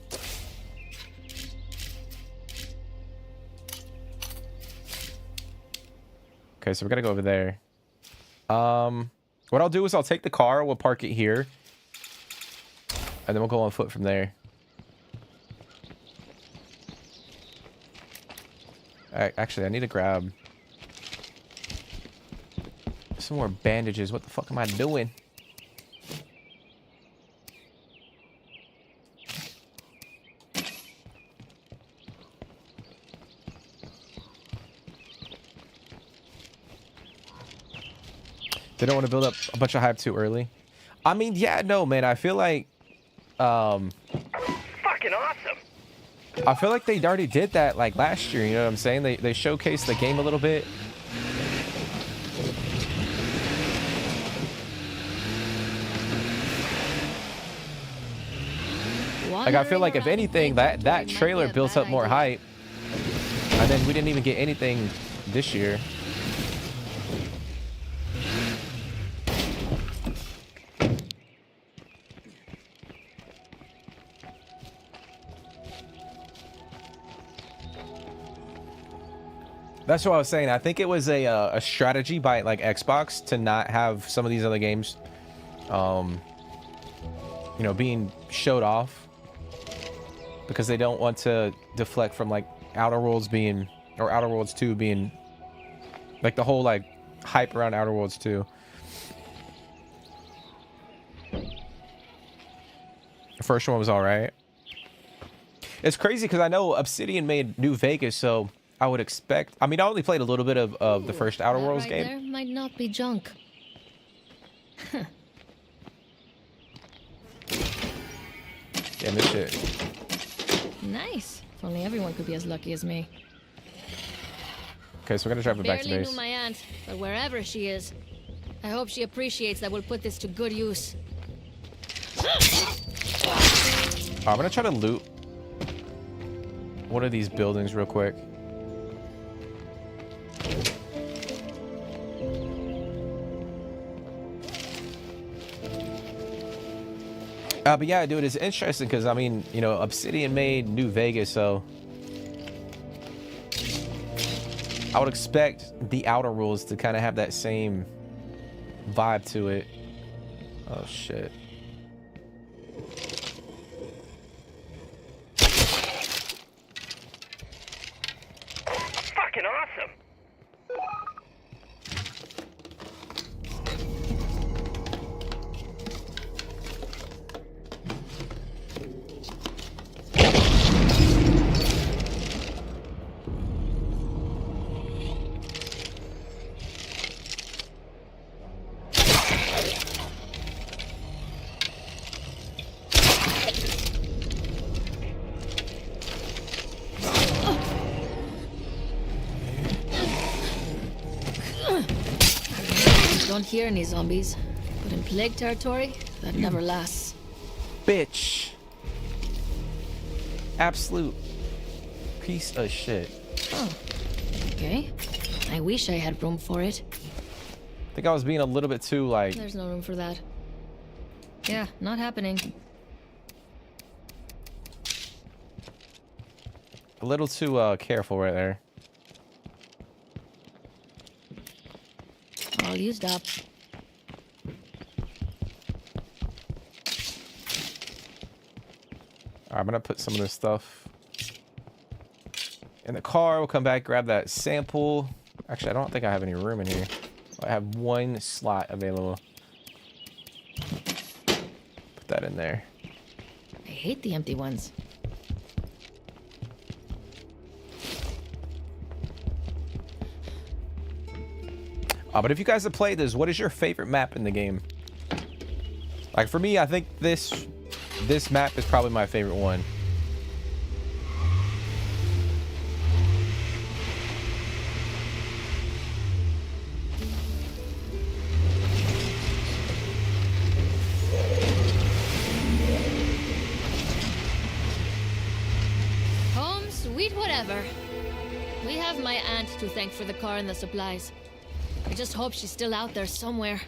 Okay, so we're gonna go over there. What I'll do is I'll take the car, we'll park it here, and then we'll go on foot from there. Actually, I need to grab some more bandages. What the fuck am I doing? They don't want to build up a bunch of hype too early. I mean, yeah, no, man. I feel like, Fucking awesome. I feel like they already did that like last year, you know what I'm saying? They showcased the game a little bit. Like I feel like if anything that trailer built up more hype. And then we didn't even get anything this year. That's what I was saying. I think it was a strategy by like Xbox to not have some of these other games, you know, being showed off because they don't want to deflect from like Outer Worlds being, or Outer Worlds 2 being, like the whole like hype around Outer Worlds 2. The first one was all right. It's crazy because I know Obsidian made New Vegas, so I would expect. I mean, I only played a little bit of the first Outer Worlds right game. There might not be junk. Damn this shit. Nice. If only everyone could be as lucky as me. Okay, so we're gonna drive it back to Barely base. knew my aunt, but wherever she is, I hope she appreciates that we'll put this to good use. I'm gonna try to loot one of these buildings real quick. But yeah, dude, it's interesting because I mean, you know, Obsidian made New Vegas, so I would expect the Outer Worlds to kind of have that same vibe to it. Oh shit. Fucking awesome. Don't hear any zombies, but in plague territory, that never lasts. Bitch. Absolute piece of shit. Oh, okay. I wish I had room for it. I think I was being a little bit too like. There's no room for that. Yeah, not happening. A little too careful right there. All used up. Alright, I'm gonna put some of this stuff in the car. We'll come back, grab that sample. Actually, I don't think I have any room in here. I have one slot available. Put that in there. I hate the empty ones. But if you guys have played this, what is your favorite map in the game? Like for me, I think this map is probably my favorite one. Home, sweet whatever. We have my aunt to thank for the car and the supplies. I just hope she's still out there somewhere.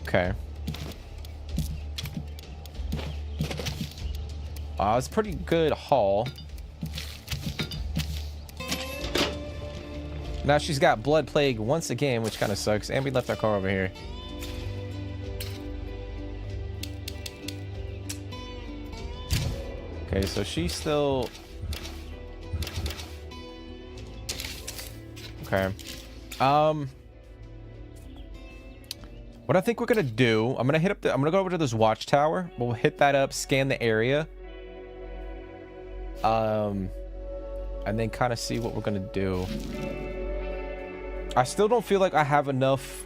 Okay. It's a pretty good haul. Now she's got Blood Plague once again, which kind of sucks. And we left our car over here. Okay, so she's still... Okay. What I think we're gonna do, I'm gonna go over to this watchtower. We'll hit that up, scan the area. And then kind of see what we're gonna do. I still don't feel like I have enough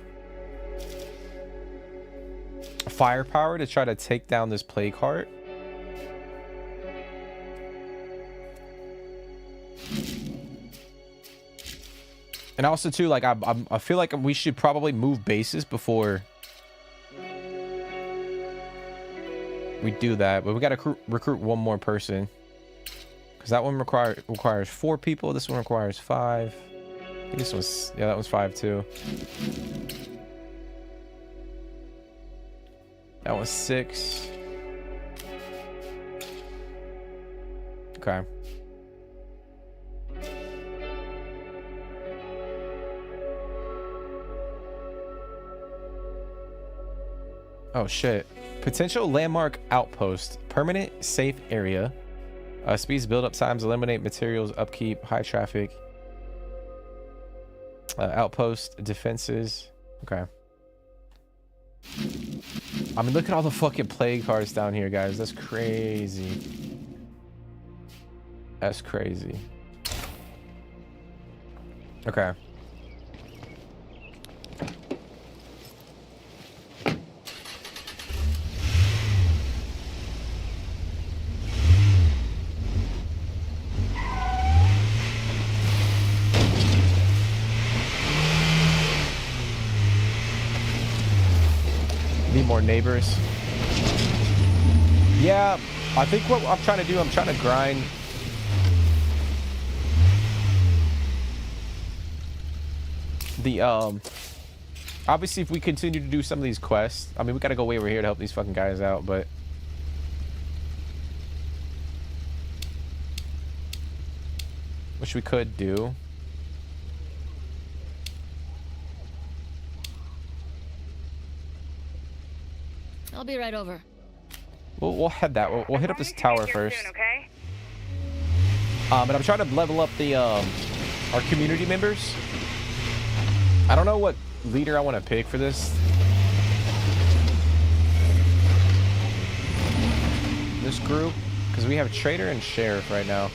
firepower to try to take down this plague heart. And also too, like I feel like we should probably move bases before we do that. But we got to recruit one more person, because that one requires 4 people. This one requires 5. I think this was, yeah, that was 5 too. That was 6. Okay. Oh shit. Potential landmark outpost. Permanent safe area. Speeds build-up times, eliminate materials, upkeep, high traffic. Outpost, defenses. Okay. I mean, look at all the fucking plague cards down here, guys. That's crazy. That's crazy. Okay. Need more neighbors. Yeah, I think what I'm trying to do, I'm trying to grind. The obviously if we continue to do some of these quests, I mean we gotta go way over here to help these fucking guys out, but which we could do. I'll be right over. We'll head that. We'll hit up this tower first. Soon, okay? And I'm trying to level up the our community members. I don't know what leader I want to pick for this. This group, because we have trader and sheriff right now.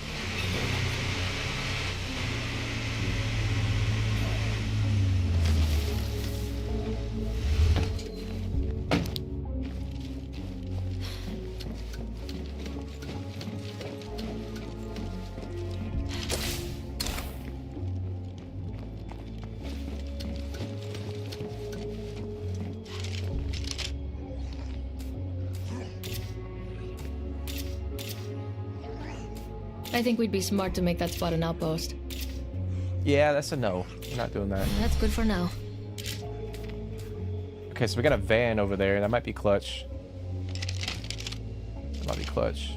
I think we'd be smart to make that spot an outpost. Yeah, that's a no. We're not doing that. That's good for now. Okay, so we got a van over there. That might be clutch. That might be clutch.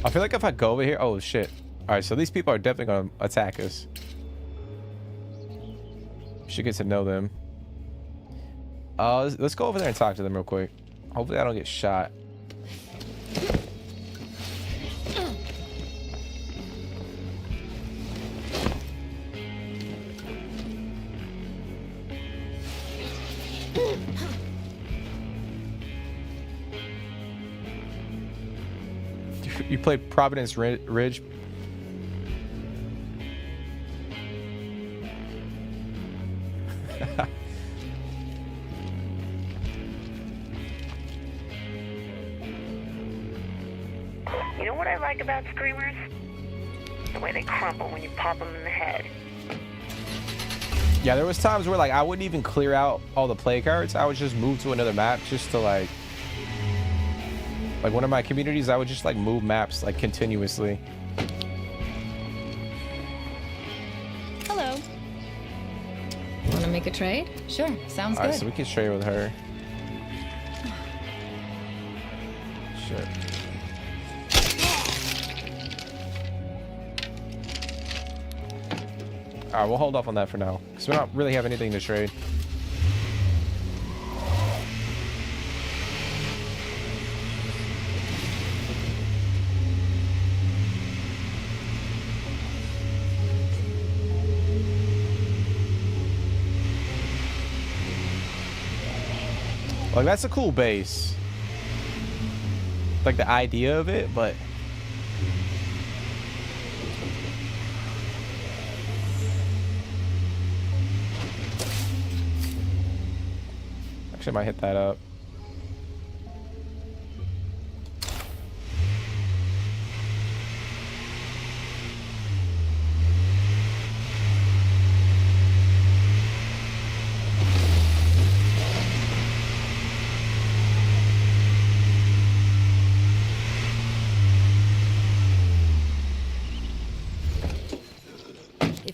I feel like if I go over here... Oh, shit. Alright, so these people are definitely going to attack us. Should get to know them. Let's go over there and talk to them real quick. Hopefully I don't get shot. You played Providence Ridge. You know what I like about screamers? The way they crumble when you pop them in the head. Yeah, there was times where like I wouldn't even clear out all the play cards. I would just move to another map just to like one of my communities, I would just like move maps like continuously. Hello. Want to make a trade? Sure, sounds All right, good. so we can trade with her. Shit. All right, we'll hold off on that for now because we don't really have anything to trade. Like, that's a cool base. Like, the idea of it, but... Actually, I might hit that up.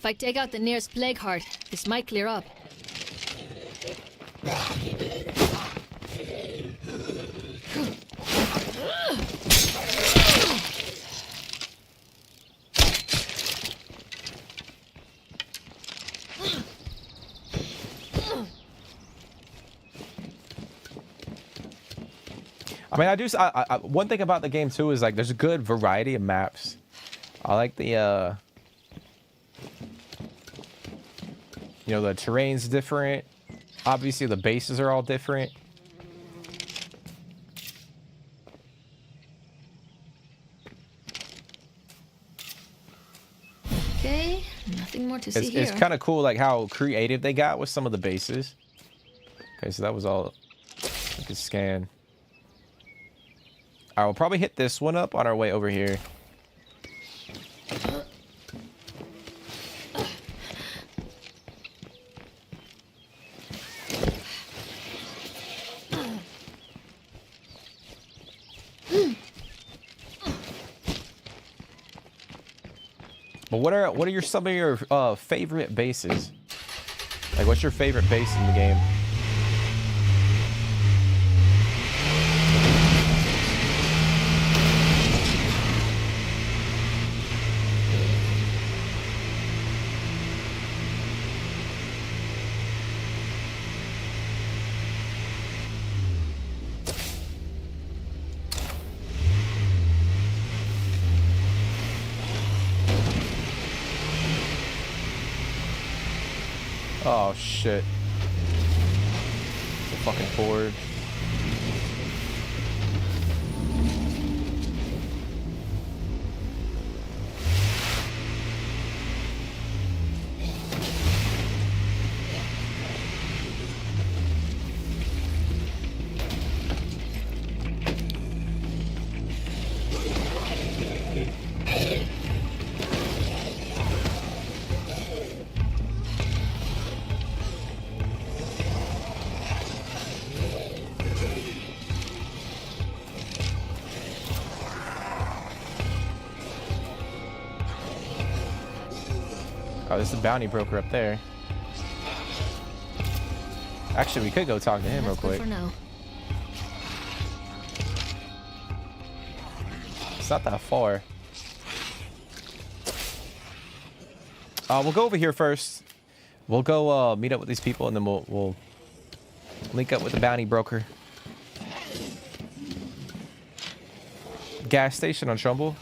If I take out the nearest plague heart, this might clear up. I mean, one thing about the game too is like there's a good variety of maps. I like the you know, the terrain's different. Obviously the bases are all different. Okay, nothing more to see here. It's kind of cool like how creative they got with some of the bases. Okay, so that was all we could scan. I will probably hit this one up on our way over here. But what are some of your favorite bases? Like, what's your favorite base in the game? Oh shit. It's a fucking forge. Oh, there's the bounty broker up there. Actually, we could go talk to him real quick. For now. It's not that far. We'll go over here first. We'll go meet up with these people, and then we'll link up with the bounty broker. Gas station on Trumbull.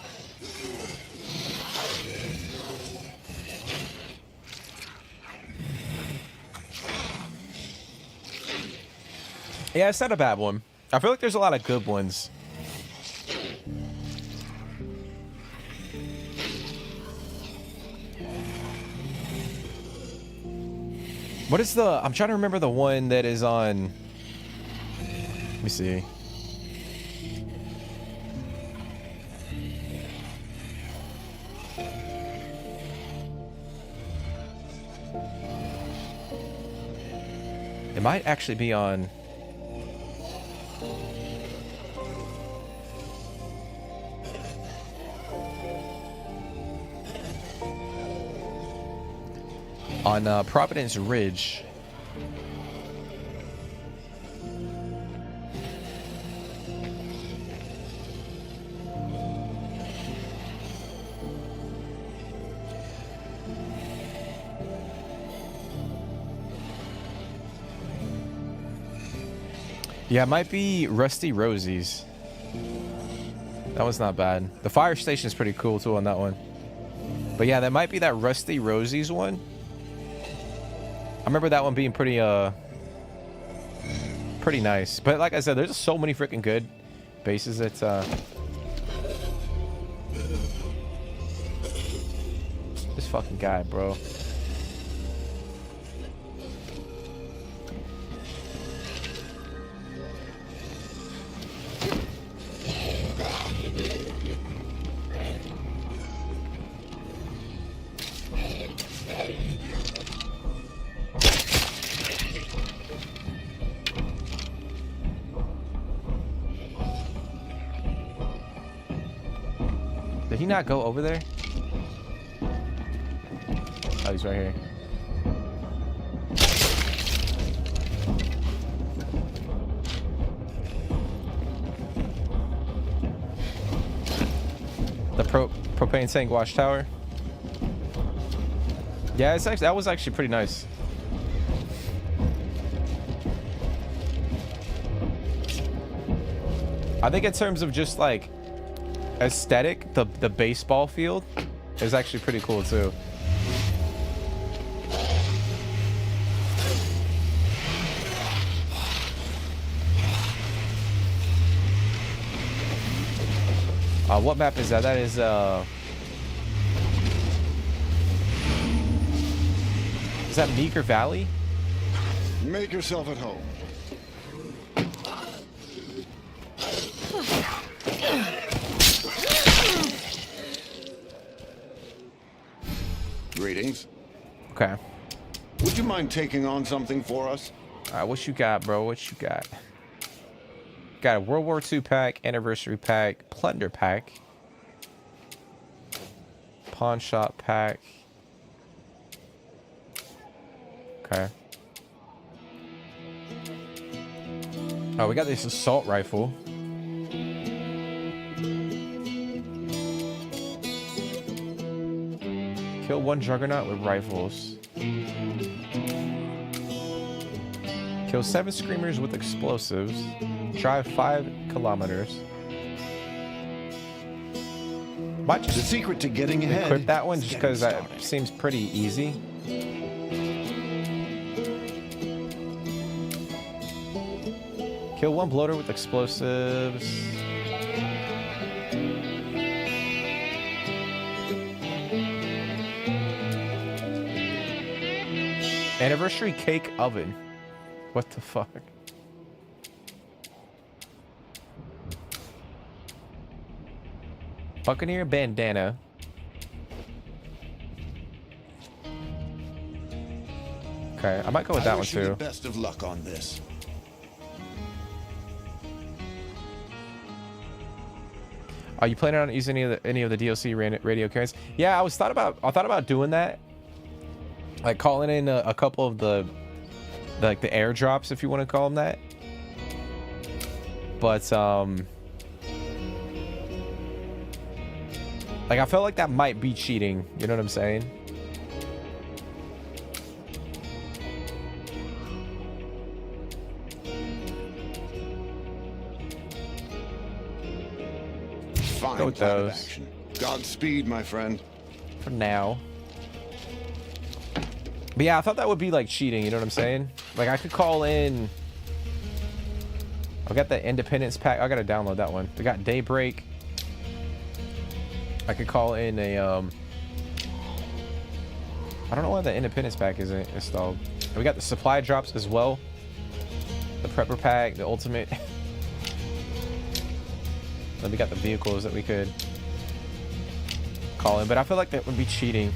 Yeah, it's not a bad one. I feel like there's a lot of good ones. What is the... I'm trying to remember the one that is on... Let me see. It might actually be on... on Providence Ridge. Yeah, it might be Rusty Rosie's. That one's not bad. The fire station is pretty cool too on that one. But yeah, that might be that Rusty Rosie's one. I remember that one being pretty nice. But like I said, there's just so many freaking good bases. It's this fucking guy, bro. Did he not go over there? Oh, he's right here. The propane tank watchtower. Yeah, it's actually, that was actually pretty nice. I think in terms of just like aesthetic, the baseball field is actually pretty cool too. What map is that? That is that Meeker Valley? Make yourself at home. Greetings. Okay. Would you mind taking on something for us? What you got, bro? What you got? Got a World War II pack, anniversary pack, plunder pack, pawn shop pack. Okay. Oh, we got this assault rifle. Kill one juggernaut with rifles. Kill 7 screamers with explosives. Drive 5 kilometers. Might just The secret to getting ahead. equip that one just is because getting that started. seems pretty easy. Kill 1 bloater with explosives. Anniversary cake oven. What the fuck? Buccaneer bandana. Okay, I might go with that one wish you the too. best of luck on this. Are you planning on using any of the DLC radio carriers? Yeah, I thought about doing that. Like calling in a couple of the airdrops, if you want to call them that. But like I felt like that might be cheating. You know what I'm saying? Fine Go with plan of those. action. Godspeed, my friend. For now. But yeah, I thought that would be like cheating, you know what I'm saying? Like I could call in. I got the Independence pack. I gotta download that one. We got Daybreak. I could call in a I don't know why the Independence pack isn't installed. And we got the supply drops as well. The Prepper pack, the Ultimate. Then we got the vehicles that we could call in, but I feel like that would be cheating.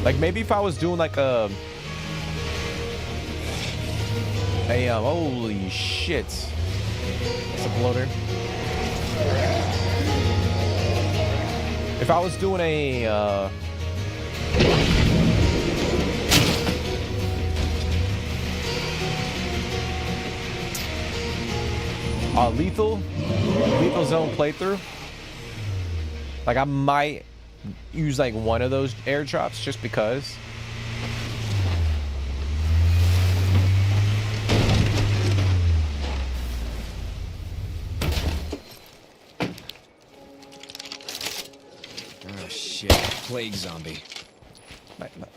Like maybe if I was doing like a holy shit. It's a bloater. If I was doing a lethal zone playthrough, like I might use like one of those airdrops just because. Oh shit, plague zombie.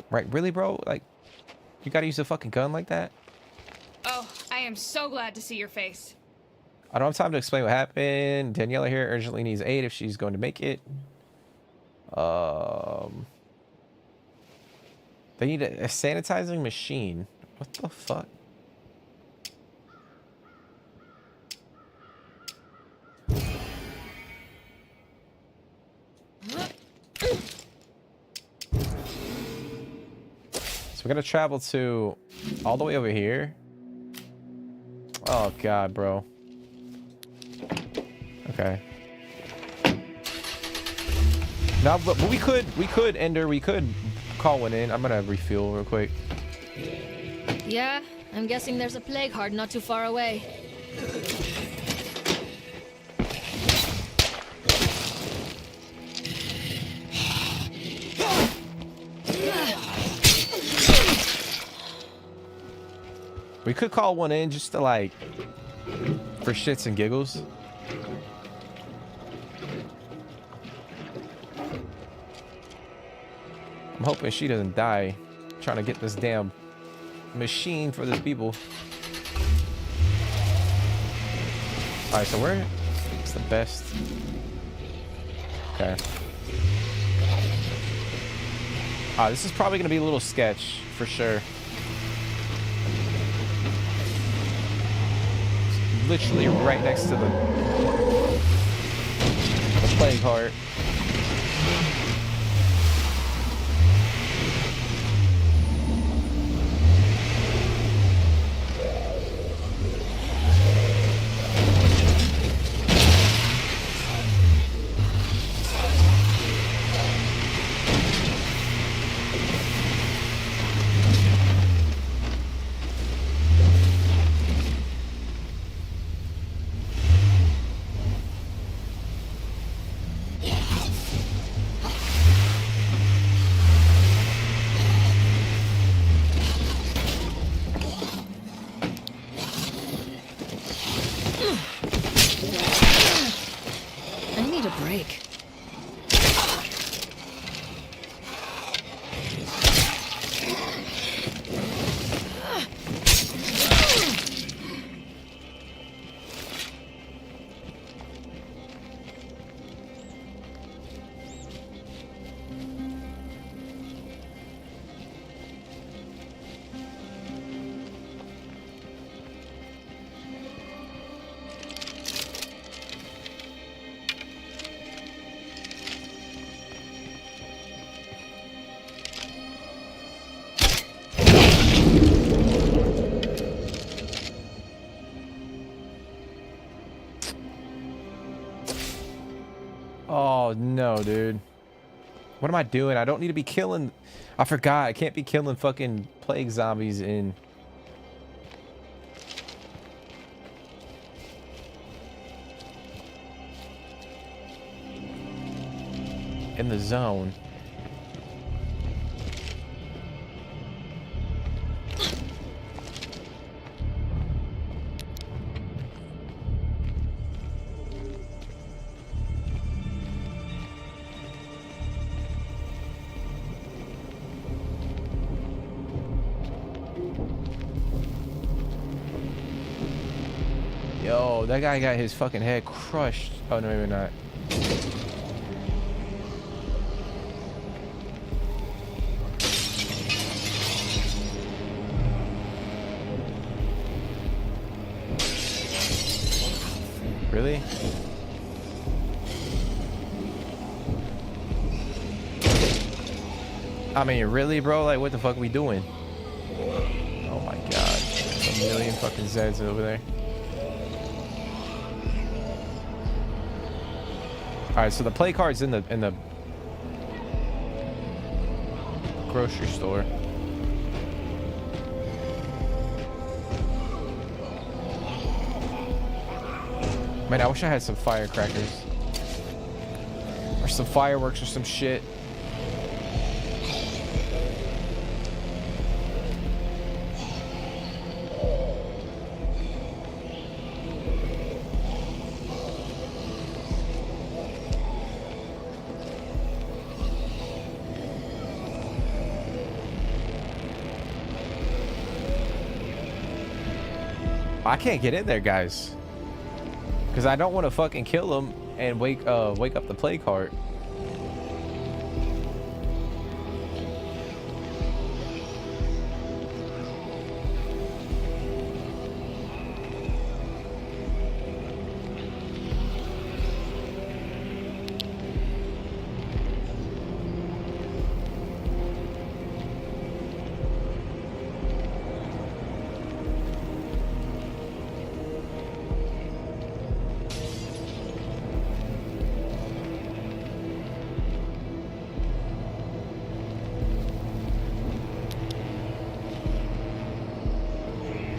Right, really, bro? Like, you gotta use a fucking gun like that? Oh, I am so glad to see your face. I don't have time to explain what happened. Daniela here urgently needs aid if she's going to make it. They need a sanitizing machine. What the fuck? So we're gonna travel to all the way over here. Oh god, bro. Okay. No, but we could Ender, we could call one in. I'm gonna refuel real quick. Yeah, I'm guessing there's a plague heart not too far away. We could call one in just to like, for shits and giggles. I'm hoping she doesn't die trying to get this damn machine for these people. Alright, so where it's the best? Okay. This is probably gonna be a little sketch for sure. Literally right next to the plague heart. I need a break. Oh no, dude. What am I doing? I don't need to be killing. I forgot. I can't be killing fucking plague zombies in the zone. Yo, that guy got his fucking head crushed. Oh, no, maybe not. Really? I mean, really, bro? Like, what the fuck are we doing? Oh my god. A million fucking Zeds over there. Alright, so the play card's in the grocery store. Man, I wish I had some firecrackers. Or some fireworks or some shit. I can't get in there, guys. Because I don't want to fucking kill them and wake up the plague heart.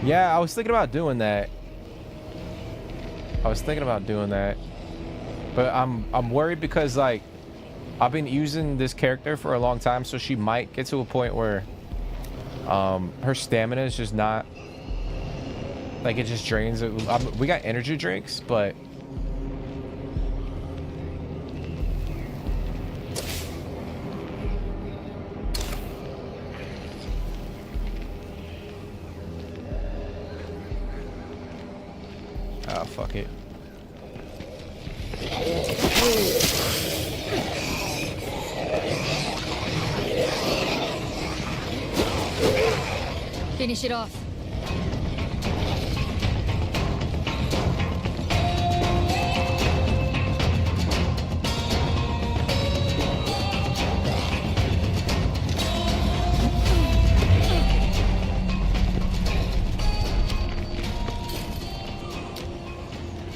Yeah, I was thinking about doing that. But I'm worried because like I've been using this character for a long time, so she might get to a point where her stamina is just not like, it just drains it. We got energy drinks, but oh, fuck it. Finish it off.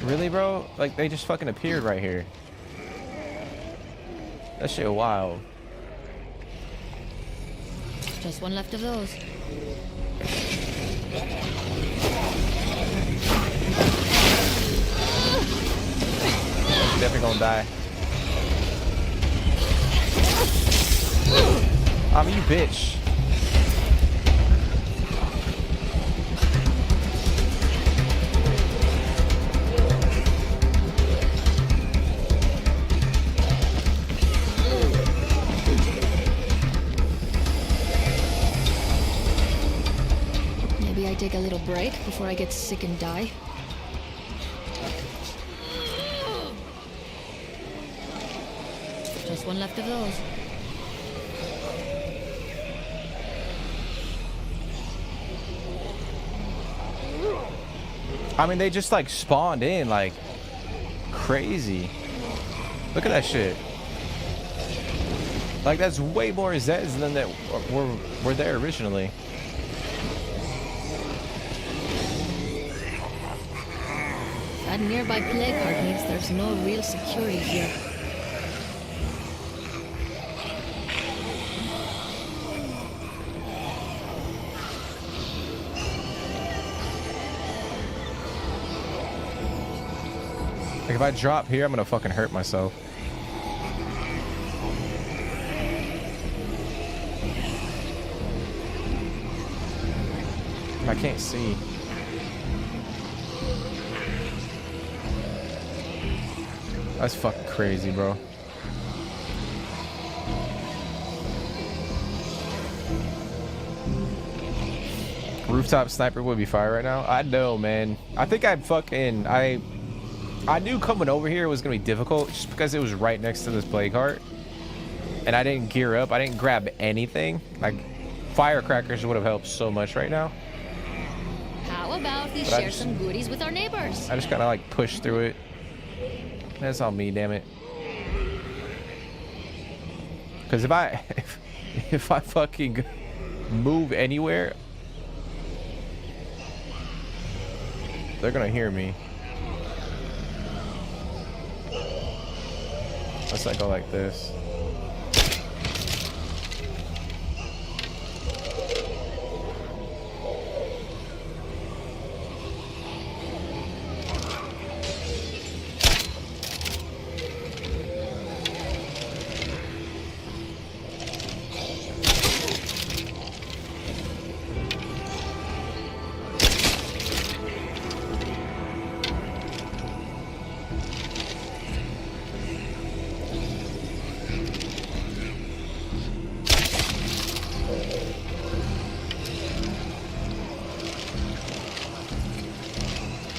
Really, bro? Like, they just fucking appeared right here. That shit wild. Just one left of those. Definitely gonna die. I mean, you bitch. Maybe I take a little break before I get sick and die. Just one left of those. I mean, they just like spawned in like crazy. Look at that shit. Like, that's way more Zeds than that were there originally. That nearby plague heart means there's no real security here. Like, if I drop here, I'm gonna fucking hurt myself. I can't see. That's fucking crazy, bro. Rooftop sniper would be fire right now. I know, man. I think I knew coming over here was gonna be difficult just because it was right next to this plague heart, and I didn't gear up. I didn't grab anything. Like, firecrackers would have helped so much right now. How about we share some goodies with our neighbors? I just kind of like pushed through it. That's on me, damn it. Because if I fucking move anywhere, they're gonna hear me. Let's like go like this.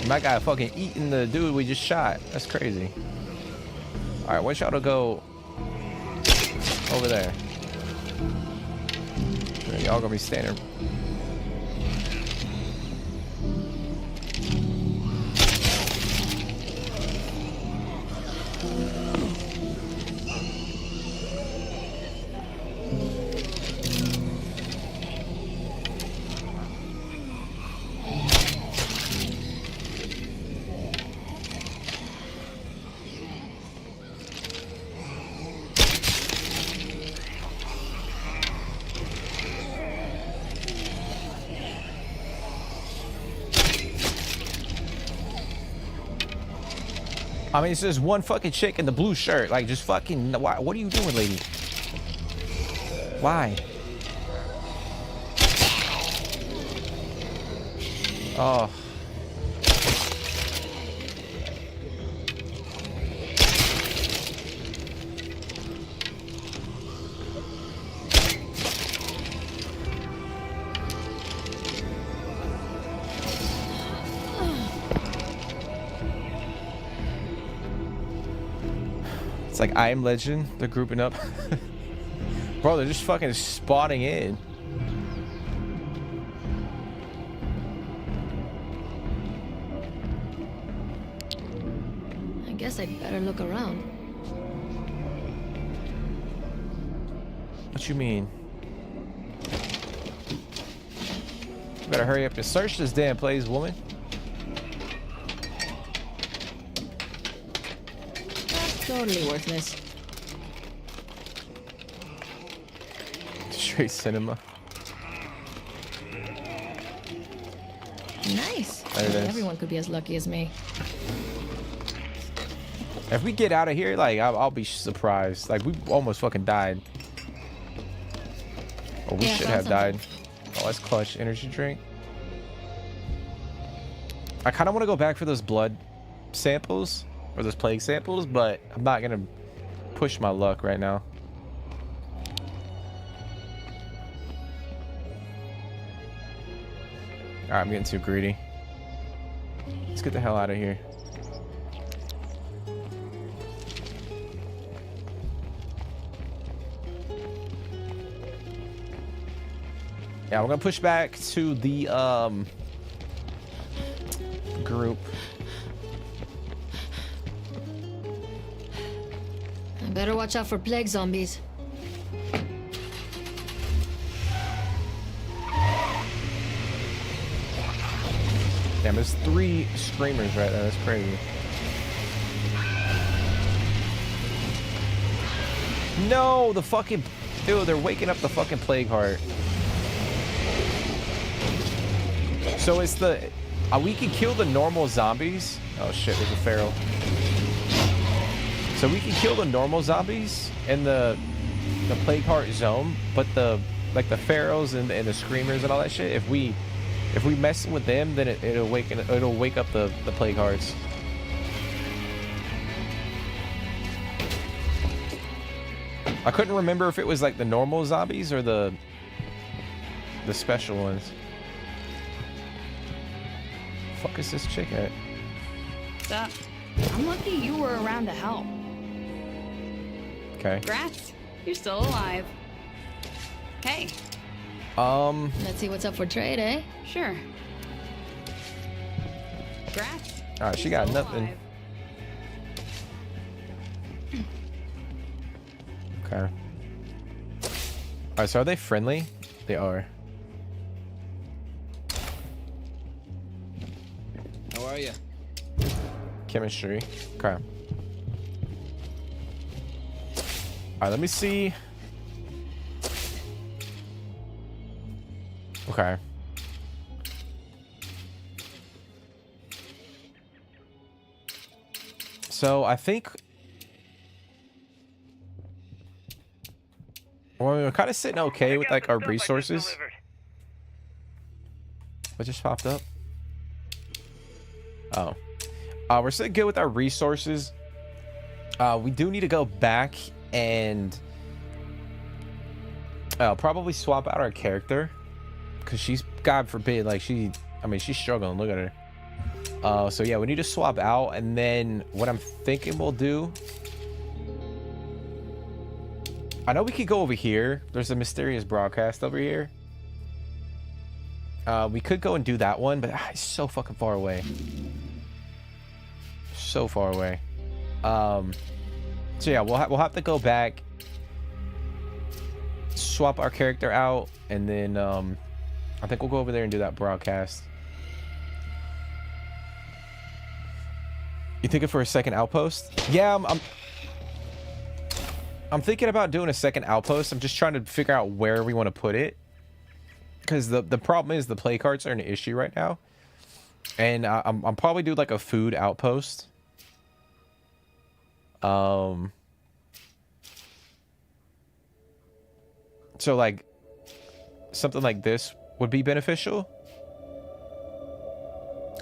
My guy fucking eating the dude we just shot. That's crazy. All right, want y'all to go over there. Y'all gonna be standing. I mean, it's just one fucking chick in the blue shirt. Like, just fucking... Why, what are you doing, lady? Why? Oh. It's like I Am Legend. They're grouping up. Bro, they're just fucking spawning in. I guess I'd better look around. What you mean? You better hurry up and search this damn place, woman. That's totally worthless. Straight cinema. Nice. There it is. Everyone could be as lucky as me. If we get out of here, like, I'll be surprised. Like, we almost fucking died. Or we should have died. Oh, that's clutch. Energy drink. I kind of want to go back for those blood samples. Or those plague samples, but I'm not going to push my luck right now. Alright, I'm getting too greedy. Let's get the hell out of here. Yeah, we're gonna push back to the group. I better watch out for plague zombies. Damn, there's 3 screamers right there. That's crazy. No, the fucking... Dude, they're waking up the fucking plague heart. So it's the... we can kill the normal zombies. Oh shit, there's a feral. So we can kill the normal zombies in the plague heart zone, but the... Like the pharaohs and the screamers and all that shit, if we mess with them, then it'll wake up the plague hearts. I couldn't remember if it was like the normal zombies or the special ones. Fuck is this chick at? Sup? I'm lucky you were around to help. Okay. Congrats, you're still alive. Hey. Let's see what's up for trade, eh? Sure. Congrats. All right, she got nothing. Okay. All right, so are they friendly? They are. How are you? Chemistry. Okay. All right, let me see. Okay. So I think we're kind of sitting okay with like our resources. What just popped up? Oh. We're sitting good with our resources. We do need to go back and probably swap out our character. Because she's, God forbid, like she's struggling. Look at her. So yeah, we need to swap out. And then what I'm thinking we'll do, I know we could go over here. There's a mysterious broadcast over here. We could go and do that one, but it's so fucking far away. So far away. So yeah, we'll have to go back, swap our character out, and then I think we'll go over there and do that broadcast. You thinking for a second outpost? Yeah, I'm thinking about doing a second outpost. I'm just trying to figure out where we want to put it. Because the problem is the play cards are an issue right now. And I'm probably do like a food outpost. So like something like this would be beneficial.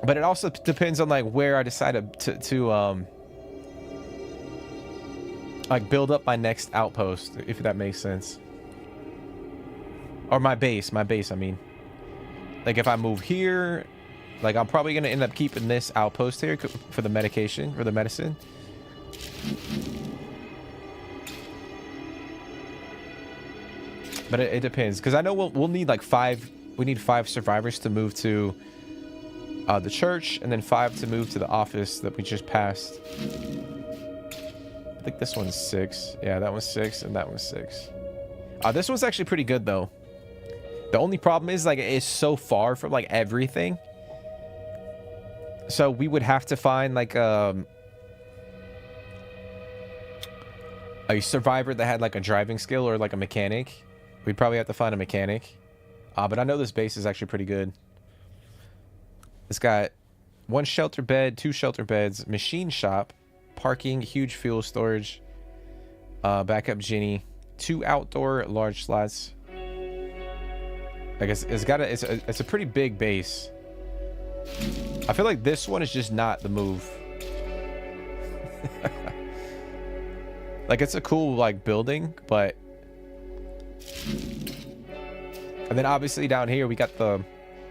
But it also depends on like where I decide to like build up my next outpost, if that makes sense. Or my base, I mean. Like if I move here, like I'm probably gonna end up keeping this outpost here for the medication or the medicine. But it depends, because I know we'll need like 5. We need 5 survivors to move to the church, and then 5 to move to the office that we just passed. I think this one's 6. Yeah, that one's 6, and that one's 6. This one's actually pretty good though. The only problem is like it's so far from like everything. So we would have to find like a survivor that had like a driving skill or like a mechanic. We'd probably have to find a mechanic. But I know this base is actually pretty good. It's got 1 shelter bed, 2 shelter beds, machine shop, parking, huge fuel storage, backup genie, 2 outdoor large slots. I guess it's a pretty big base. I feel like this one is just not the move. Like it's a cool like building, but and then obviously down here we got the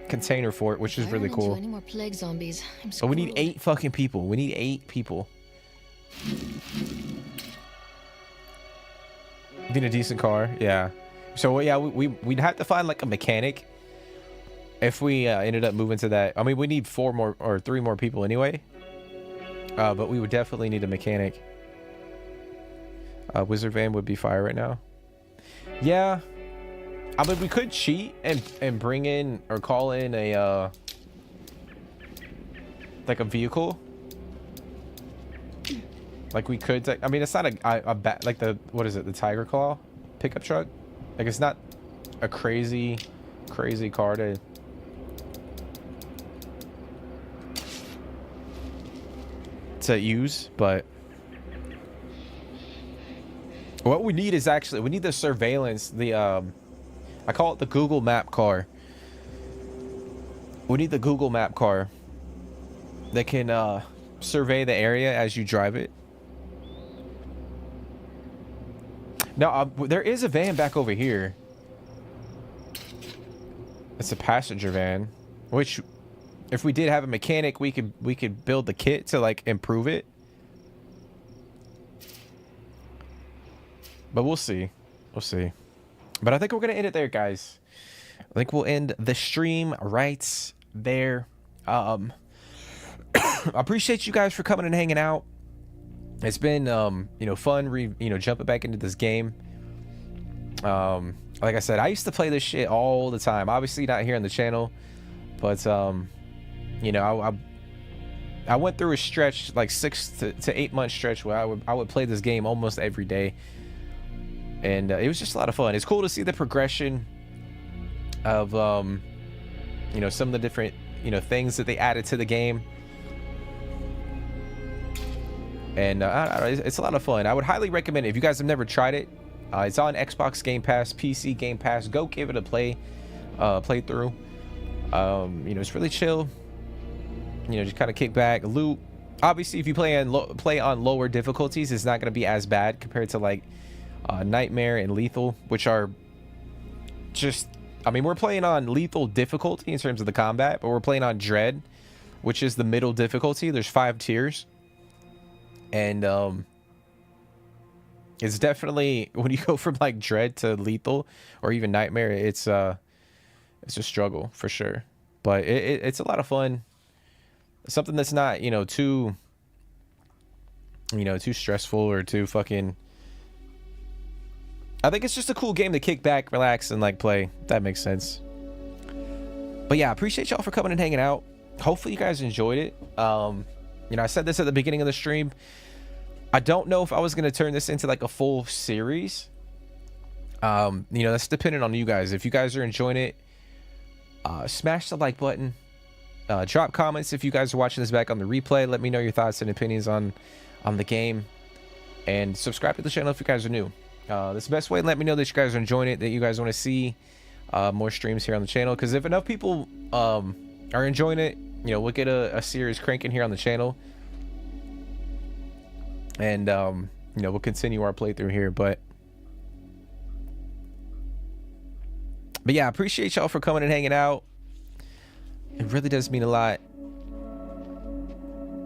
container fort, which is really cool. Any more plague zombies? But we need 8 fucking people. We need 8 people. Need a decent car, yeah. So yeah, we'd have to find like a mechanic if we ended up moving to that. I mean, we need 4 more or 3 more people anyway. But we would definitely need a mechanic. Wizard van would be fire right now. Yeah. I mean, we could cheat and bring in or call in a like a vehicle. Like we could. I mean, it's not a like the, what is it? The Tiger Claw pickup truck. Like it's not a crazy car to use, but what we need is actually we need the surveillance. The I call it the Google Map car. We need the Google Map car that can survey the area as you drive it. Now, there is a van back over here. It's a passenger van, which if we did have a mechanic, we could build the kit to like improve it. But we'll see. We'll see. But I think we're going to end it there, guys. I think we'll end the stream right there. I appreciate you guys for coming and hanging out. It's been, you know, fun, jumping back into this game. Like I said, I used to play this shit all the time. Obviously not here on the channel, but, you know, I went through a stretch, like 6 to 8 month stretch where I would play this game almost every day. And it was just a lot of fun. It's cool to see the progression of, you know, some of the different, you know, things that they added to the game. And it's a lot of fun. I would highly recommend it if you guys have never tried it. It's on Xbox Game Pass, PC Game Pass. Go give it a playthrough. You know, it's really chill. You know, just kind of kick back, loot. Obviously, if you play on lower difficulties, it's not going to be as bad compared to like Nightmare and Lethal, which are just, I mean, we're playing on Lethal difficulty in terms of the combat, but we're playing on Dread, which is the middle difficulty. There's 5 tiers. And it's definitely, when you go from like Dread to Lethal or even Nightmare, it's a struggle for sure. But it's a lot of fun. Something that's not, you know, too stressful or too fucking. I think it's just a cool game to kick back, relax, and like play. If that makes sense. But yeah, I appreciate y'all for coming and hanging out. Hopefully you guys enjoyed it. You know, I said this at the beginning of the stream. I don't know if I was going to turn this into like a full series. You know, that's dependent on you guys. If you guys are enjoying it, smash the like button. Drop comments if you guys are watching this back on the replay. Let me know your thoughts and opinions on the game. and subscribe to the channel if you guys are new. That's the best way to let me know that you guys are enjoying it, that you guys want to see more streams here on the channel. Because if enough people are enjoying it, you know, we'll get a series cranking here on the channel, and you know, we'll continue our playthrough here. But yeah, I appreciate y'all for coming and hanging out. It really does mean a lot.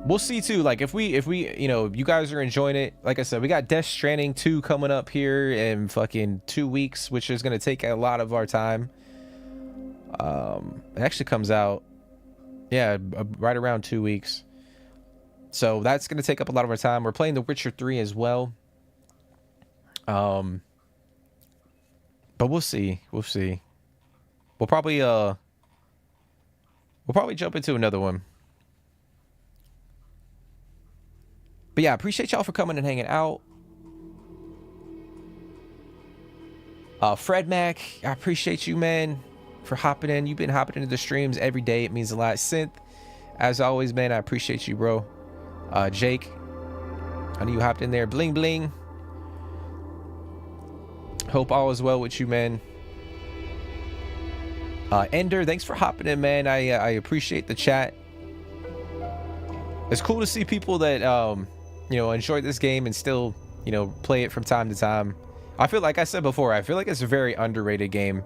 We'll see too, like if we you know, you guys are enjoying it. Like I said, we got Death Stranding 2 coming up here in fucking 2 weeks, which is going to take a lot of our time. It actually comes out, yeah, right around 2 weeks. So that's going to take up a lot of our time. We're playing The Witcher 3 as well. But we'll see. We'll see. We'll probably jump into another one. But yeah, I appreciate y'all for coming and hanging out. Fred Mac, I appreciate you, man, for hopping in. You've been hopping into the streams every day. It means a lot. Synth, as always, man, I appreciate you, bro. Jake, I know you hopped in there. Bling Bling. Hope all is well with you, man. Ender, thanks for hopping in, man. I appreciate the chat. It's cool to see people that you know, enjoy this game and still, you know, play it from time to time. I feel like I said before, I feel like it's a very underrated game.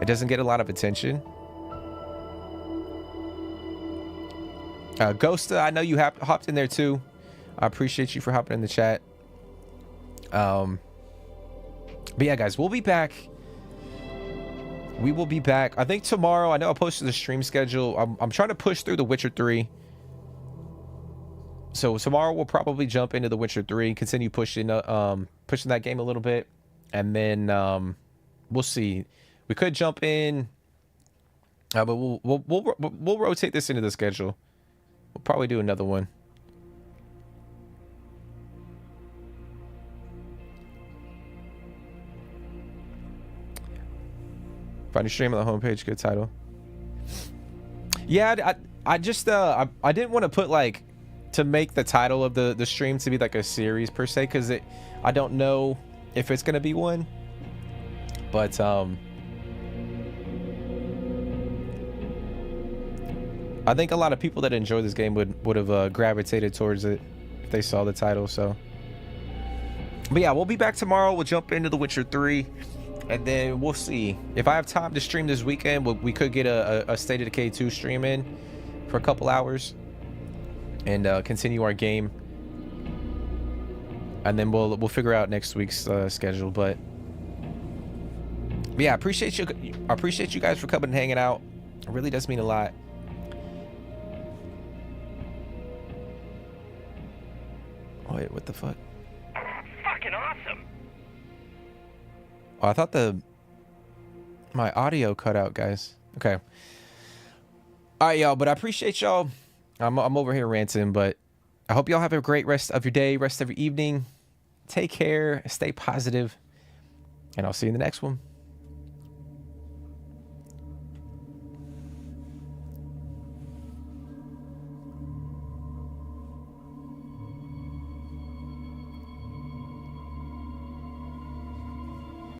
It doesn't get a lot of attention. Ghosta, I know you hopped in there too. I appreciate you for hopping in the chat. But yeah, guys, we'll be back. We will be back. I think tomorrow, I know I posted the stream schedule. I'm trying to push through The Witcher 3. So tomorrow we'll probably jump into The Witcher 3, continue pushing that game a little bit, and then we'll see. We could jump in, but we'll rotate this into the schedule. We'll probably do another one. Find your stream on the homepage. Good title. Yeah, I just I didn't want to put like, to make the title of the stream to be like a series per se, because I don't know if it's gonna be one, but I think a lot of people that enjoy this game would have gravitated towards it if they saw the title. So, but yeah, we'll be back tomorrow. We'll jump into The Witcher 3, and then we'll see if I have time to stream this weekend. We could get a State of Decay 2 stream in for a couple hours and continue our game, and then we'll figure out next week's schedule. But yeah, I appreciate you guys for coming and hanging out. It really does mean a lot. Wait, what the fuck? Fucking awesome. Oh, I thought my audio cut out, guys. Okay. All right, y'all, but I appreciate y'all. I'm over here ranting, but I hope y'all have a great rest of your day, rest of your evening. Take care, stay positive, and I'll see you in the next one.